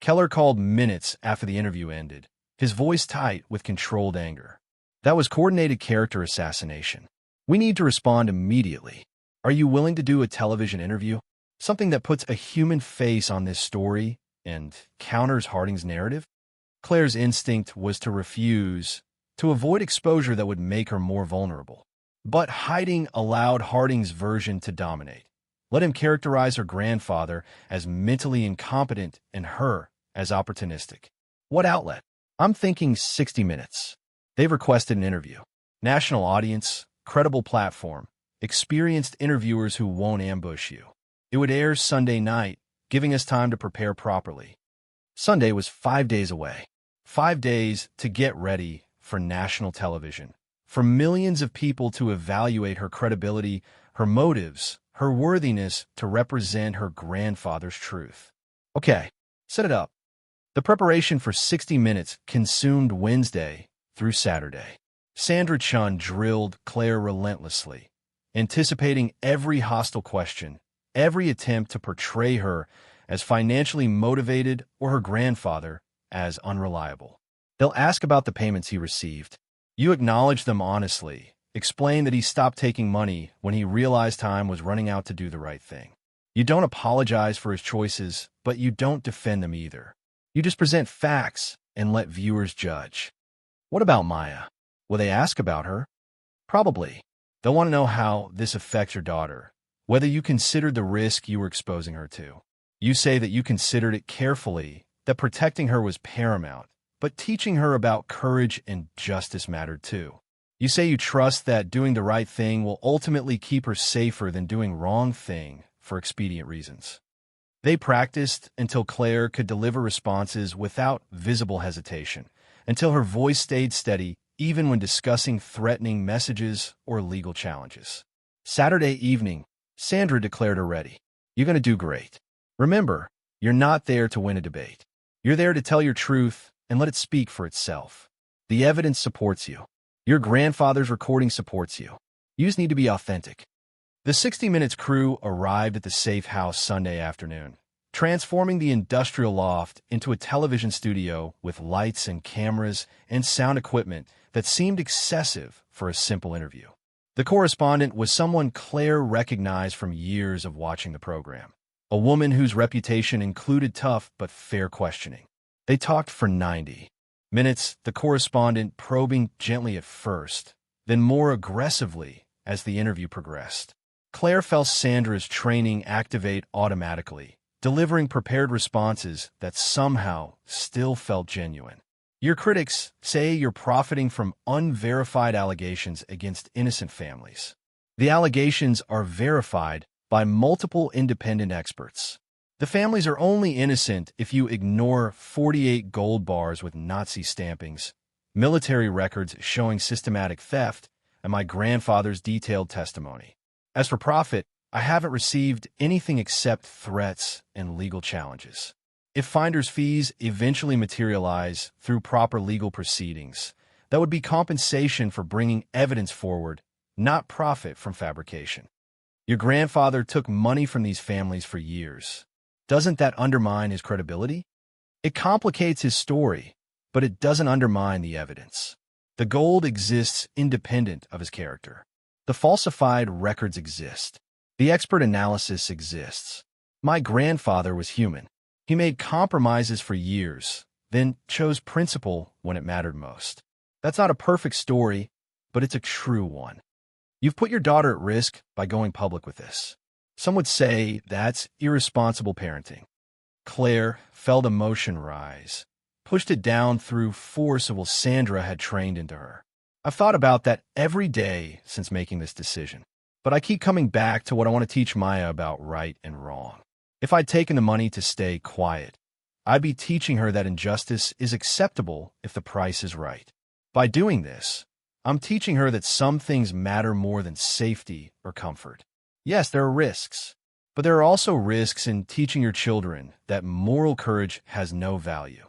S1: Keller called minutes after the interview ended, his voice tight with controlled anger. That was coordinated character assassination. We need to respond immediately. Are you willing to do a television interview? Something that puts a human face on this story and counters Harding's narrative? Claire's instinct was to refuse, to avoid exposure that would make her more vulnerable. But hiding allowed Harding's version to dominate. Let him characterize her grandfather as mentally incompetent and her as opportunistic. What outlet? I'm thinking 60 Minutes. They've requested an interview. National audience, credible platform, experienced interviewers who won't ambush you. It would air Sunday night, giving us time to prepare properly. Sunday was 5 days away. 5 days to get ready for national television, for millions of people to evaluate her credibility, her motives, her worthiness to represent her grandfather's truth. Okay, set it up. The preparation for 60 Minutes consumed Wednesday through Saturday. Sandra Chun drilled Claire relentlessly, anticipating every hostile question, every attempt to portray her as financially motivated or her grandfather as unreliable. They'll ask about the payments he received. You acknowledge them honestly. Explain that he stopped taking money when he realized time was running out to do the right thing. You don't apologize for his choices, but you don't defend them either. You just present facts and let viewers judge. What about Maya? Will they ask about her? Probably. They'll want to know how this affects your daughter, whether you considered the risk you were exposing her to. You say that you considered it carefully, that protecting her was paramount, but teaching her about courage and justice mattered too. You say you trust that doing the right thing will ultimately keep her safer than doing wrong thing for expedient reasons. They practiced until Claire could deliver responses without visible hesitation, until her voice stayed steady even when discussing threatening messages or legal challenges. Saturday evening, Sandra declared her ready. You're going to do great. Remember, you're not there to win a debate. You're there to tell your truth and let it speak for itself. The evidence supports you. Your grandfather's recording supports you. You just need to be authentic. The 60 Minutes crew arrived at the safe house Sunday afternoon, transforming the industrial loft into a television studio with lights and cameras and sound equipment that seemed excessive for a simple interview. The correspondent was someone Claire recognized from years of watching the program, a woman whose reputation included tough but fair questioning. They talked for 90 minutes, the correspondent probing gently at first, then more aggressively as the interview progressed. Claire felt Sandra's training activate automatically, delivering prepared responses that somehow still felt genuine. Your critics say you're profiting from unverified allegations against innocent families. The allegations are verified by multiple independent experts. The families are only innocent if you ignore 48 gold bars with Nazi stampings, military records showing systematic theft, and my grandfather's detailed testimony. As for profit, I haven't received anything except threats and legal challenges. If finder's fees eventually materialize through proper legal proceedings, that would be compensation for bringing evidence forward, not profit from fabrication. Your grandfather took money from these families for years. Doesn't that undermine his credibility? It complicates his story, but it doesn't undermine the evidence. The gold exists independent of his character. The falsified records exist. The expert analysis exists. My grandfather was human. He made compromises for years, then chose principle when it mattered most. That's not a perfect story, but it's a true one. You've put your daughter at risk by going public with this. Some would say that's irresponsible parenting. Claire felt emotion rise, pushed it down through force of what Sandra had trained into her. I've thought about that every day since making this decision, but I keep coming back to what I want to teach Maya about right and wrong. If I'd taken the money to stay quiet, I'd be teaching her that injustice is acceptable if the price is right. By doing this, I'm teaching her that some things matter more than safety or comfort. Yes, there are risks, but there are also risks in teaching your children that moral courage has no value.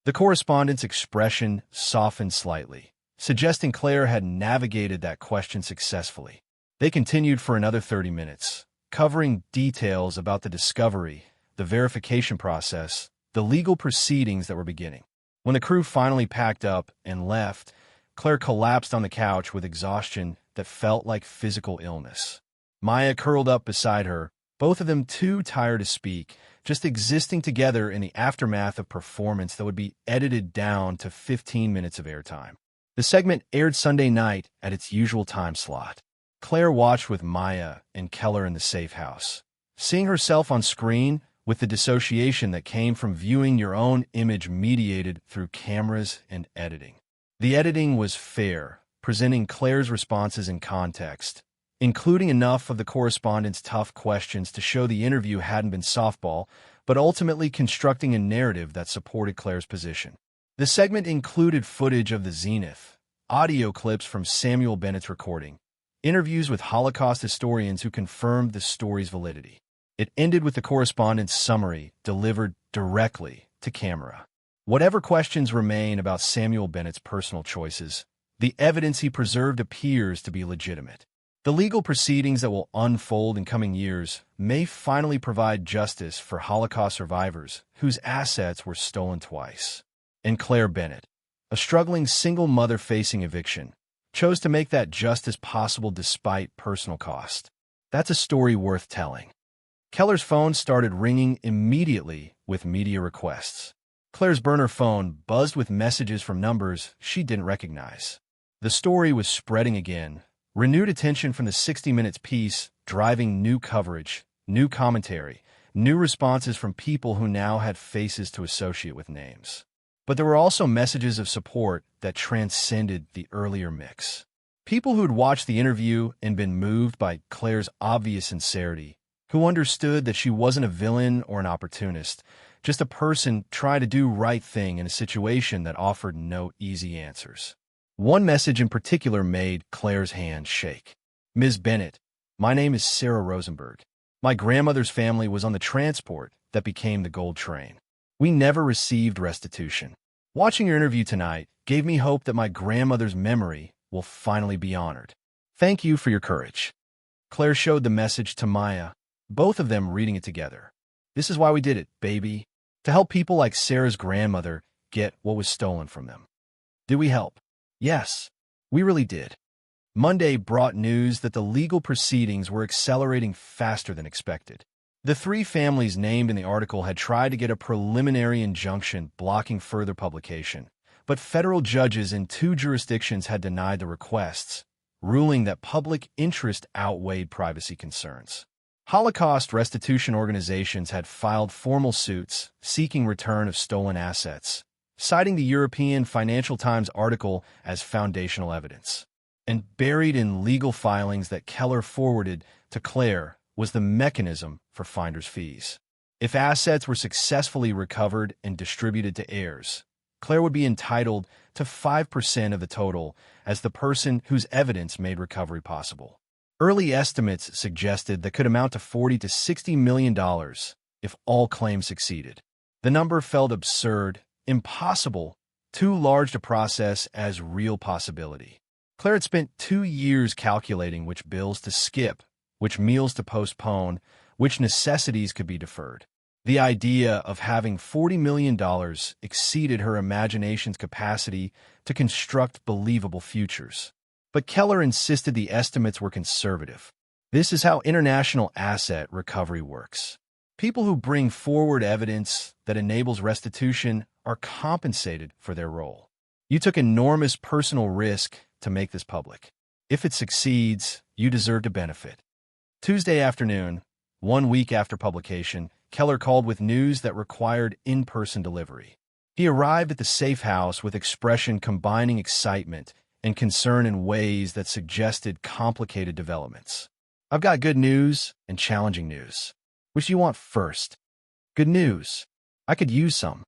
S1: The correspondent's expression softened slightly, suggesting Claire had navigated that question successfully. They continued for another 30 minutes, covering details about the discovery, the verification process, the legal proceedings that were beginning. When the crew finally packed up and left, Claire collapsed on the couch with exhaustion that felt like physical illness. Maya curled up beside her, both of them too tired to speak, just existing together in the aftermath of performance that would be edited down to 15 minutes of airtime. The segment aired Sunday night at its usual time slot. Claire watched with Maya and Keller in the safe house, seeing herself on screen with the dissociation that came from viewing your own image mediated through cameras and editing. The editing was fair, presenting Claire's responses in context, including enough of the correspondent's tough questions to show the interview hadn't been softball, but ultimately constructing a narrative that supported Claire's position. The segment included footage of the Zenith, audio clips from Samuel Bennett's recording, interviews with Holocaust historians who confirmed the story's validity. It ended with the correspondent's summary delivered directly to camera. Whatever questions remain about Samuel Bennett's personal choices, the evidence he preserved appears to be legitimate. The legal proceedings that will unfold in coming years may finally provide justice for Holocaust survivors whose assets were stolen twice. And Claire Bennett, a struggling single mother facing eviction, chose to make that justice possible despite personal cost. That's a story worth telling. Keller's phone started ringing immediately with media requests. Claire's burner phone buzzed with messages from numbers she didn't recognize. The story was spreading again, renewed attention from the 60 Minutes piece, driving new coverage, new commentary, new responses from people who now had faces to associate with names. But there were also messages of support that transcended the earlier mix. People who'd watched the interview and been moved by Claire's obvious sincerity, who understood that she wasn't a villain or an opportunist, just a person trying to do right thing in a situation that offered no easy answers. One message in particular made Claire's hand shake. "Ms. Bennett, my name is Sarah Rosenberg. My grandmother's family was on the transport that became the Gold Train. We never received restitution. Watching your interview tonight gave me hope that my grandmother's memory will finally be honored. Thank you for your courage." Claire showed the message to Maya, both of them reading it together. "This is why we did it, baby. To help people like Sarah's grandmother get what was stolen from them." Did we help? Yes, we really did. Monday brought news that the legal proceedings were accelerating faster than expected. The three families named in the article had tried to get a preliminary injunction blocking further publication, but federal judges in 2 jurisdictions had denied the requests, ruling that public interest outweighed privacy concerns. Holocaust restitution organizations had filed formal suits seeking return of stolen assets, citing the European Financial Times article as foundational evidence. And buried in legal filings that Keller forwarded to Claire was the mechanism for finder's fees. If assets were successfully recovered and distributed to heirs, Claire would be entitled to 5% of the total as the person whose evidence made recovery possible. Early estimates suggested that could amount to $40 to $60 million if all claims succeeded. The number felt absurd, impossible, too large to process as real possibility. Claire had spent 2 years calculating which bills to skip, which meals to postpone, which necessities could be deferred. The idea of having $40 million exceeded her imagination's capacity to construct believable futures. But Keller insisted the estimates were conservative. This is how international asset recovery works. People who bring forward evidence that enables restitution are compensated for their role. You took enormous personal risk to make this public. If it succeeds, you deserve to benefit. Tuesday afternoon, 1 week after publication, Keller called with news that required in-person delivery. He arrived at the safe house with expression combining excitement and concern in ways that suggested complicated developments. "I've got good news and challenging news. Which do you want first?" "Good news. I could use some."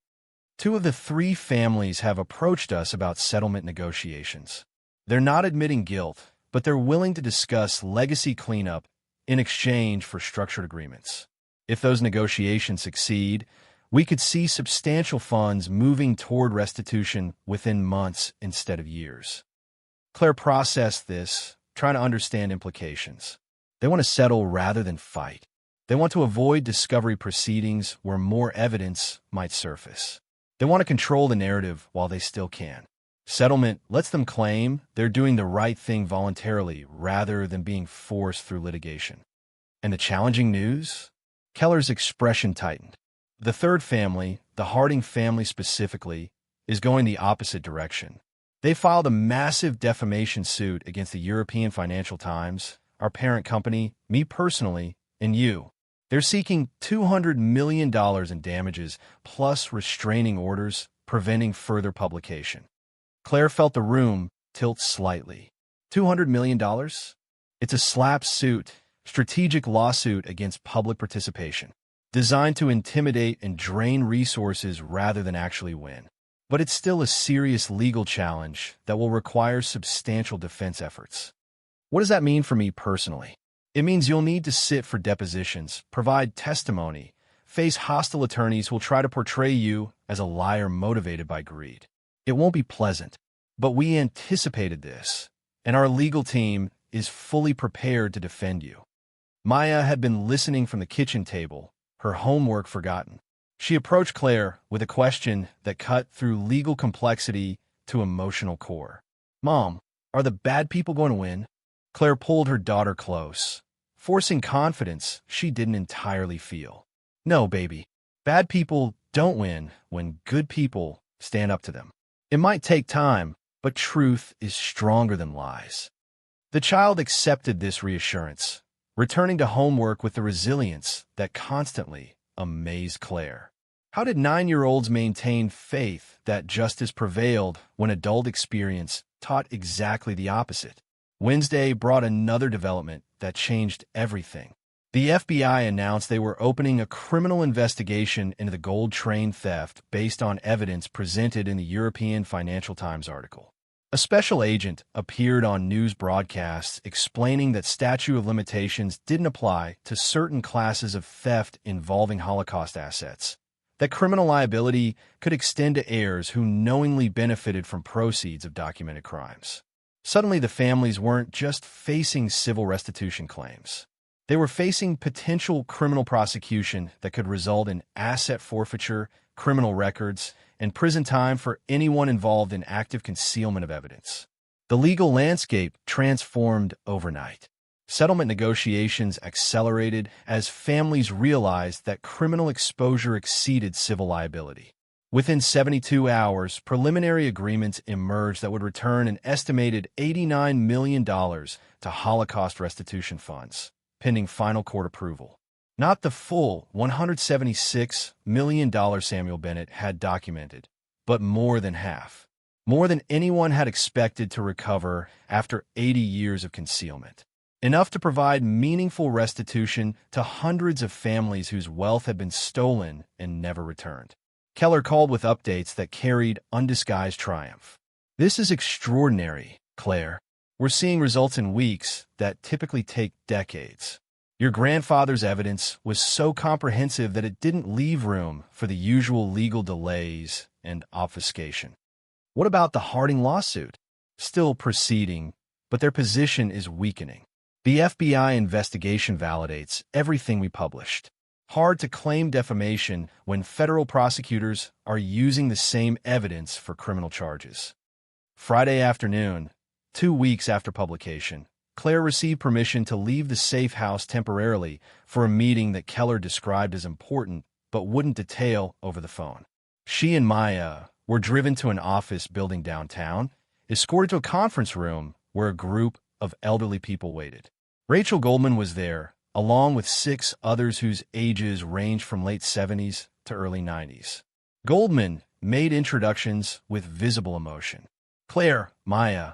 S1: 2 of the 3 families have approached us about settlement negotiations. They're not admitting guilt, but they're willing to discuss legacy cleanup in exchange for structured agreements. If those negotiations succeed, we could see substantial funds moving toward restitution within months instead of years. Claire processed this, trying to understand implications. They want to settle rather than fight. They want to avoid discovery proceedings where more evidence might surface. They want to control the narrative while they still can. Settlement lets them claim they're doing the right thing voluntarily rather than being forced through litigation. And the challenging news? Keller's expression tightened. The third family, the Harding family specifically, is going the opposite direction. They filed a massive defamation suit against the European Financial Times, our parent company, me personally, and you. They're seeking $200 million in damages, plus restraining orders, preventing further publication. Claire felt the room tilt slightly. $200 million? It's a slap suit, strategic lawsuit against public participation, designed to intimidate and drain resources rather than actually win. But it's still a serious legal challenge that will require substantial defense efforts. What does that mean for me personally? It means you'll need to sit for depositions, provide testimony, face hostile attorneys who will try to portray you as a liar motivated by greed. It won't be pleasant, but we anticipated this, and our legal team is fully prepared to defend you. Maya had been listening from the kitchen table, her homework forgotten. She approached Claire with a question that cut through legal complexity to emotional core. "Mom, are the bad people going to win?" Claire pulled her daughter close, forcing confidence she didn't entirely feel. "No, baby. Bad people don't win when good people stand up to them. It might take time, but truth is stronger than lies." The child accepted this reassurance, returning to homework with the resilience that constantly amazed Claire. How did 9-year-olds maintain faith that justice prevailed when adult experience taught exactly the opposite? Wednesday brought another development that changed everything. The FBI announced they were opening a criminal investigation into the gold train theft based on evidence presented in the European Financial Times article. A special agent appeared on news broadcasts explaining that statute of limitations didn't apply to certain classes of theft involving Holocaust assets, that criminal liability could extend to heirs who knowingly benefited from proceeds of documented crimes. Suddenly, the families weren't just facing civil restitution claims. They were facing potential criminal prosecution that could result in asset forfeiture, criminal records, and prison time for anyone involved in active concealment of evidence. The legal landscape transformed overnight. Settlement negotiations accelerated as families realized that criminal exposure exceeded civil liability. Within 72 hours, preliminary agreements emerged that would return an estimated $89 million to Holocaust restitution funds, pending final court approval. Not the full $176 million Samuel Bennett had documented, but more than half. More than anyone had expected to recover after 80 years of concealment. Enough to provide meaningful restitution to hundreds of families whose wealth had been stolen and never returned. Keller called with updates that carried undisguised triumph. "This is extraordinary, Claire. We're seeing results in weeks that typically take decades. Your grandfather's evidence was so comprehensive that it didn't leave room for the usual legal delays and obfuscation." "What about the Harding lawsuit?" "Still proceeding, but their position is weakening. The FBI investigation validates everything we published. Hard to claim defamation when federal prosecutors are using the same evidence for criminal charges." Friday afternoon, 2 weeks after publication, Claire received permission to leave the safe house temporarily for a meeting that Keller described as important but wouldn't detail over the phone. She and Maya were driven to an office building downtown, escorted to a conference room where a group of elderly people waited. Rachel Goldman was there, along with 6 others whose ages ranged from late 70s to early 90s. Goldman made introductions with visible emotion. "Claire, Maya,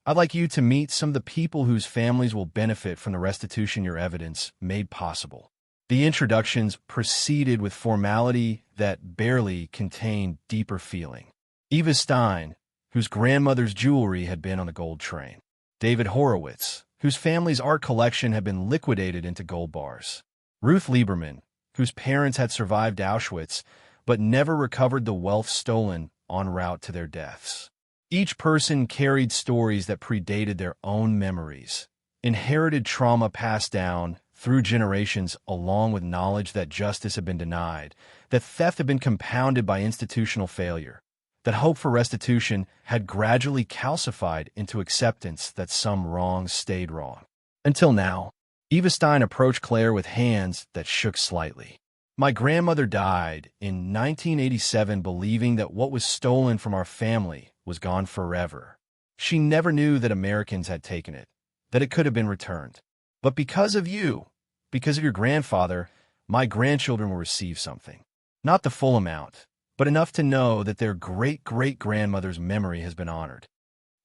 S1: I'd like you to meet some of the people whose families will benefit from the restitution your evidence made possible." The introductions proceeded with formality that barely contained deeper feeling. Eva Stein, whose grandmother's jewelry had been on the gold train. David Horowitz, whose family's art collection had been liquidated into gold bars. Ruth Lieberman, whose parents had survived Auschwitz but never recovered the wealth stolen en route to their deaths. Each person carried stories that predated their own memories, inherited trauma passed down through generations, along with knowledge that justice had been denied, that theft had been compounded by institutional failure, that hope for restitution had gradually calcified into acceptance that some wrongs stayed wrong. Until now, Eva Stein approached Claire with hands that shook slightly. "My grandmother died in 1987 believing that what was stolen from our family was gone forever. She never knew that Americans had taken it, that it could have been returned. But because of you, because of your grandfather, my grandchildren will receive something. Not the full amount, but enough to know that their great-great-grandmother's memory has been honored."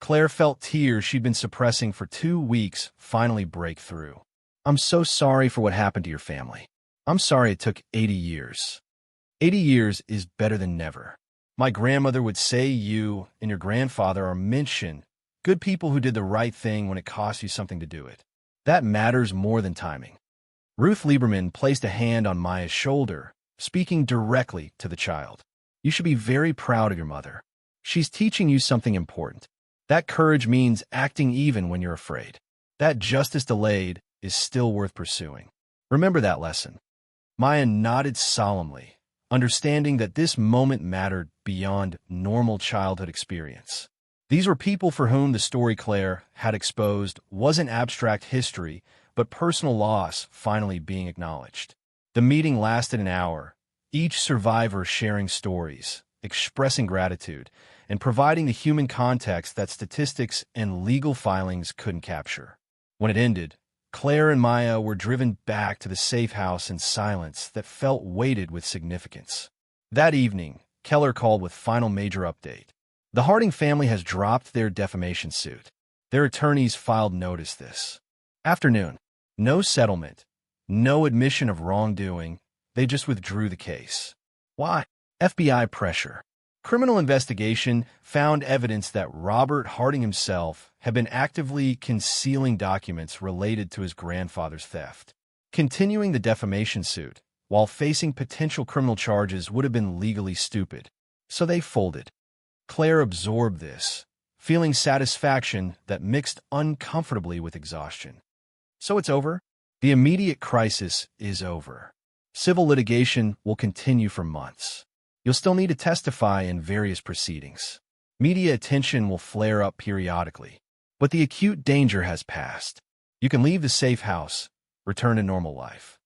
S1: Claire felt tears she'd been suppressing for 2 weeks finally break through. "I'm so sorry for what happened to your family. I'm sorry it took 80 years. 80 years is better than never. My grandmother would say you and your grandfather are mention good people who did the right thing when it cost you something to do it. That matters more than timing." Ruth Lieberman placed a hand on Maya's shoulder, speaking directly to the child. You should be very proud of your mother. She's teaching you something important. That courage means acting even when you're afraid. That justice delayed is still worth pursuing. Remember that lesson. Maya nodded solemnly, understanding that this moment mattered beyond normal childhood experience. These were people for whom the story Claire had exposed wasn't abstract history, but personal loss finally being acknowledged. The meeting lasted an hour, each survivor sharing stories, expressing gratitude, and providing the human context that statistics and legal filings couldn't capture. When it ended, Claire and Maya were driven back to the safe house in silence that felt weighted with significance. That evening, Keller called with final major update. The Harding family has dropped their defamation suit. Their attorneys filed notice this afternoon. No settlement, no admission of wrongdoing. They just withdrew the case. Why? FBI pressure. Criminal investigation found evidence that Robert Harding himself had been actively concealing documents related to his grandfather's theft. Continuing the defamation suit, while facing potential criminal charges, would have been legally stupid. So they folded. Claire absorbed this, feeling satisfaction that mixed uncomfortably with exhaustion. So it's over? The immediate crisis is over. Civil litigation will continue for months. You'll still need to testify in various proceedings. Media attention will flare up periodically. But the acute danger has passed. You can leave the safe house, return to normal life.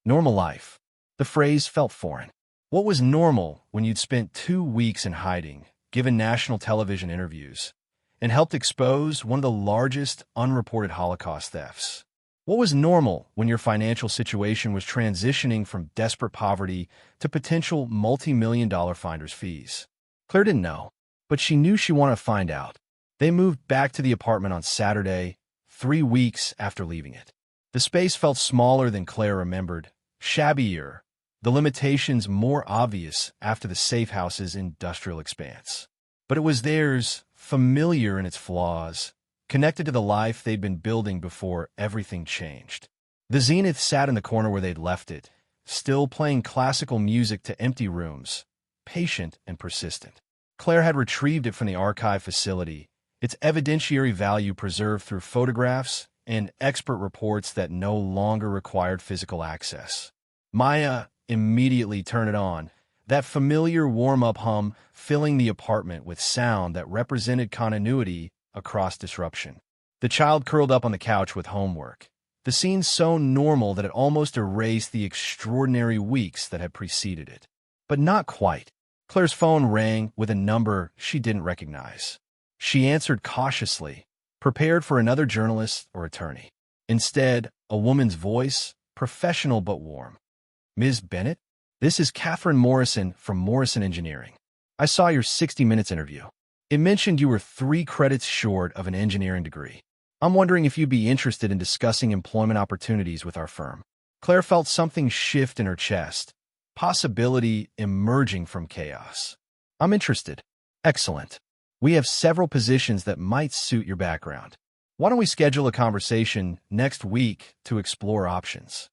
S1: Normal life. The phrase felt foreign. What was normal when you'd spent 2 weeks in hiding, given national television interviews, and helped expose one of the largest unreported Holocaust thefts? What was normal when your financial situation was transitioning from desperate poverty to potential multi-million-dollar finder's fees? Claire didn't know, but she knew she wanted to find out. They moved back to the apartment on Saturday, 3 weeks after leaving it. The space felt smaller than Claire remembered, shabbier, the limitations more obvious after the safe house's industrial expanse. But it was theirs, familiar in its flaws, connected to the life they'd been building before everything changed. The Zenith sat in the corner where they'd left it, still playing classical music to empty rooms, patient and persistent. Claire had retrieved it from the archive facility, its evidentiary value preserved through photographs and expert reports that no longer required physical access. Maya immediately turned it on, that familiar warm-up hum filling the apartment with sound that represented continuity across disruption. The child curled up on the couch with homework, the scene so normal that it almost erased the extraordinary weeks that had preceded it. But not quite. Claire's phone rang with a number she didn't recognize. She answered cautiously, prepared for another journalist or attorney. Instead, a woman's voice, professional but warm. "Ms. Bennett? This is Catherine Morrison from Morrison Engineering. I saw your 60 Minutes interview. It mentioned you were 3 credits short of an engineering degree. I'm wondering if you'd be interested in discussing employment opportunities with our firm." Claire felt something shift in her chest, possibility emerging from chaos. "I'm interested." "Excellent. We have several positions that might suit your background. Why don't we schedule a conversation next week to explore options?"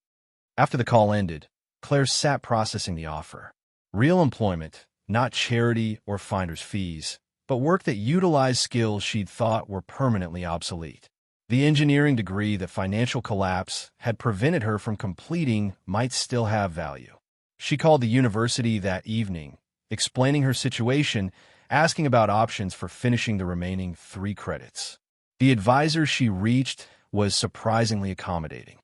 S1: After the call ended, Claire sat processing the offer. Real employment, not charity or finder's fees, but work that utilized skills she'd thought were permanently obsolete. The engineering degree that financial collapse had prevented her from completing might still have value. She called the university that evening, explaining her situation, asking about options for finishing the remaining 3 credits. The advisor she reached was surprisingly accommodating.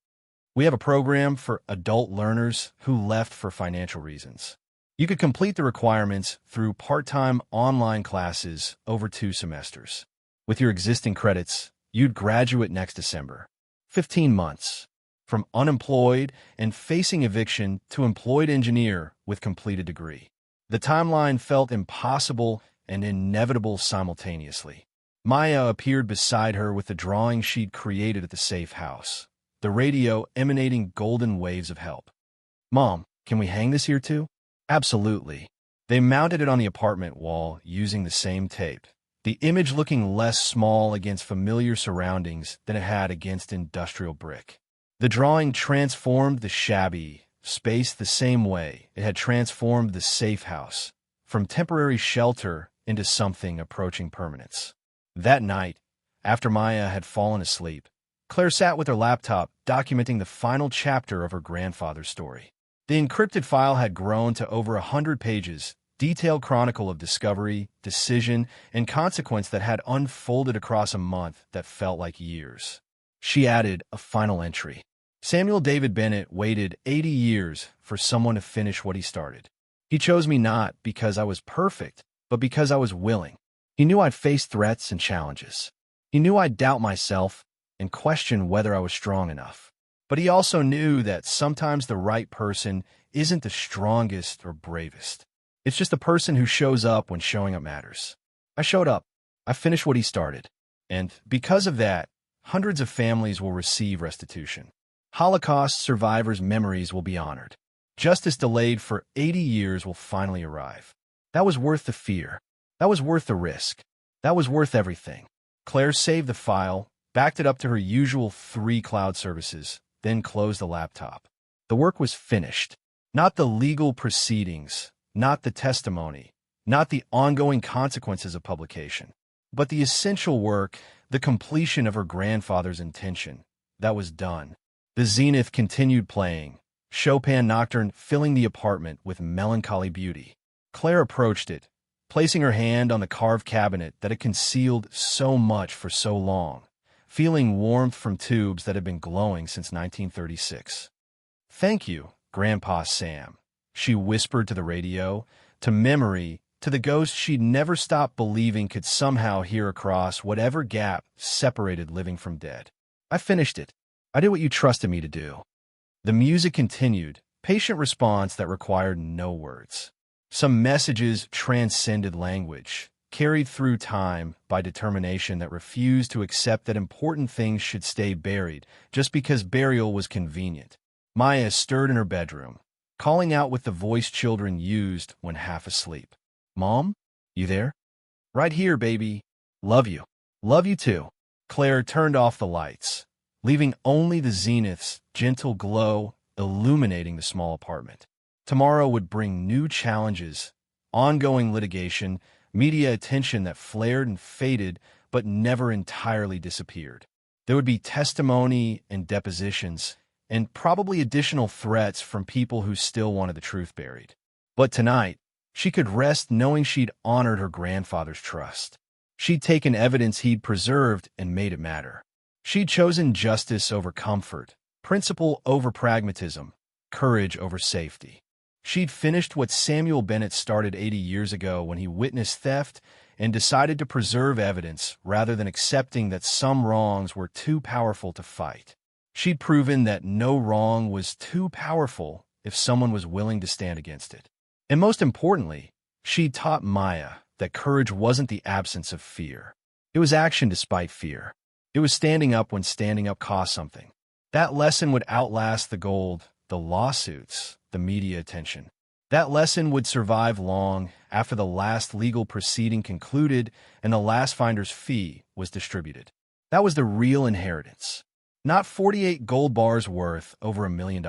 S1: "We have a program for adult learners who left for financial reasons. You could complete the requirements through part-time online classes over 2 semesters. With your existing credits, you'd graduate next December. 15 months. From unemployed and facing eviction to employed engineer with completed degree." The timeline felt impossible and inevitable simultaneously. Maya appeared beside her with the drawing she'd created at the safe house, the radio emanating golden waves of help. "Mom, can we hang this here too?" "Absolutely." They mounted it on the apartment wall using the same tape, the image looking less small against familiar surroundings than it had against industrial brick. The drawing transformed the shabby, space the same way. It had transformed the safe house from temporary shelter into something approaching permanence. That night, after Maya had fallen asleep, Claire sat with her laptop documenting the final chapter of her grandfather's story. The encrypted file had grown to over 100 pages, detailed chronicle of discovery, decision, and consequence that had unfolded across a month that felt like years. She added a final entry. Samuel David Bennett waited 80 years for someone to finish what he started. He chose me not because I was perfect, but because I was willing. He knew I'd face threats and challenges. He knew I'd doubt myself and question whether I was strong enough. But he also knew that sometimes the right person isn't the strongest or bravest. It's just the person who shows up when showing up matters. I showed up. I finished what he started. And because of that, hundreds of families will receive restitution. Holocaust survivors' memories will be honored. Justice delayed for 80 years will finally arrive. That was worth the fear. That was worth the risk. That was worth everything. Claire saved the file, backed it up to her usual 3 cloud services, then closed the laptop. The work was finished. Not the legal proceedings, not the testimony, not the ongoing consequences of publication, but the essential work, the completion of her grandfather's intention. That was done. The zenith continued playing, Chopin Nocturne filling the apartment with melancholy beauty. Claire approached it, placing her hand on the carved cabinet that had concealed so much for so long, feeling warmth from tubes that had been glowing since 1936. "Thank you, Grandpa Sam," she whispered to the radio, to memory, to the ghost she'd never stopped believing could somehow hear across whatever gap separated living from dead. "I finished it. I did what you trusted me to do." The music continued, patient response that required no words. Some messages transcended language, carried through time by determination that refused to accept that important things should stay buried just because burial was convenient. Maya stirred in her bedroom, calling out with the voice children used when half asleep. "Mom, you there?" "Right here, baby. Love you." "Love you too." Claire turned off the lights, leaving only the zenith's gentle glow illuminating the small apartment. Tomorrow would bring new challenges, ongoing litigation, media attention that flared and faded but never entirely disappeared. There would be testimony and depositions, and probably additional threats from people who still wanted the truth buried. But tonight, she could rest knowing she'd honored her grandfather's trust. She'd taken evidence he'd preserved and made it matter. She'd chosen justice over comfort, principle over pragmatism, courage over safety. She'd finished what Samuel Bennett started 80 years ago when he witnessed theft and decided to preserve evidence rather than accepting that some wrongs were too powerful to fight. She'd proven that no wrong was too powerful if someone was willing to stand against it. And most importantly, she'd taught Maya that courage wasn't the absence of fear. It was action despite fear. It was standing up when standing up cost something. That lesson would outlast the gold, the lawsuits, the media attention. That lesson would survive long after the last legal proceeding concluded and the last finder's fee was distributed. That was the real inheritance. Not 48 gold bars worth over $1 million.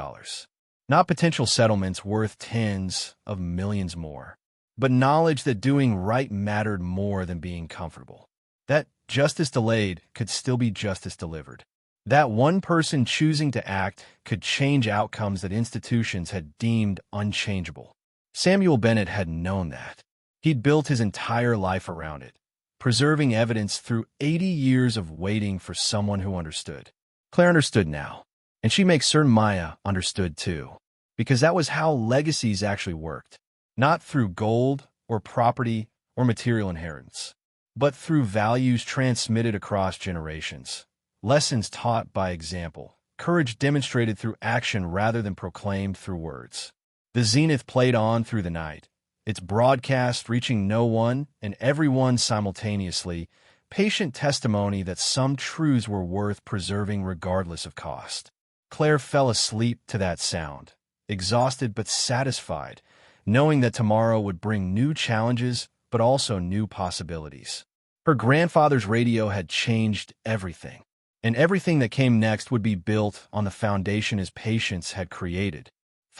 S1: Not potential settlements worth tens of millions more. But knowledge that doing right mattered more than being comfortable. That justice delayed could still be justice delivered. That one person choosing to act could change outcomes that institutions had deemed unchangeable. Samuel Bennett had known that. He'd built his entire life around it, preserving evidence through 80 years of waiting for someone who understood. Claire understood now, and she makes certain Maya understood too, because that was how legacies actually worked. Not through gold or property or material inheritance, but through values transmitted across generations. Lessons taught by example, courage demonstrated through action rather than proclaimed through words. The zenith played on through the night, its broadcast reaching no one and everyone simultaneously, patient testimony that some truths were worth preserving regardless of cost. Claire fell asleep to that sound, exhausted but satisfied, knowing that tomorrow would bring new challenges but also new possibilities. Her grandfather's radio had changed everything. And everything that came next would be built on the foundation his patience had created.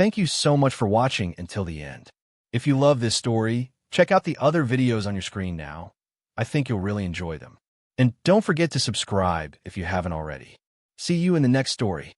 S1: Thank you so much for watching until the end. If you love this story, check out the other videos on your screen now. I think you'll really enjoy them. And don't forget to subscribe if you haven't already. See you in the next story.